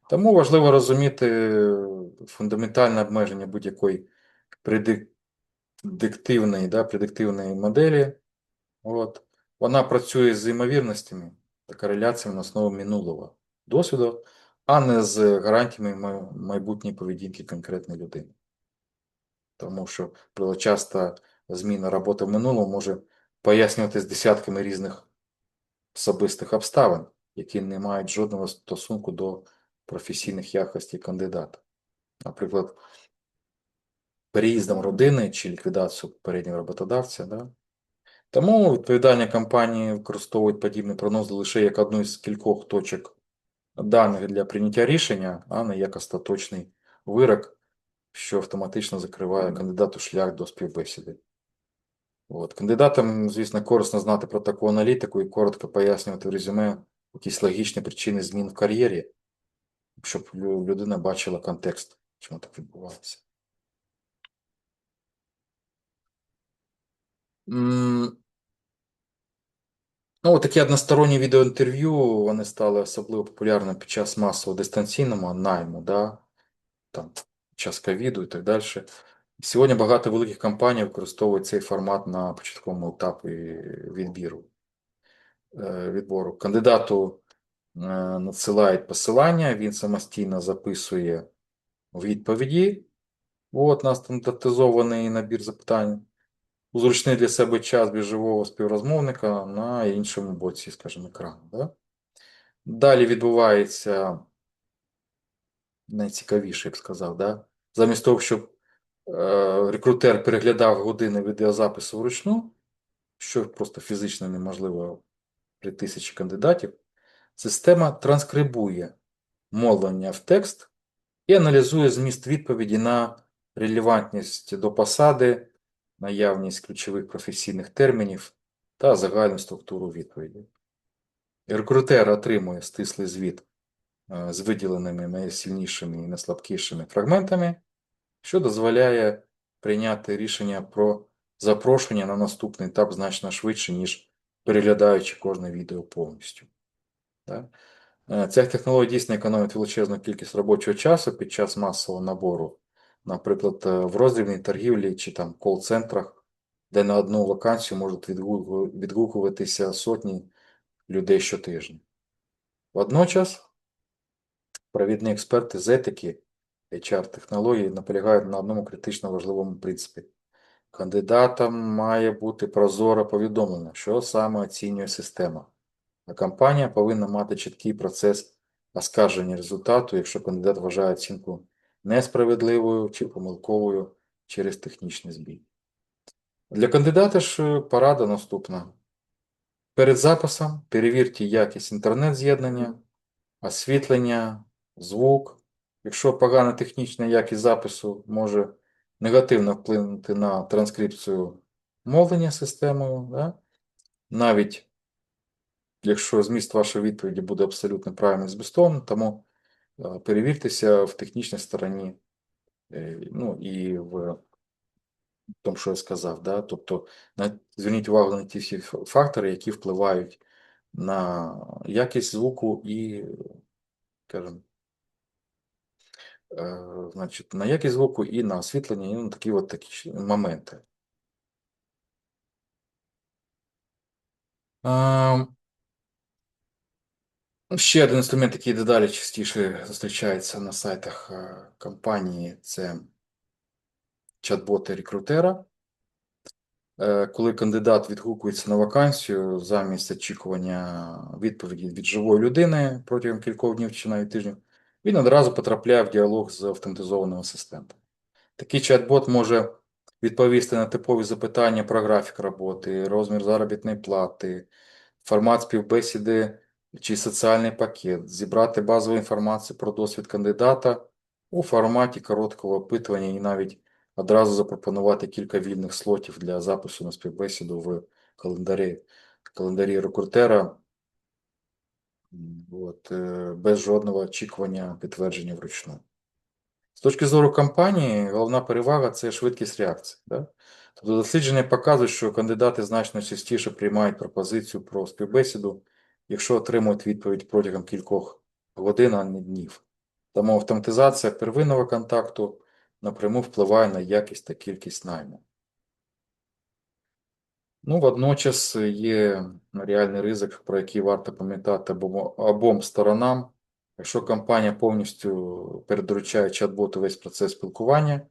Тому важливо розуміти фундаментальне обмеження будь-якої предиктивної моделі. От. Вона працює з ймовірностями та кореляціями на основі минулого досвіду, а не з гарантіями майбутньої поведінки конкретної людини. Тому що часто зміна роботи в минулому може пояснюватись десятками різних особистих обставин, які не мають жодного стосунку до професійних якостей кандидата. Наприклад, переїздом родини чи ліквідацією попереднього роботодавця. Да? Тому відповідальні компанії використовують подібні прогнози лише як одну із кількох точок даних для прийняття рішення, а не як остаточний вирок, що автоматично закриває кандидату шлях до співбесіди. От. Кандидатам, звісно, корисно знати про таку аналітику і коротко пояснювати в резюме якісь логічні причини змін в кар'єрі, щоб людина бачила контекст, чому так відбувається. Ну, такі односторонні відеоінтерв'ю, вони стали особливо популярними під час масового дистанційного найму, да? Там, під час ковіду і так далі. Сьогодні багато великих компаній використовують цей формат на початковому етапі відбору. Кандидату надсилають посилання, він самостійно записує відповіді на стандартизований набір запитань. У зручний для себе час без живого співрозмовника на іншому боці, скажімо, екрану. Да? Далі відбувається найцікавіше, я б сказав, да? Замість того, щоб рекрутер переглядав години відеозапису вручну, що просто фізично неможливо при 1000 кандидатів, система транскрибує мовлення в текст і аналізує зміст відповіді на релевантність до посади, наявність ключових професійних термінів та загальну структуру відповіді. Рекрутер отримує стислий звіт з виділеними найсильнішими і найслабкішими фрагментами, що дозволяє прийняти рішення про запрошення на наступний етап значно швидше, ніж переглядаючи кожне відео повністю. Ця технологія дійсно економить величезну кількість робочого часу під час масового набору, наприклад, в роздрібній торгівлі чи там кол-центрах, де на одну вакансію можуть відгукуватися сотні людей щотижня. Водночас, провідні експерти з етики HR-технологій наполягають на одному критично важливому принципі. Кандидатам має бути прозоро повідомлено, що саме оцінює система. А компанія повинна мати чіткий процес оскарження результату, якщо кандидат вважає оцінку несправедливою чи помилковою через технічний збій. Для кандидата ж порада наступна. Перед записом перевірте якість інтернет-з'єднання, освітлення, звук. Якщо погана технічна якість запису може негативно вплинути на транскрипцію мовлення системою, да? Навіть якщо зміст вашої відповіді буде абсолютно правильним і змістовним, тому перевіртеся в технічній стороні, ну і в тому, що я сказав. Да? Тобто зверніть увагу на ті всі фактори, які впливають на якість звуку і, скажімо, значить, на якість звуку і на освітлення, і на такі моменти. Ще один інструмент, який дедалі частіше зустрічається на сайтах компанії, це чат-боти рекрутера. Коли кандидат відгукується на вакансію замість очікування відповіді від живої людини протягом кількох днів чи навіть тижнів, він одразу потрапляє в діалог з автоматизованим асистентом. Такий чат-бот може відповісти на типові запитання про графік роботи, розмір заробітної плати, формат співбесіди чи соціальний пакет, зібрати базову інформацію про досвід кандидата у форматі короткого опитування і навіть одразу запропонувати кілька вільних слотів для запису на співбесіду в календарі рекрутера, без жодного очікування підтвердження вручну. З точки зору компанії, головна перевага це швидкість реакції. Да? Тобто дослідження показують, що кандидати значно частіше приймають пропозицію про співбесіду, якщо отримують відповідь протягом кількох годин, а не днів. Тому автоматизація первинного контакту напряму впливає на якість та кількість найму. Ну, водночас є реальний ризик, про який варто пам'ятати обом сторонам. Якщо компанія повністю передоручає чат-боту весь процес спілкування,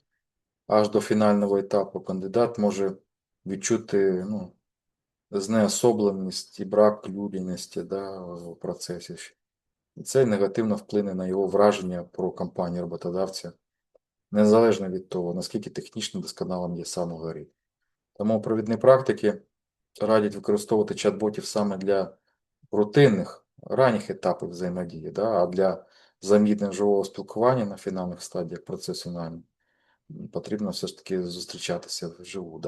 аж до фінального етапу кандидат може відчути знеособленість і брак людяності в процесі. І це негативно вплине на його враження про компанію роботодавця, незалежно від того, наскільки технічно досконалим є сам алгоритм. Тому провідні практики радять використовувати чат-ботів саме для рутинних, ранніх етапів взаємодії, а для замітнень живого спілкування на фінальних стадіях процесу найму потрібно все ж таки зустрічатися вживу.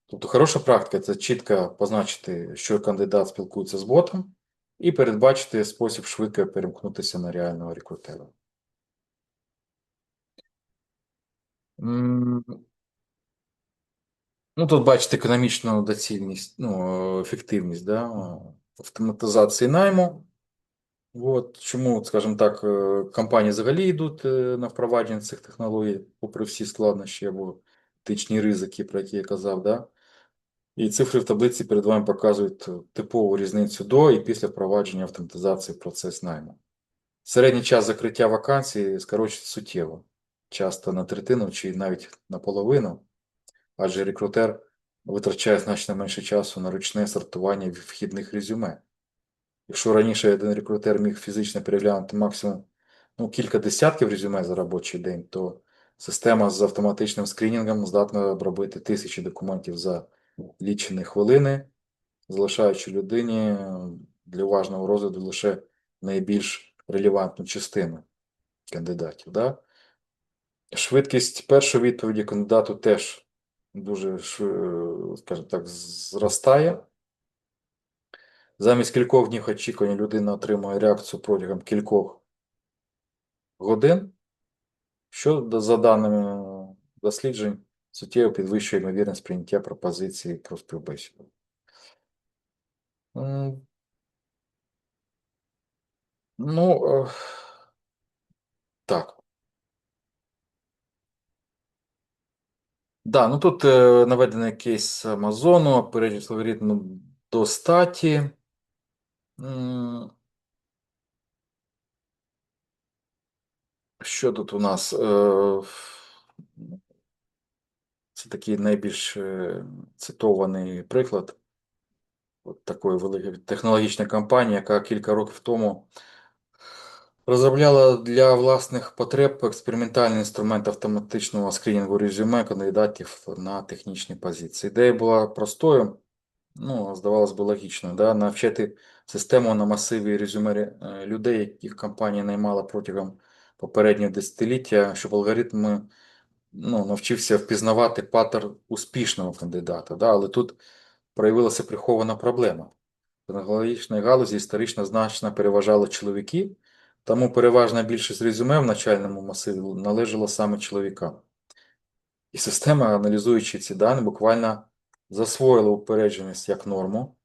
Тобто хороша практика це чітко позначити, що кандидат спілкується з ботом, і передбачити спосіб швидко перемкнутися на реального рекрутера. Тут бачите економічну доцільність, ефективність автоматизації найму. Чому, скажімо так, компанії взагалі йдуть на впровадження цих технологій, попри всі складнощі або етичні ризики, про які я казав. І цифри в таблиці перед вами показують типову різницю до і після впровадження автоматизації в процес найму. Середній час закриття вакансій скорочується суттєво, часто на третину чи навіть на половину, адже рекрутер витрачає значно менше часу на ручне сортування вхідних резюме. Якщо раніше один рекрутер міг фізично переглянути максимум кілька десятків резюме за робочий день, то система з автоматичним скринінгом здатна обробити тисячі документів за лічені хвилини, залишаючи людині для уважного розгляду лише найбільш релевантну частину кандидатів. Швидкість першої відповіді кандидату теж дуже, скажімо так, зростає. Замість кількох днів очікування людина отримує реакцію протягом кількох годин, що, за даними досліджень, суттєво підвищує ймовірність прийняття пропозиції про співбесіду. Так. Тут наведений кейс Амазону, перейдіть алгоритму до статі. Що тут у нас? Це такий найбільш цитований приклад такої великої технологічної компанії, яка кілька років тому розробляла для власних потреб експериментальний інструмент автоматичного скринінгу резюме кандидатів на технічні позиції. Ідея була простою, здавалось би, логічною. Навчити систему на масиві резюме людей, яких компанія наймала протягом попереднього десятиліття, щоб алгоритм навчився впізнавати паттерн успішного кандидата. Але тут проявилася прихована проблема. В технологічній галузі історично значно переважали чоловіки, тому переважна більшість резюме в начальному масиві належала саме чоловікам. І система, аналізуючи ці дані, буквально засвоїла упередженість як норму.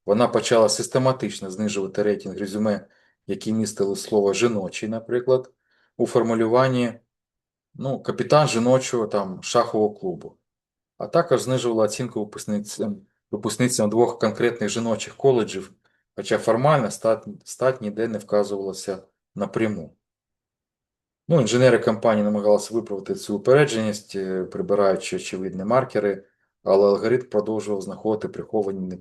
Вона почала систематично знижувати рейтинг резюме, які містили слово «жіночий», наприклад, у формулюванні капітан жіночого шахового клубу. А також знижувала оцінку випускницям двох конкретних жіночих коледжів, хоча формально стать ніде не вказувалася напряму. Інженери компанії намагалися виправити цю упередженість, прибираючи очевидні маркери, але алгоритм продовжував знаходити приховані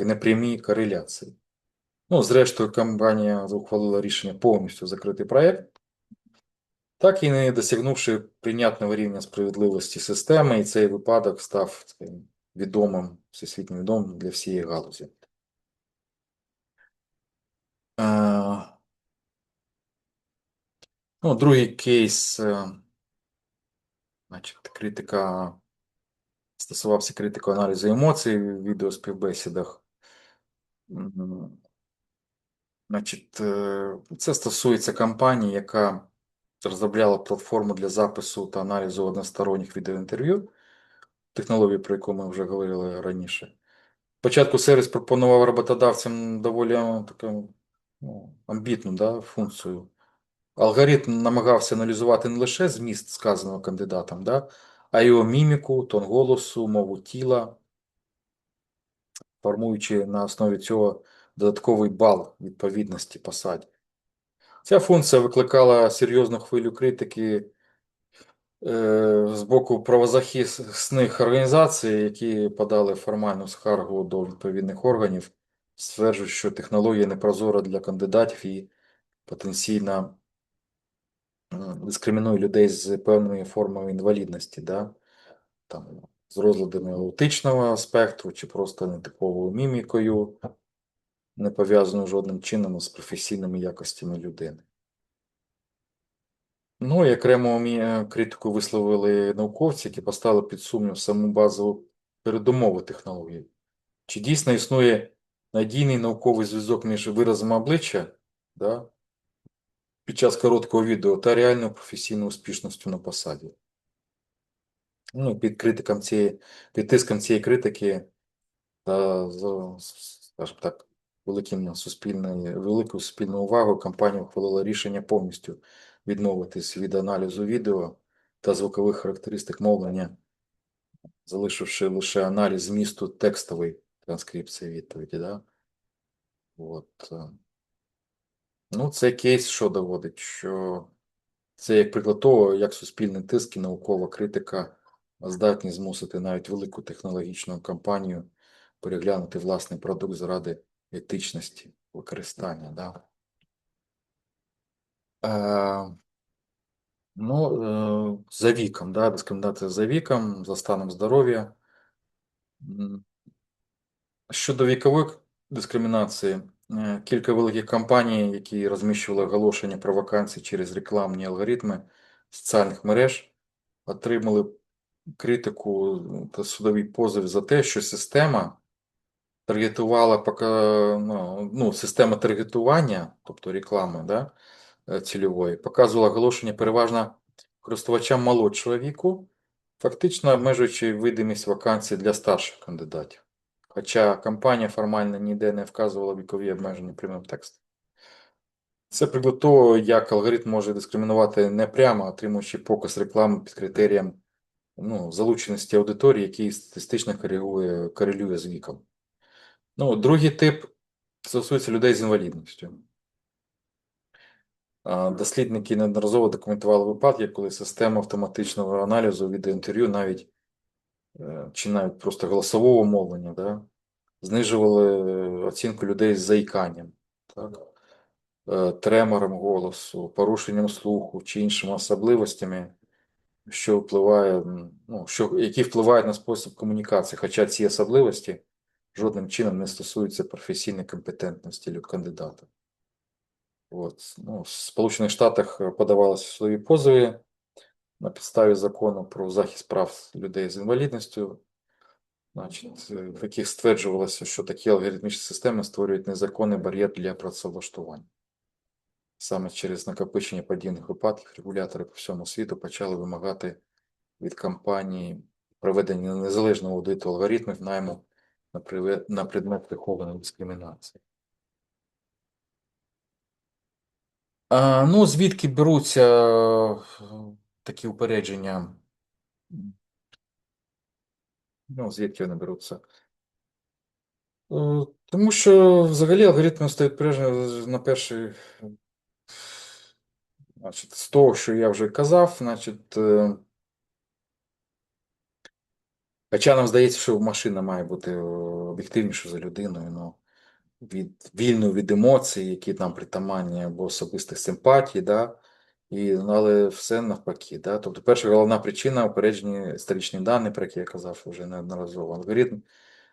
непрямі кореляції. Ну, зрештою, компанія ухвалила рішення повністю закрити проєкт, так і не досягнувши прийнятного рівня справедливості системи, і цей випадок став таким відомим, всесвітньо відомим для всієї галузі. Е, Ну, другий кейс, значить, критика стосувався критики аналізу емоцій в відеоспівбесідах. М, Значить, це стосується компанії, яка розробляла платформу для запису та аналізу односторонніх відеоінтерв'ю, технологію, про яку ми вже говорили раніше. Спочатку сервіс пропонував роботодавцям доволі таку амбітну, да, функцію. Алгоритм намагався аналізувати не лише зміст сказаного кандидатом, да, а й його міміку, тон голосу, мову тіла, формуючи на основі цього додатковий бал відповідності посаді. Ця функція викликала серйозну хвилю критики з боку правозахисних організацій, які подали формальну скаргу до відповідних органів, стверджують, що технологія непрозора для кандидатів і потенційно дискримінує людей з певними формами інвалідності, да? Там, з розладами аутичного спектру чи просто нетиповою мімікою, не пов'язаною жодним чином з професійними якостями людини. Ну і окрему критику висловили науковці, які поставили під сумнів саму базову передумову технології. Чи дійсно існує надійний науковий зв'язок між виразом обличчя, да, під час короткого відео та реальною професійною успішністю на посаді? Ну, під тиском цієї критики та, скажімо так, великою суспільною увагою компанія ухвалила рішення повністю відмовитись від аналізу відео та звукових характеристик мовлення, залишивши лише аналіз змісту текстової транскрипції відповіді. Да? От. Ну, це кейс, що доводить, що це як приклад того, як суспільний тиск і наукова критика здатні змусити навіть велику технологічну компанію переглянути власний продукт заради етичності використання. Да? Е, За віком, да, дискримінація за віком, за станом здоров'я. Щодо вікової дискримінації, кілька великих компаній, які розміщували оголошення про вакансії через рекламні алгоритми соціальних мереж, отримали критику та судовий позов за те, що система таргетувала система таргетування, тобто реклами, да, цільової, показувала оголошення переважно користувачам молодшого віку, фактично обмежуючи видимість вакансій для старших кандидатів. Хоча компанія формально ніде не вказувала вікові обмеження прямим текстом. Це приклад того, як алгоритм може дискримінувати не прямо, отримуючи показ реклами під критерієм залученості аудиторії, який статистично корелює з віком. Ну, другий тип стосується людей з інвалідністю. Дослідники неодноразово документували випадки, коли система автоматичного аналізу відеоінтерв'ю чи навіть просто голосового мовлення, да, знижували оцінку людей з заїканням, так, тремором голосу, порушенням слуху чи іншими особливостями, які впливають на спосіб комунікації, хоча ці особливості жодним чином не стосуються професійної компетентності кандидата. В Сполучених Штатах подавалися судові позови на підставі закону про захист прав людей з інвалідністю, в яких стверджувалося, що такі алгоритмічні системи створюють незаконний бар'єр для працевлаштування. Саме через накопичення подібних випадків регулятори по всьому світу почали вимагати від компанії проведення незалежного аудиту алгоритмів найму на предмет прихованої дискримінації. Звідки беруться такі упередження? Звідки вони беруться? Тому що взагалі алгоритми стають на перший, з того, що я вже казав, хоча нам здається, що машина має бути об'єктивніша за людиною, вільною від емоцій, які там притаманні або особистих симпатій, да? Але все навпаки. Да? Тобто перша головна причина упереджені історичні дані, про які я казав вже неодноразово. Алгоритм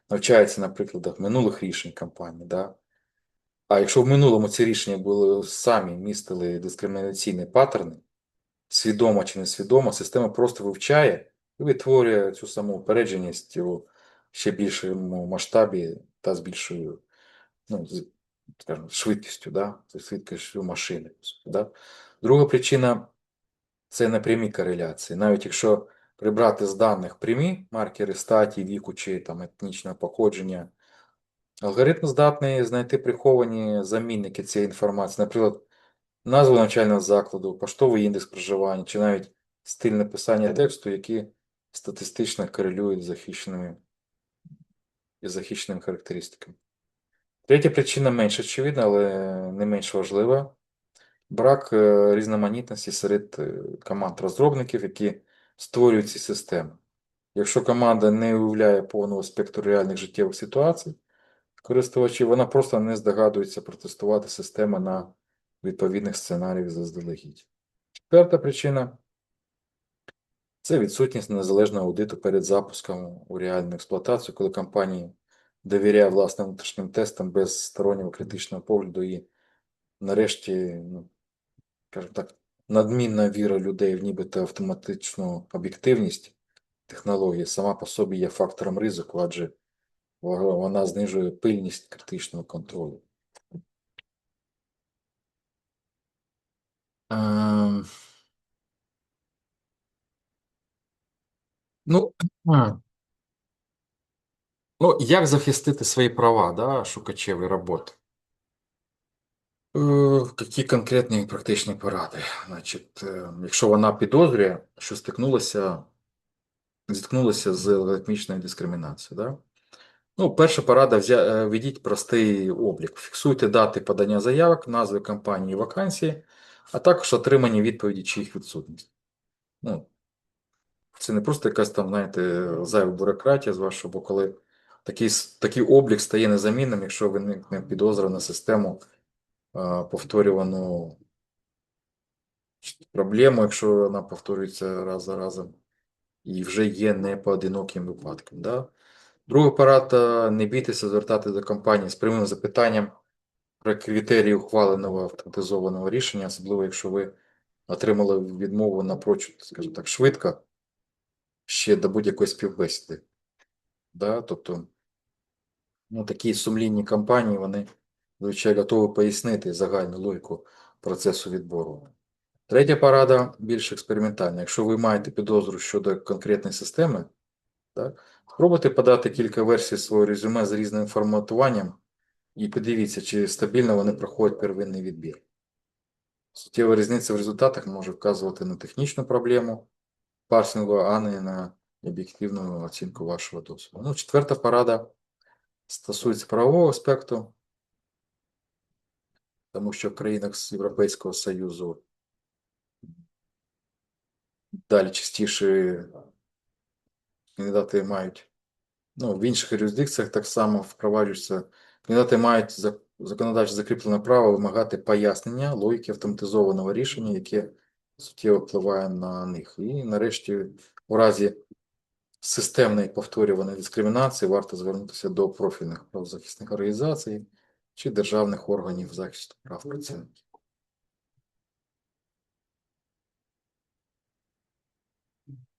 навчається на прикладах минулих рішень компанії. Да? А якщо в минулому ці рішення були самі містили дискримінаційні паттерни, свідомо чи несвідомо, система просто вивчає і витворює цю саму упередженість у ще більшому масштабі та з більшою, ну, скажімо, швидкістю, да? Швидкістю машини. Да? Друга причина це непрямі кореляції. Навіть якщо прибрати з даних прямі маркери статі, віку чи там, етнічного походження, алгоритм здатний знайти приховані замінники цієї інформації, наприклад, назву навчального закладу, поштовий індекс проживання, чи навіть стиль написання тексту, які статистично корелюють із захищеними характеристиками. Третя причина менш очевидна, але не менш важлива. Брак різноманітності серед команд розробників, які створюють ці системи. Якщо команда не уявляє повного спектру реальних життєвих ситуацій, користувачів, вона просто не здогадується протестувати систему на відповідних сценаріях заздалегідь. Четверта причина це відсутність незалежного аудиту перед запуском у реальну експлуатацію, коли компанія довіряє власним внутрішнім тестам без стороннього критичного погляду і нарешті, ну, скажімо так, надмінна віра людей в нібито автоматичну об'єктивність технології сама по собі є фактором ризику, адже вона знижує пильність критичного контролю. Ем, Ну, як захистити свої права, да, шукачеві роботи? Які конкретні практичні поради? Значить, якщо вона підозрює, що зіткнулася з алгоритмічною дискримінацією, да? Ну, перша порада введіть простий облік. Фіксуйте дати подання заявок, назви компанії, вакансії, а також отримані відповіді чи їх відсутність. Ну, це не просто якась там, знаєте, зайва бюрократія з вашого боку, коли такий облік стає незамінним, якщо виникне підозра на систему повторювану проблему, якщо вона повторюється раз за разом і вже є не поодиноким випадком. Да? Друга порада – не бійтеся звертати до компанії з прямим запитанням про критерії ухваленого автоматизованого рішення, особливо якщо ви отримали відмову напрочуд, скажімо так, швидко, ще до будь-якої співбесіди. Да? Тобто, ну, такі сумлінні компанії, вони, звичайно, готові пояснити загальну логіку процесу відбору. Третя порада більш експериментальна. Якщо ви маєте підозру щодо конкретної системи, так, спробуйте подати кілька версій свого резюме з різним форматуванням і подивіться, чи стабільно вони проходять первинний відбір. Суттєва різниця в результатах може вказувати на технічну проблему парсингу, а не на об'єктивну оцінку вашого досвіду. Ну, четверта порада стосується правового аспекту, тому що в країнах з Європейського Союзу далі частіше кандидати мають, ну, в інших юрисдикціях так само впроваджується, кандидати мають законодавчо закріплене право вимагати пояснення логіки автоматизованого рішення, яке суттєво впливає на них. І нарешті, у разі системної повторюваної дискримінації варто звернутися до профільних правозахисних організацій чи державних органів захисту прав працівників.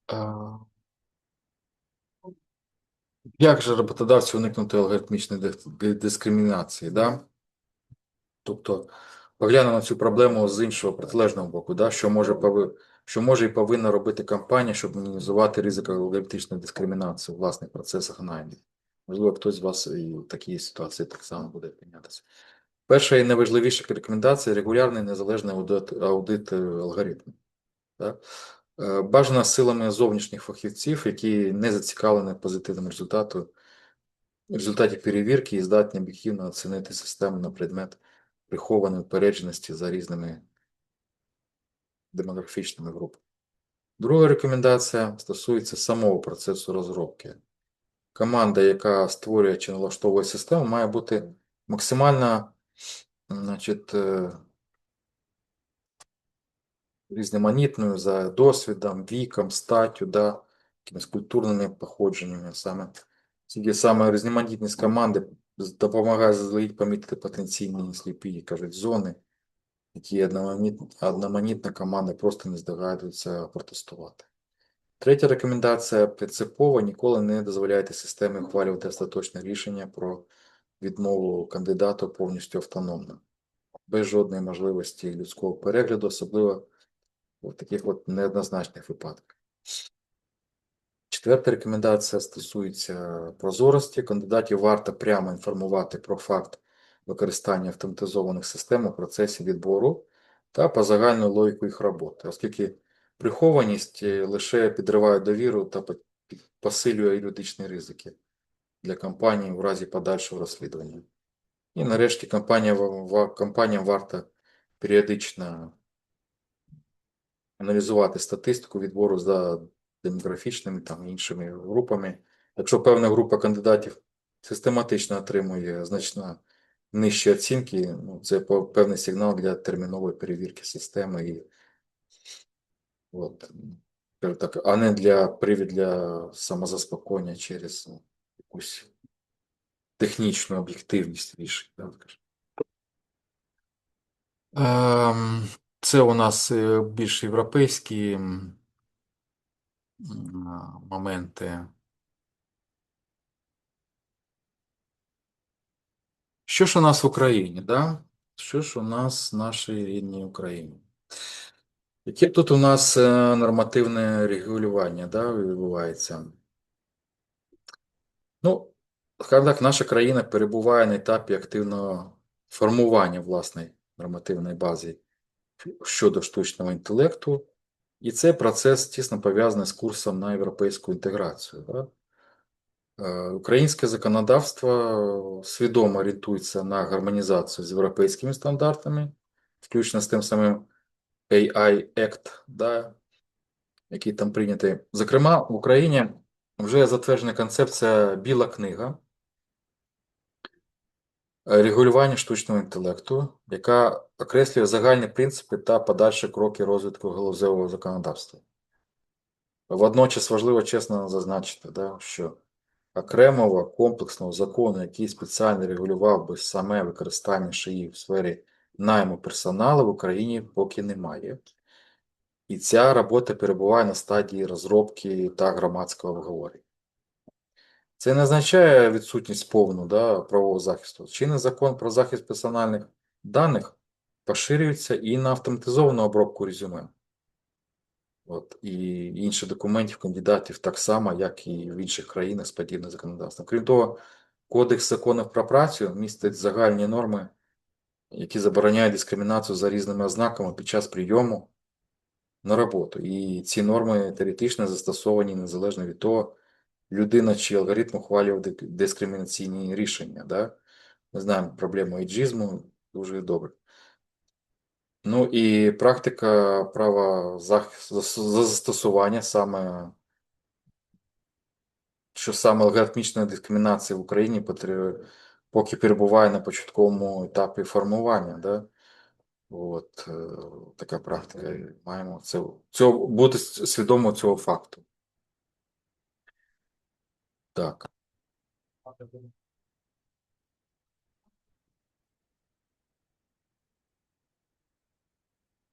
А, Як же роботодавцю уникнути алгоритмічної дискримінації? Да? Тобто поглянемо на цю проблему з іншого протилежного боку, да? Що може і повинна робити компанія, щоб мінімізувати ризик алгоритмічної дискримінації у власних процесах найму. Можливо, хтось з вас і в такій ситуації так само буде опинятися. Перша і найважливіша рекомендація – регулярний незалежний аудит алгоритму. Да? Бажано силами зовнішніх фахівців, які не зацікавлені в позитивному в результаті перевірки і здатні об'єктивно оцінити систему на предмет прихованої упередженості за різними демографічними групами. Друга рекомендація стосується самого процесу розробки. Команда, яка створює чи налаштовує систему, має бути максимально, значить, різноманітною за досвідом, віком, статтю, да, якимись культурними походженнями. Саме різноманітність команди допомагає заздалегідь помітити потенційні сліпі, кажуть, зони, які одноманітна команда просто не здогадується протестувати. Третя рекомендація принципова: ніколи не дозволяйте системі ухвалювати остаточне рішення про відмову кандидату повністю автономно, без жодної можливості людського перегляду, особливо в таких от неоднозначних випадках. Четверта рекомендація стосується прозорості. Кандидатів варто прямо інформувати про факт використання автоматизованих систем у процесі відбору та по загальну логіку їх роботи, оскільки прихованість лише підриває довіру та посилює юридичні ризики для компанії в разі подальшого розслідування. І нарешті компаніям варто періодично аналізувати статистику відбору за демографічними та іншими групами. Якщо певна група кандидатів систематично отримує значно нижчі оцінки, ну, це певний сигнал для термінової перевірки системи, от, так, а не привід для самозаспокоєння через якусь технічну об'єктивність рішень. Да, скажімо. Це у нас більш європейські моменти. Що ж у нас в Україні, да? Що ж у нас в нашій рідній Україні? Яке тут у нас нормативне регулювання, да, відбувається? Ну, скажімо так, наша країна перебуває на етапі активного формування власної нормативної бази щодо штучного інтелекту, і цей процес тісно пов'язаний з курсом на європейську інтеграцію. Да? Українське законодавство свідомо орієнтується на гармонізацію з європейськими стандартами, включно з тим самим AI Act, да, який там прийнятий. Зокрема, в Україні вже затверджена концепція «Біла книга» регулювання штучного інтелекту, яка окреслює загальні принципи та подальші кроки розвитку галузевого законодавства. Водночас важливо чесно зазначити, да, що окремого комплексного закону, який спеціально регулював би саме використання ШИІ в сфері найму персоналу, в Україні поки немає. І ця робота перебуває на стадії розробки та громадського обговорення. Це не означає відсутність повну, да, правового захисту. Чинний закон про захист персональних даних поширюється і на автоматизовану обробку резюме. От, і інших документів кандидатів так само, як і в інших країнах з подібним законодавством. Крім того, Кодекс законів про працю містить загальні норми, які забороняють дискримінацію за різними ознаками під час прийому на роботу. І ці норми теоретично застосовані незалежно від того, людина чи алгоритм ухвалював дискримінаційні рішення. Да? Ми знаємо проблему ейджизму дуже добре. Ну і практика права застосування саме алгоритмічна дискримінація в Україні поки перебуває на початковому етапі формування. Да? От, така практика. Маємо бути свідомо цього факту. Так.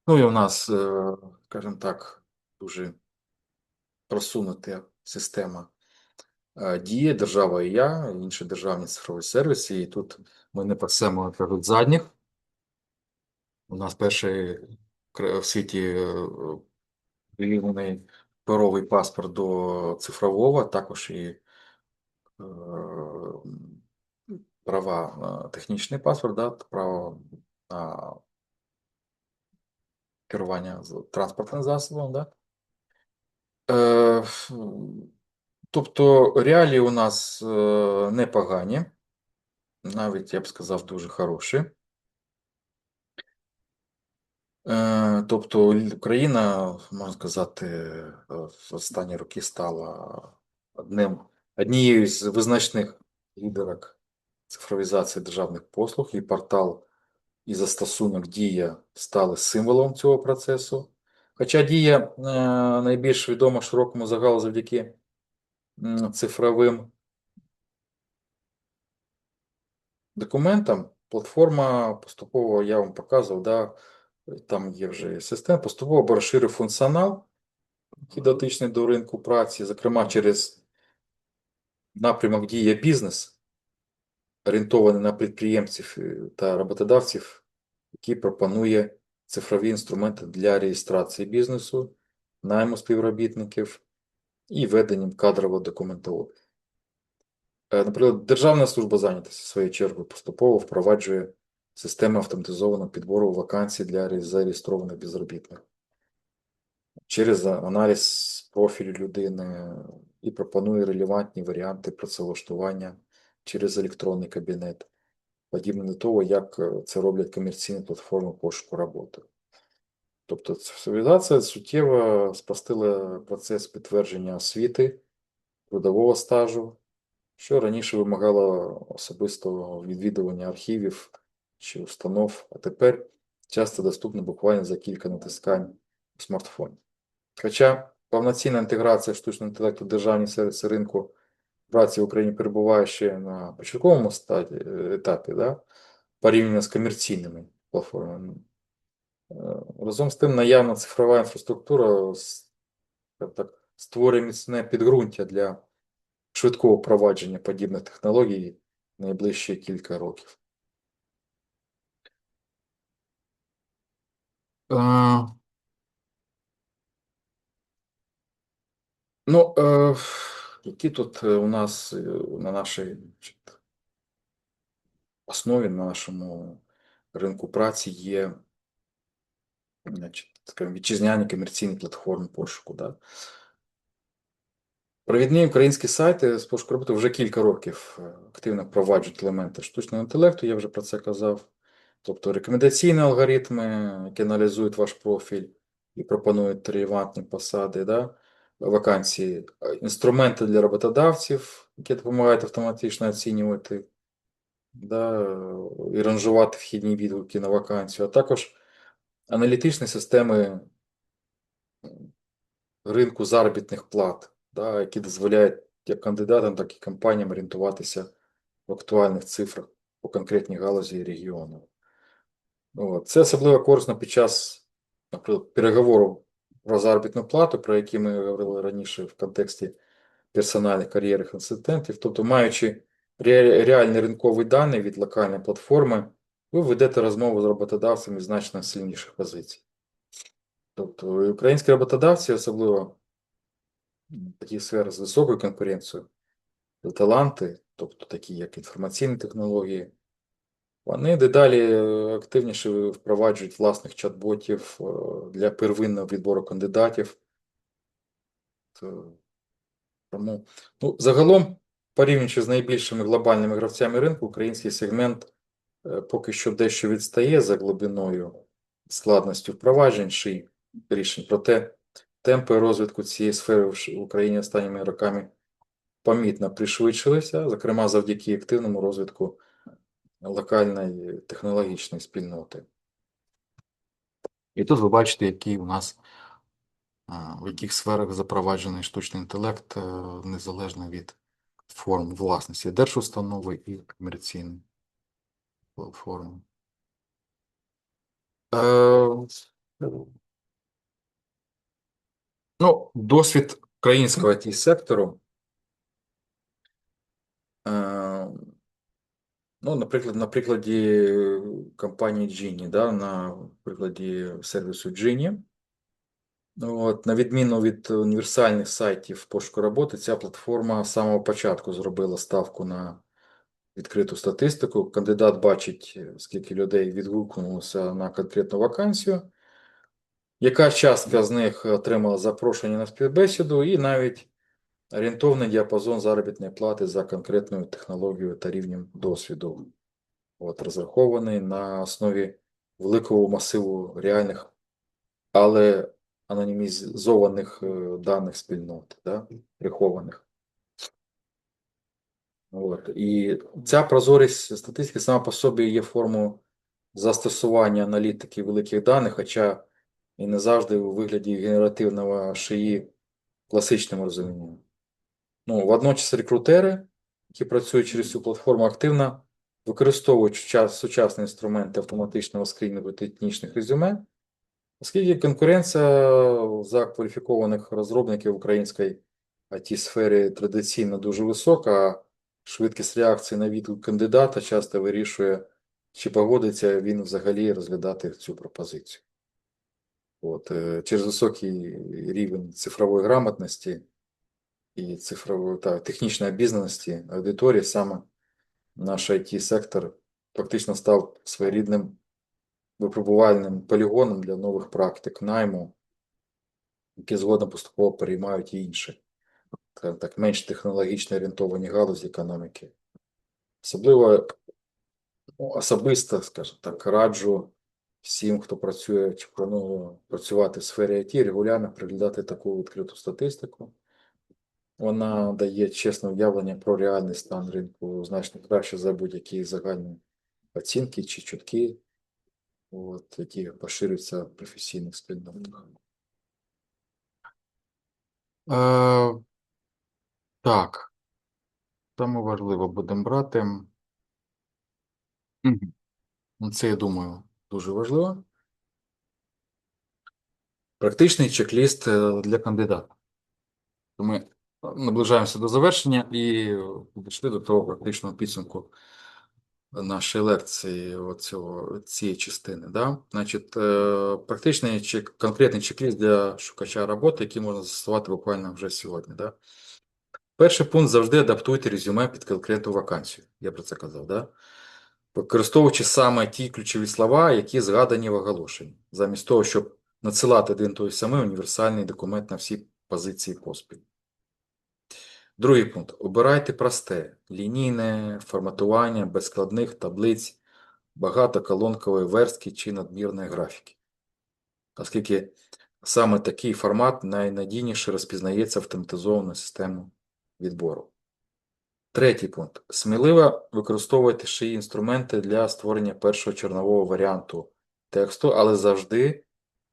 Ну і у нас, скажімо так, дуже просунута система діє, держава і я, і інші державні цифрові сервіси. І тут ми не пасемо, як кажуть, задніх. У нас перший в світі прирівняний паперовий паспорт до цифрового, також і е, права на технічний паспорт, да, право на керування транспортним засобом. Да. Е, тобто реалії у нас непогані, навіть я б сказав, дуже хороші. Тобто Україна, можна сказати, в останні роки стала однією з визначних лідерок цифровізації державних послуг, і портал і застосунок Дія стали символом цього процесу. Хоча Дія найбільш відома широкому загалу завдяки цифровим документам, платформа поступово, я вам показував, да, там є вже система, поступово розширив функціонал, який дотичний до ринку праці, зокрема через напрямок Дія бізнес, орієнтований на підприємців та роботодавців, який пропонує цифрові інструменти для реєстрації бізнесу, найму співробітників і веденням кадрового документології. Наприклад, Державна служба зайнятості, в свою чергу, поступово впроваджує систему автоматизованого підбору вакансій для зареєстрованих безробітних через аналіз профілю людини і пропонує релевантні варіанти працевлаштування через електронний кабінет, подібно до того, як це роблять комерційні платформи пошуку роботи. Тобто цифровізація суттєво спростила процес підтвердження освіти, трудового стажу, що раніше вимагало особистого відвідування архівів чи установ, а тепер часто доступно буквально за кілька натискань у смартфоні. Хоча повноцінна інтеграція штучного інтелекту в державній сервіси ринку праці в Україні перебуває ще на початковому етапі, да, порівняно з комерційними платформами. Разом з тим, наявна цифрова інфраструктура створює міцне підґрунтя для швидкого впровадження подібних технологій в найближчі кілька років. Ну, які тут у нас на нашій основі, на нашому ринку праці є, скажімо, вітчизняні комерційні платформи пошуку. Да? Провідні українські сайти з пошуку роботи вже кілька років активно впроваджують елементи штучного інтелекту, я вже про це казав. Тобто рекомендаційні алгоритми, які аналізують ваш профіль і пропонують релевантні посади, да? Вакансії, інструменти для роботодавців, які допомагають автоматично оцінювати, да? І ранжувати вхідні відгуки на вакансію, а також аналітичні системи ринку заробітних плат, да? Які дозволяють як кандидатам, так і компаніям орієнтуватися в актуальних цифрах по конкретній галузі і регіону. Це особливо корисно під час, наприклад, переговорів про заробітну плату, про які ми говорили раніше в контексті персональних кар'єрних асистентів. Тобто, маючи реальні ринкові дані від локальної платформи, ви ведете розмову з роботодавцями з значно сильніших позицій. Тобто, українські роботодавці, особливо в таких сферах з високою конкуренцією, таланти, тобто такі як інформаційні технології, вони дедалі активніше впроваджують власних чат-ботів для первинного відбору кандидатів. Тому, загалом, порівнюючи з найбільшими глобальними гравцями ринку, український сегмент поки що дещо відстає за глибиною, складністю впроваджень рішень. Проте темпи розвитку цієї сфери в Україні останніми роками помітно пришвидшилися, зокрема завдяки активному розвитку локальної технологічної спільноти. І тут ви бачите, які у нас, в яких сферах запроваджений штучний інтелект, незалежно від форм власності держустанови і комерційної платформи. Досвід українського IT-сектору, наприклад, на прикладі компанії Gini, да, на прикладі сервісу Gini. На відміну від універсальних сайтів пошуку роботи, ця платформа з самого початку зробила ставку на відкриту статистику. Кандидат бачить, скільки людей відгукнулося на конкретну вакансію, яка частка з них отримала запрошення на співбесіду і навіть орієнтовний діапазон заробітної плати за конкретною технологією та рівнем досвіду. Розрахований на основі великого масиву реальних, але анонімізованих даних спільноти, да, прихованих. От. І ця прозорість статистики сама по собі є формою застосування аналітики великих даних, хоча і не завжди у вигляді генеративного шиї в класичному розумінні. Ну, водночас рекрутери, які працюють через цю платформу, активно використовують сучасні інструменти автоматичного скрінінгу технічних резюме, оскільки конкуренція за кваліфікованих розробників в українській IT-сфері традиційно дуже висока, а швидкість реакції на відгук кандидата часто вирішує, чи погодиться він взагалі розглядати цю пропозицію. От, через високий рівень цифрової грамотності і цифрової технічної обізнаності аудиторії саме наш IT-сектор фактично став своєрідним випробувальним полігоном для нових практик найму, які згодом поступово переймають і інші, так, менш технологічно орієнтовані галузі економіки. Особливо особисто, скажімо так, раджу всім, хто працює чи планує працювати в сфері IT, регулярно приглядати таку відкриту статистику. Вона дає чесне уявлення про реальний стан ринку значно краще за будь-які загальні оцінки чи чутки, от, які поширюються в професійних спільнотах. Е, так, тому важливо будемо брати. Мгм. Ну, це, я думаю, дуже важливо. Практичний чек-ліст для кандидата. Ми наближаємося до завершення і дійшли до того практичного підсумку нашої лекції цієї частини. Да? Значить, практичний чи конкретний чек-ліст для шукача роботи, який можна застосувати буквально вже сьогодні. Да? Перший пункт: завжди адаптуйте резюме під конкретну вакансію. Я про це казав. Да? Використовуючи саме ті ключові слова, які згадані в оголошенні, замість того, щоб надсилати один той самий універсальний документ на всі позиції поспіль. Другий пункт: обирайте просте, лінійне форматування без складних таблиць, багатоколонкової верстки чи надмірної графіки, оскільки саме такий формат найнадійніше розпізнається автоматизованою системою відбору. Третій пункт: сміливо використовуйте шиї інструменти для створення першого чорнового варіанту тексту, але завжди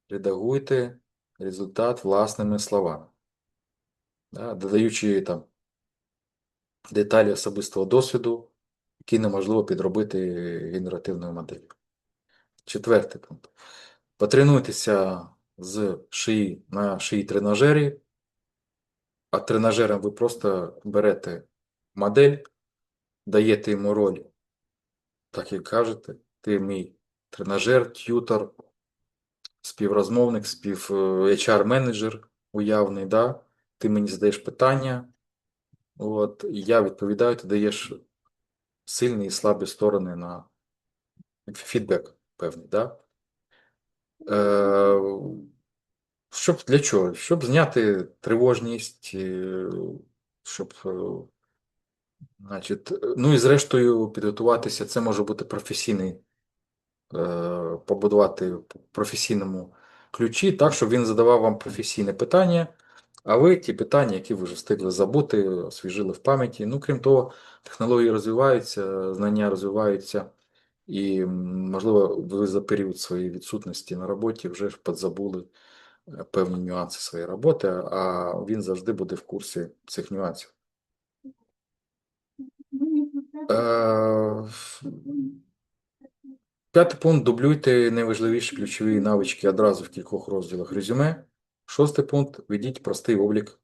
редагуйте результат власними словами, да, додаючи там деталі особистого досвіду, які неможливо підробити генеративною моделлю. Четвертий пункт: потренуйтеся з шиї на шиї тренажері, а тренажером ви просто берете модель, даєте йому роль, так і кажете, ти мій тренажер, т'ютор, співрозмовник, HR-менеджер уявний, да? Ти мені задаєш питання, от, і я відповідаю, ти даєш сильні і слабі сторони на фідбек певний. Да? Е, Щоб для чого? Щоб зняти тривожність, щоб, значить, ну і зрештою підготуватися, це може бути професійний, побудувати в професійному ключі, так, щоб він задавав вам професійне питання, а ви ті питання, які ви вже встигли забути, освіжили в пам'яті. Ну, крім того, технології розвиваються, знання розвиваються, і, можливо, ви за період своєї відсутності на роботі вже ж подзабули певні нюанси своєї роботи, а він завжди буде в курсі цих нюансів. Е, П'ятий пункт: дублюйте найважливіші ключові навички одразу в кількох розділах резюме. Шостий пункт: ведіть простий облік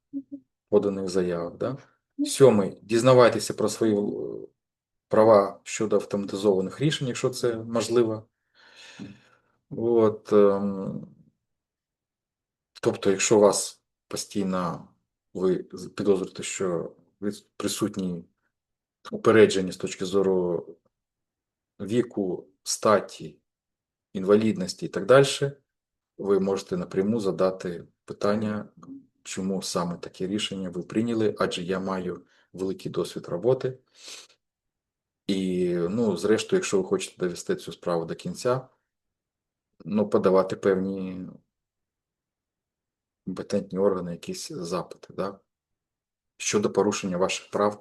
поданих заявок. Да? Сьомий: дізнавайтеся про свої права щодо автоматизованих рішень, якщо це можливо. От, тобто, якщо у вас постійно ви підозрюєте, що ви присутні упереджені з точки зору віку, статі, інвалідності і так далі, ви можете напряму задати питання, чому саме таке рішення ви прийняли, адже я маю великий досвід роботи. І, ну, зрештою, якщо ви хочете довести цю справу до кінця, ну, подавати певні компетентні органи, якісь запити, да? Щодо порушення ваших прав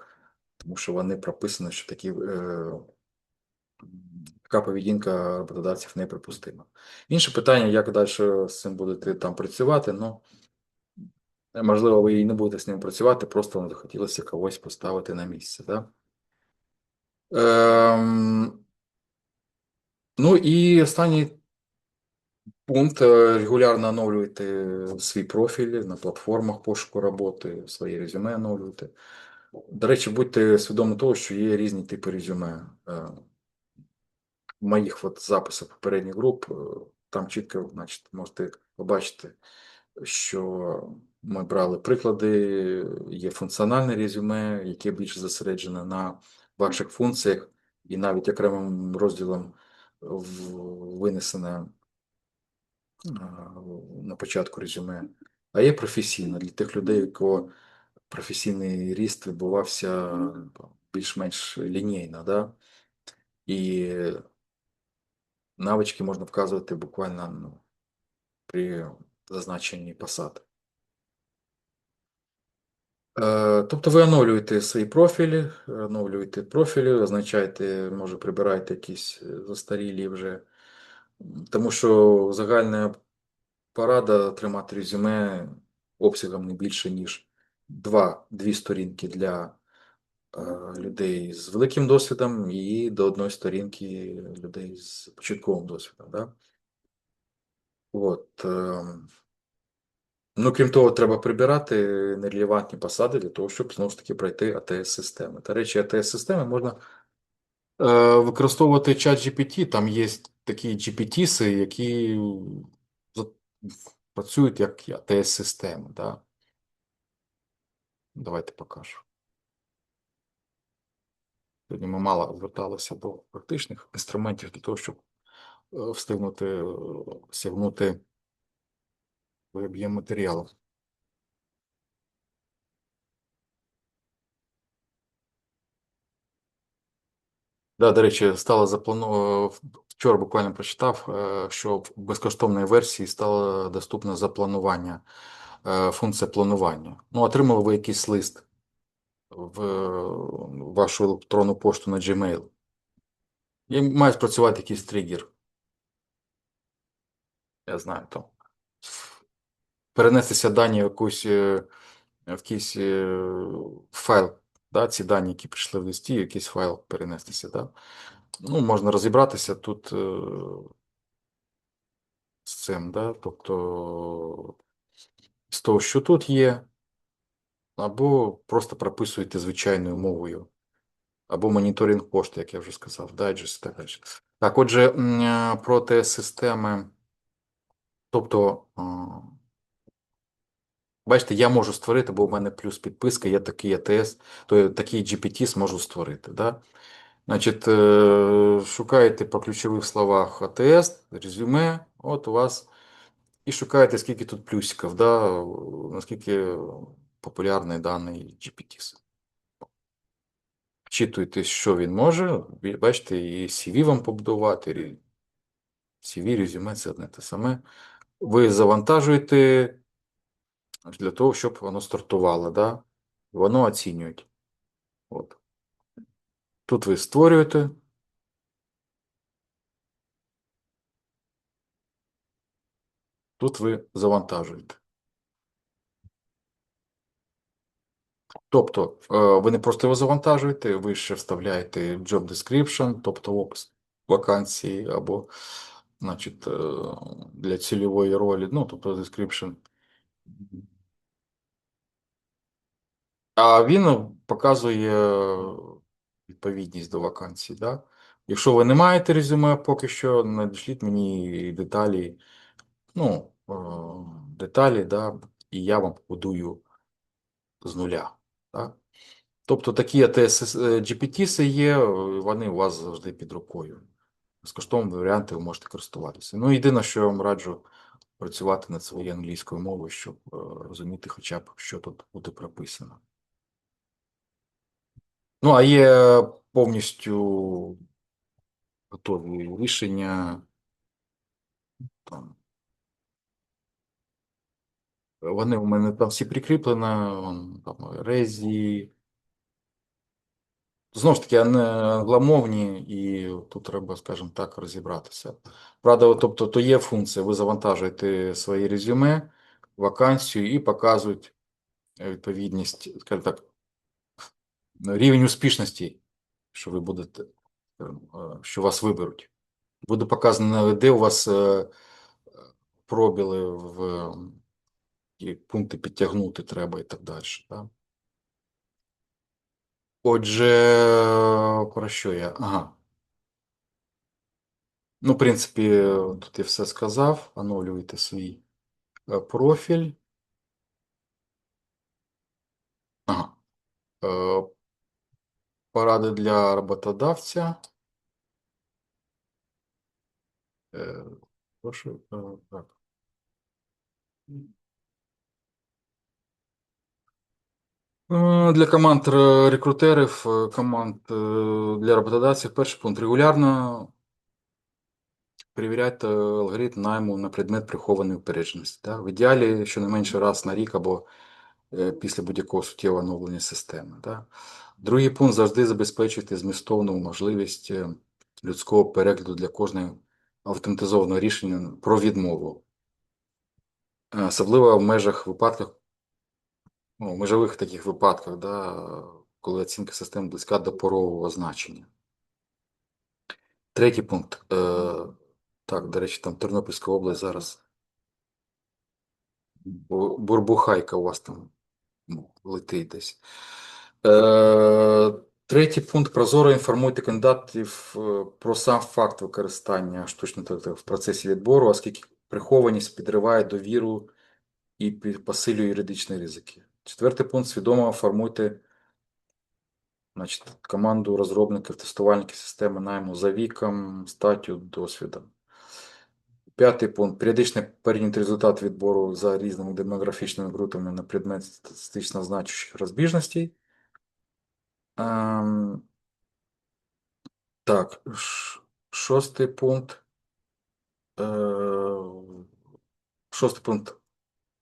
тому що вони прописані, що така поведінка роботодавців неприпустима. Інше питання, як далі з цим будете там працювати, ну, можливо, ви і не будете з ним працювати, просто вам захотілося когось поставити на місце. Да? Ем, ну і останній пункт. Регулярно оновлюйте свій профіль на платформах пошуку роботи, своє резюме оновлюйте. До речі, будьте свідомі того, що є різні типи резюме. В моїх от записах попередніх груп, там чітко, значить, можете побачити, що ми брали приклади, є функціональне резюме, яке більше зосереджене на ваших функціях, і навіть окремим розділом винесене на початку резюме. А є професійне для тих людей, у кого професійний ріст відбувався більш-менш лінійно, да? І навички можна вказувати буквально при зазначенні посад. Тобто ви оновлюєте профілі, означаєте, може, прибираєте якісь застарілі вже. Тому що загальна порада тримати резюме обсягом не більше, ніж дві сторінки для людей з великим досвідом і до одної сторінки людей з початковим досвідом. Да? От, ну, крім того, треба прибирати нерелевантні посади для того, щоб знову ж таки пройти АТС-системи. До речі, АТС-системи можна використовувати чат GPT, там є такі GPT-си, які за- працюють як АТС-системи. Да? Давайте покажу. Сьогодні ми мало зверталися до практичних інструментів для того, щоб встигнути сягнути в об'єм матеріалу. Да, до речі, стало заплановано вчора буквально прочитав, що в безкоштовній версії стало доступне запланування, функція планування. Ну, отримали ви якийсь лист в вашу електронну пошту на Gmail. І має спрацювати якийсь тригер. Я знаю, там. Перенестися дані в якийсь файл. Да, ці дані, які прийшли в листі, в якийсь файл перенестися. Да? Ну, можна розібратися тут з цим, да? Тобто з того, що тут є, або просто прописуєте звичайною мовою, або моніторинг пошти, як я вже сказав, дайджест і так далі. Так, отже, про те системи, тобто, бачите, я можу створити, бо в мене плюс підписка, є такий АТС, то такий GPT зможу створити. Да? Значить, шукаєте по ключових словах АТС, резюме, от у вас, і шукаєте, скільки тут плюсиків, да? Наскільки популярний даний GPT. Вчитуєте, що він може, бачите, і CV вам побудувати, CV, резюме, це одне те саме. Ви завантажуєте для того, щоб воно стартувало, да? Воно оцінюють. От. Тут ви створюєте, тут ви завантажуєте. Тобто, ви не просто його завантажуєте, ви ще вставляєте job description, тобто опис вакансії, або, значить, для цільової ролі, ну, тобто description. А він показує відповідність до вакансій. Да? Якщо ви не маєте резюме, поки що надішліть мені деталі, ну, деталі, да, і я вам побудую з нуля. Да? Тобто такі ATS GPT є, вони у вас завжди під рукою. Безкоштовні варіанти ви можете користуватися. Ну, єдине, що я вам раджу працювати над своєю англійською мовою, щоб розуміти хоча б, що тут буде прописано. Ну, а є повністю готові рішення. Там, вони у мене там всі прикріплені, там, Резі, Знову ж таки, не англомовні, і тут треба, скажімо так, розібратися. Правда, тобто, то є функція, ви завантажуєте свої резюме, вакансію і показують відповідність, скажімо так, рівень успішності, що ви будете, що вас виберуть. Буде показано, де у вас пробіли в які пункти підтягнути треба і так далі. Так? Отже, про що я? Ага. Ну, в принципі, тут я все сказав. Оновлюйте свій профіль. Ага. Е, Поради для роботодавця. Е, Прошу, так. Для команд рекрутерів, команд для роботодавців, перший пункт. Регулярно перевіряйте алгоритм найму на предмет прихованої упередженості. Да? В ідеалі щонайменше раз на рік або після будь-якого суттєвого оновлення системи. Да? Другий пункт завжди забезпечуйте змістовну можливість людського перегляду для кожного автоматизованого рішення про відмову. Особливо в межах випадках, ну, в межових таких випадках, да, коли оцінка системи близька до порогового значення. Третій пункт. Так, до речі, там Тернопільська область зараз. Бурбухайка у вас там летить десь. Третій пункт. Прозоро інформуйте кандидатів про сам факт використання штучного інтелекту в процесі відбору, оскільки прихованість підриває довіру і посилює юридичні ризики. Четвертий пункт. Свідомо формуйте, значить, команду розробників, тестувальників системи найму за віком, статтю, досвідом. П'ятий пункт. Періодично порівнюйте результат відбору за різними демографічними групами на предмет статистично значущих розбіжностей. Ем, Так, шостий пункт. Е, Шостий пункт.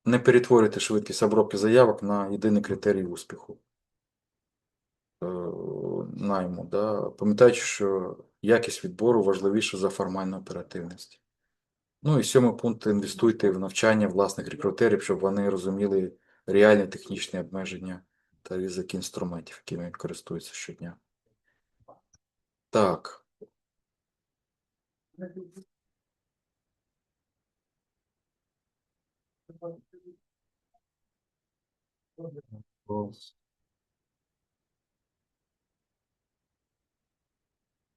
Не перетворюйте швидкість обробки заявок на єдиний критерій успіху е, найму. Да? Пам'ятаючи, що якість відбору важливіша за формальну оперативність. Ну і сьомий пункт. Інвестуйте в навчання власних рекрутерів, щоб вони розуміли реальні технічні обмеження та ризики інструментів, якими користуються щодня. Так.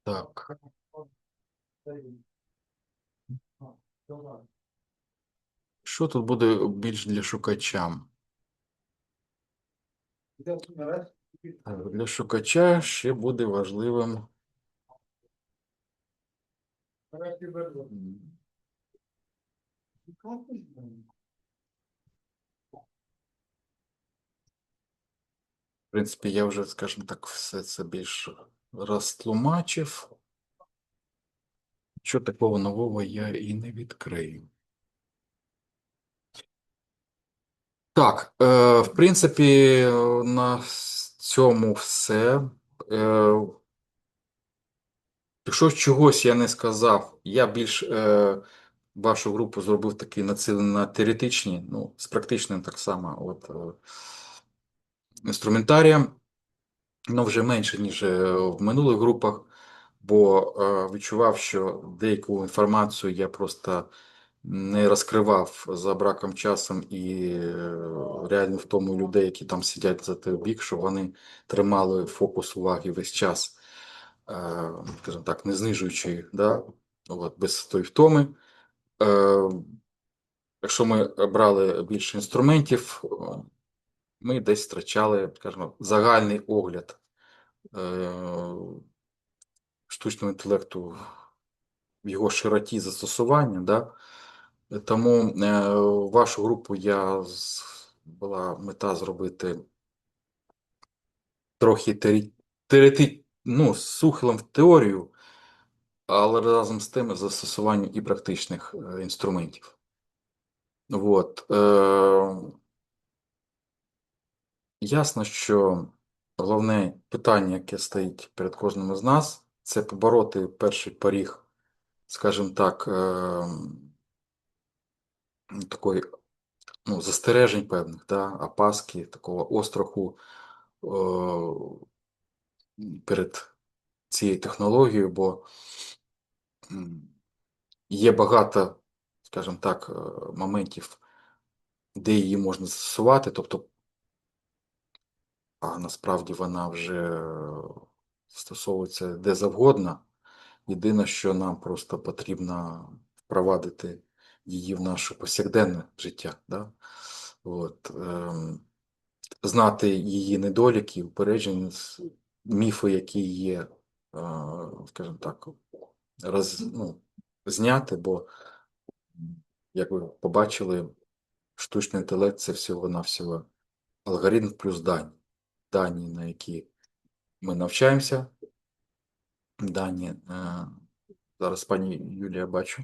Так. Що тут буде більш для шукача? Для шукача ще буде важливим. В принципі, я вже, скажімо так, все це більш розтлумачив. Що такого нового я і не відкрию. Так, в принципі, на цьому все. Е, Якщо чогось я не сказав, я більш вашу групу зробив такий націлений на теоретичні, ну, з практичним так само. От, інструментарієм, ну, вже менше, ніж в минулих групах, бо відчував, що деяку інформацію я просто не розкривав за браком часу і реально в тому людей, які там сидять за той бік, щоб вони тримали фокус уваги весь час, скажімо так, не знижуючи, да, от, без тої втоми. Е, Якщо ми брали більше інструментів, ми десь втрачали, скажімо, загальний огляд штучного інтелекту в його широті застосування. Да? Тому вашу групу була мета зробити трохи ну, з ухилом в теорію, але разом з тим застосуванням і практичних інструментів. От. Ясно, що головне питання, яке стоїть перед кожним із нас, це побороти перший поріг, скажімо так, такої, ну, застережень певних, да, опаски, такого остраху перед цією технологією, бо є багато, скажімо так, моментів, де її можна застосувати, тобто, а насправді вона вже стосовується де завгодно. Єдине, що нам просто потрібно впровадити її в наше повсякденне життя. Да? От, знати її недоліки, упередження, міфи, які є, скажімо так, ну, зняти, бо, як ви побачили, штучний інтелект це всього-навсього алгоритм плюс дані. Дані, на які ми навчаємося, дані, зараз пані Юлія бачу.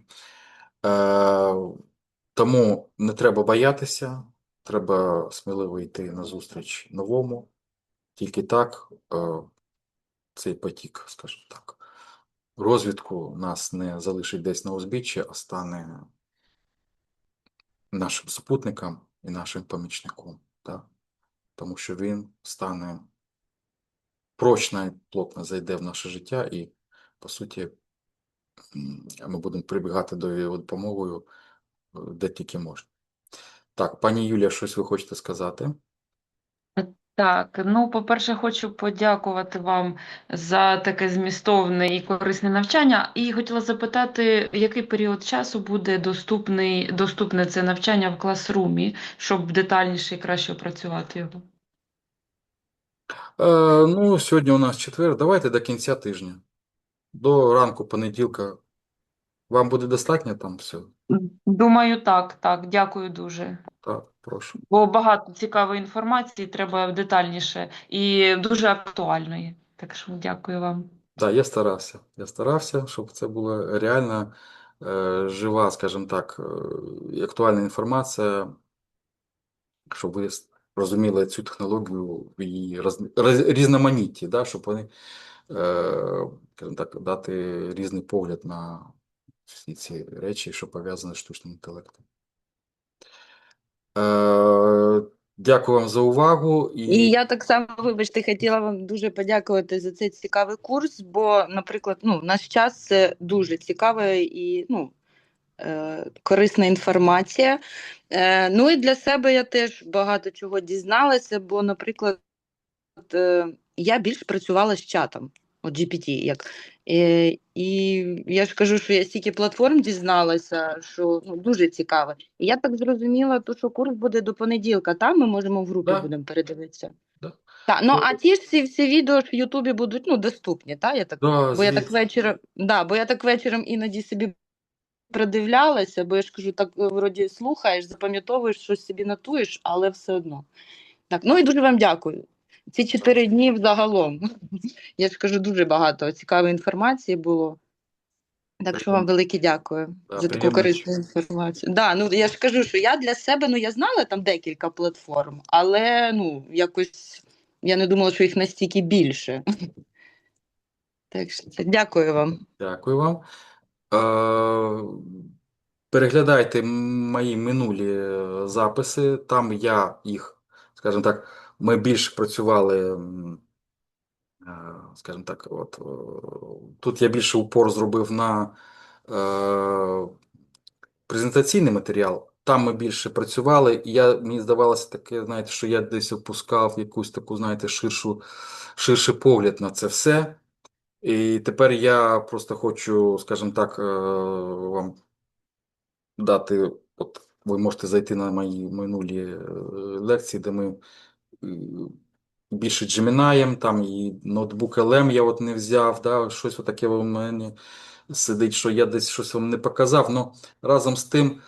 Тому не треба боятися, треба сміливо йти на зустріч новому. Тільки так цей потік, скажімо так, розвитку нас не залишить десь на узбіччі, а стане нашим супутником і нашим помічником. Так? Тому що він стане прочно і плотно зайде в наше життя і, по суті, ми будемо прибігати до його допомогою де тільки можна. Так, пані Юлія, щось ви хочете сказати? Так, ну, по-перше, хочу подякувати вам за таке змістовне і корисне навчання. І хотіла запитати, який період часу буде доступне це навчання в класрумі, щоб детальніше і краще опрацювати його. Ну, сьогодні у нас четвер. Давайте до кінця тижня. До ранку понеділка. Вам буде достатньо там все? Думаю, так, так, дякую дуже. Так, прошу. Бо багато цікавої інформації, треба детальніше і дуже актуальної. Так що дякую вам. Так, я старався. Я старався, щоб це була реальна, жива, скажімо так, і актуальна інформація, щоб ви розуміли цю технологію в її різноманітті, да, щоб вони, скажімо так, дати різний погляд на всі ці речі, що пов'язані з штучним інтелектом. Дякую вам за увагу І і я так само, вибачте, хотіла вам дуже подякувати за цей цікавий курс, бо, наприклад, ну, наш час це дуже цікава і корисна інформація. Ну і для себе я теж багато чого дізналася, бо, наприклад, я більш працювала з чатом, от GPT, як. І я ж кажу, що я стільки платформ дізналася, що ну, дуже цікаво. І я так зрозуміла, то, що курс буде до понеділка, там ми можемо в групі да, будемо передивитися. да, Так, ну а ті ж всі відео ж в Ютубі будуть ну, доступні, та? да, Бо я так звісно. вечором, бо я так вечором іноді собі продивлялася, бо я ж кажу, так вроді слухаєш, запам'ятовуєш, щось собі нотуєш, але все одно. Так, ну і дуже вам дякую. Ці 4 дні взагалом. Я ж кажу, дуже багато цікавої інформації було. Так що вам велике дякую Да, за таку приємно. корисну інформацію. Да, ну я ж кажу, що я для себе, ну я знала там декілька платформ, але ну якось я не думала, що їх настільки більше. Так що дякую вам. Дякую вам. Переглядайте мої минулі записи. Там я їх, скажімо так, ми більше працювали, скажімо так, тут я більше упор зробив на презентаційний матеріал. Там ми більше працювали, і мені здавалося таке, знаєте, що я десь опускав якусь таку, знаєте, ширший погляд на це все. І тепер я просто хочу, скажімо так, вам дати, от ви можете зайти на мої минулі лекції, де ми е, більше Gemini, там і ноутбук LM я от не взяв, да, щось отаке у мене сидить, що я десь щось вам не показав. Ну, разом з тим,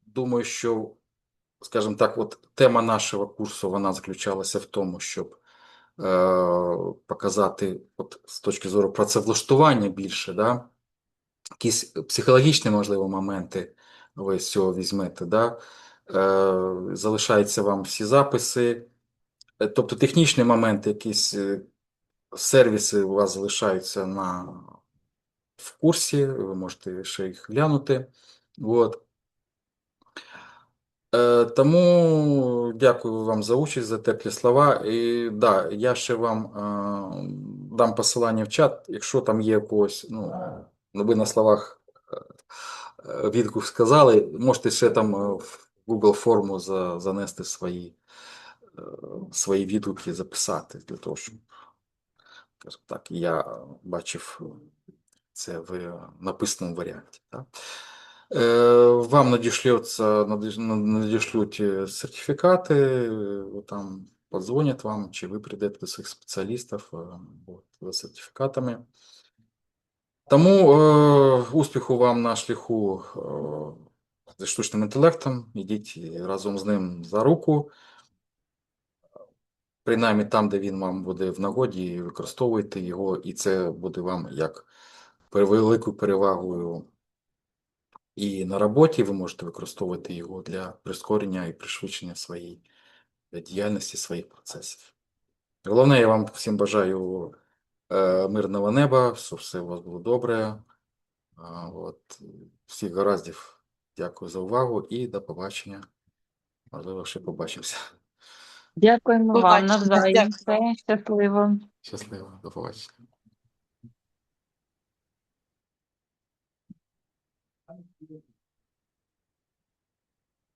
думаю, що, скажімо так, от тема нашого курсу, вона заключалася в тому, щоб показати от, з точки зору працевлаштування більше, да? Якісь психологічні, можливо, моменти ви з цього візьмете. Да? Залишаються вам всі записи. Тобто технічні моменти, якісь сервіси у вас залишаються в курсі, ви можете ще їх глянути. От. Тому дякую вам за участь, за теплі слова. І да, я ще вам дам посилання в чат, якщо там є когось, ну ви на словах відгук сказали, можете ще там в Google форму занести свої відгуки, записати для того, щоб, скажімо так, я бачив це в написаному варіанті. Так? Вам надішлють сертифікати, там подзвонять вам, чи ви прийдете до своїх спеціалістів за сертифікатами. Тому успіху вам на шляху зі штучним інтелектом. Ідіть разом з ним за руку. Принаймні там, де він вам буде в нагоді, використовуйте його, і це буде вам як великою перевагою і на роботі. Ви можете використовувати його для прискорення і пришвидшення своєї діяльності, своїх процесів. Головне, я вам всім бажаю мирного неба, щоб все у вас було добре. Всіх гараздів. Дякую за увагу і до побачення. Можливо, ще побачимося. Дякуємо вам Побачення. навзаєм. Дякую. Все, щасливо. Щасливо, до побачення.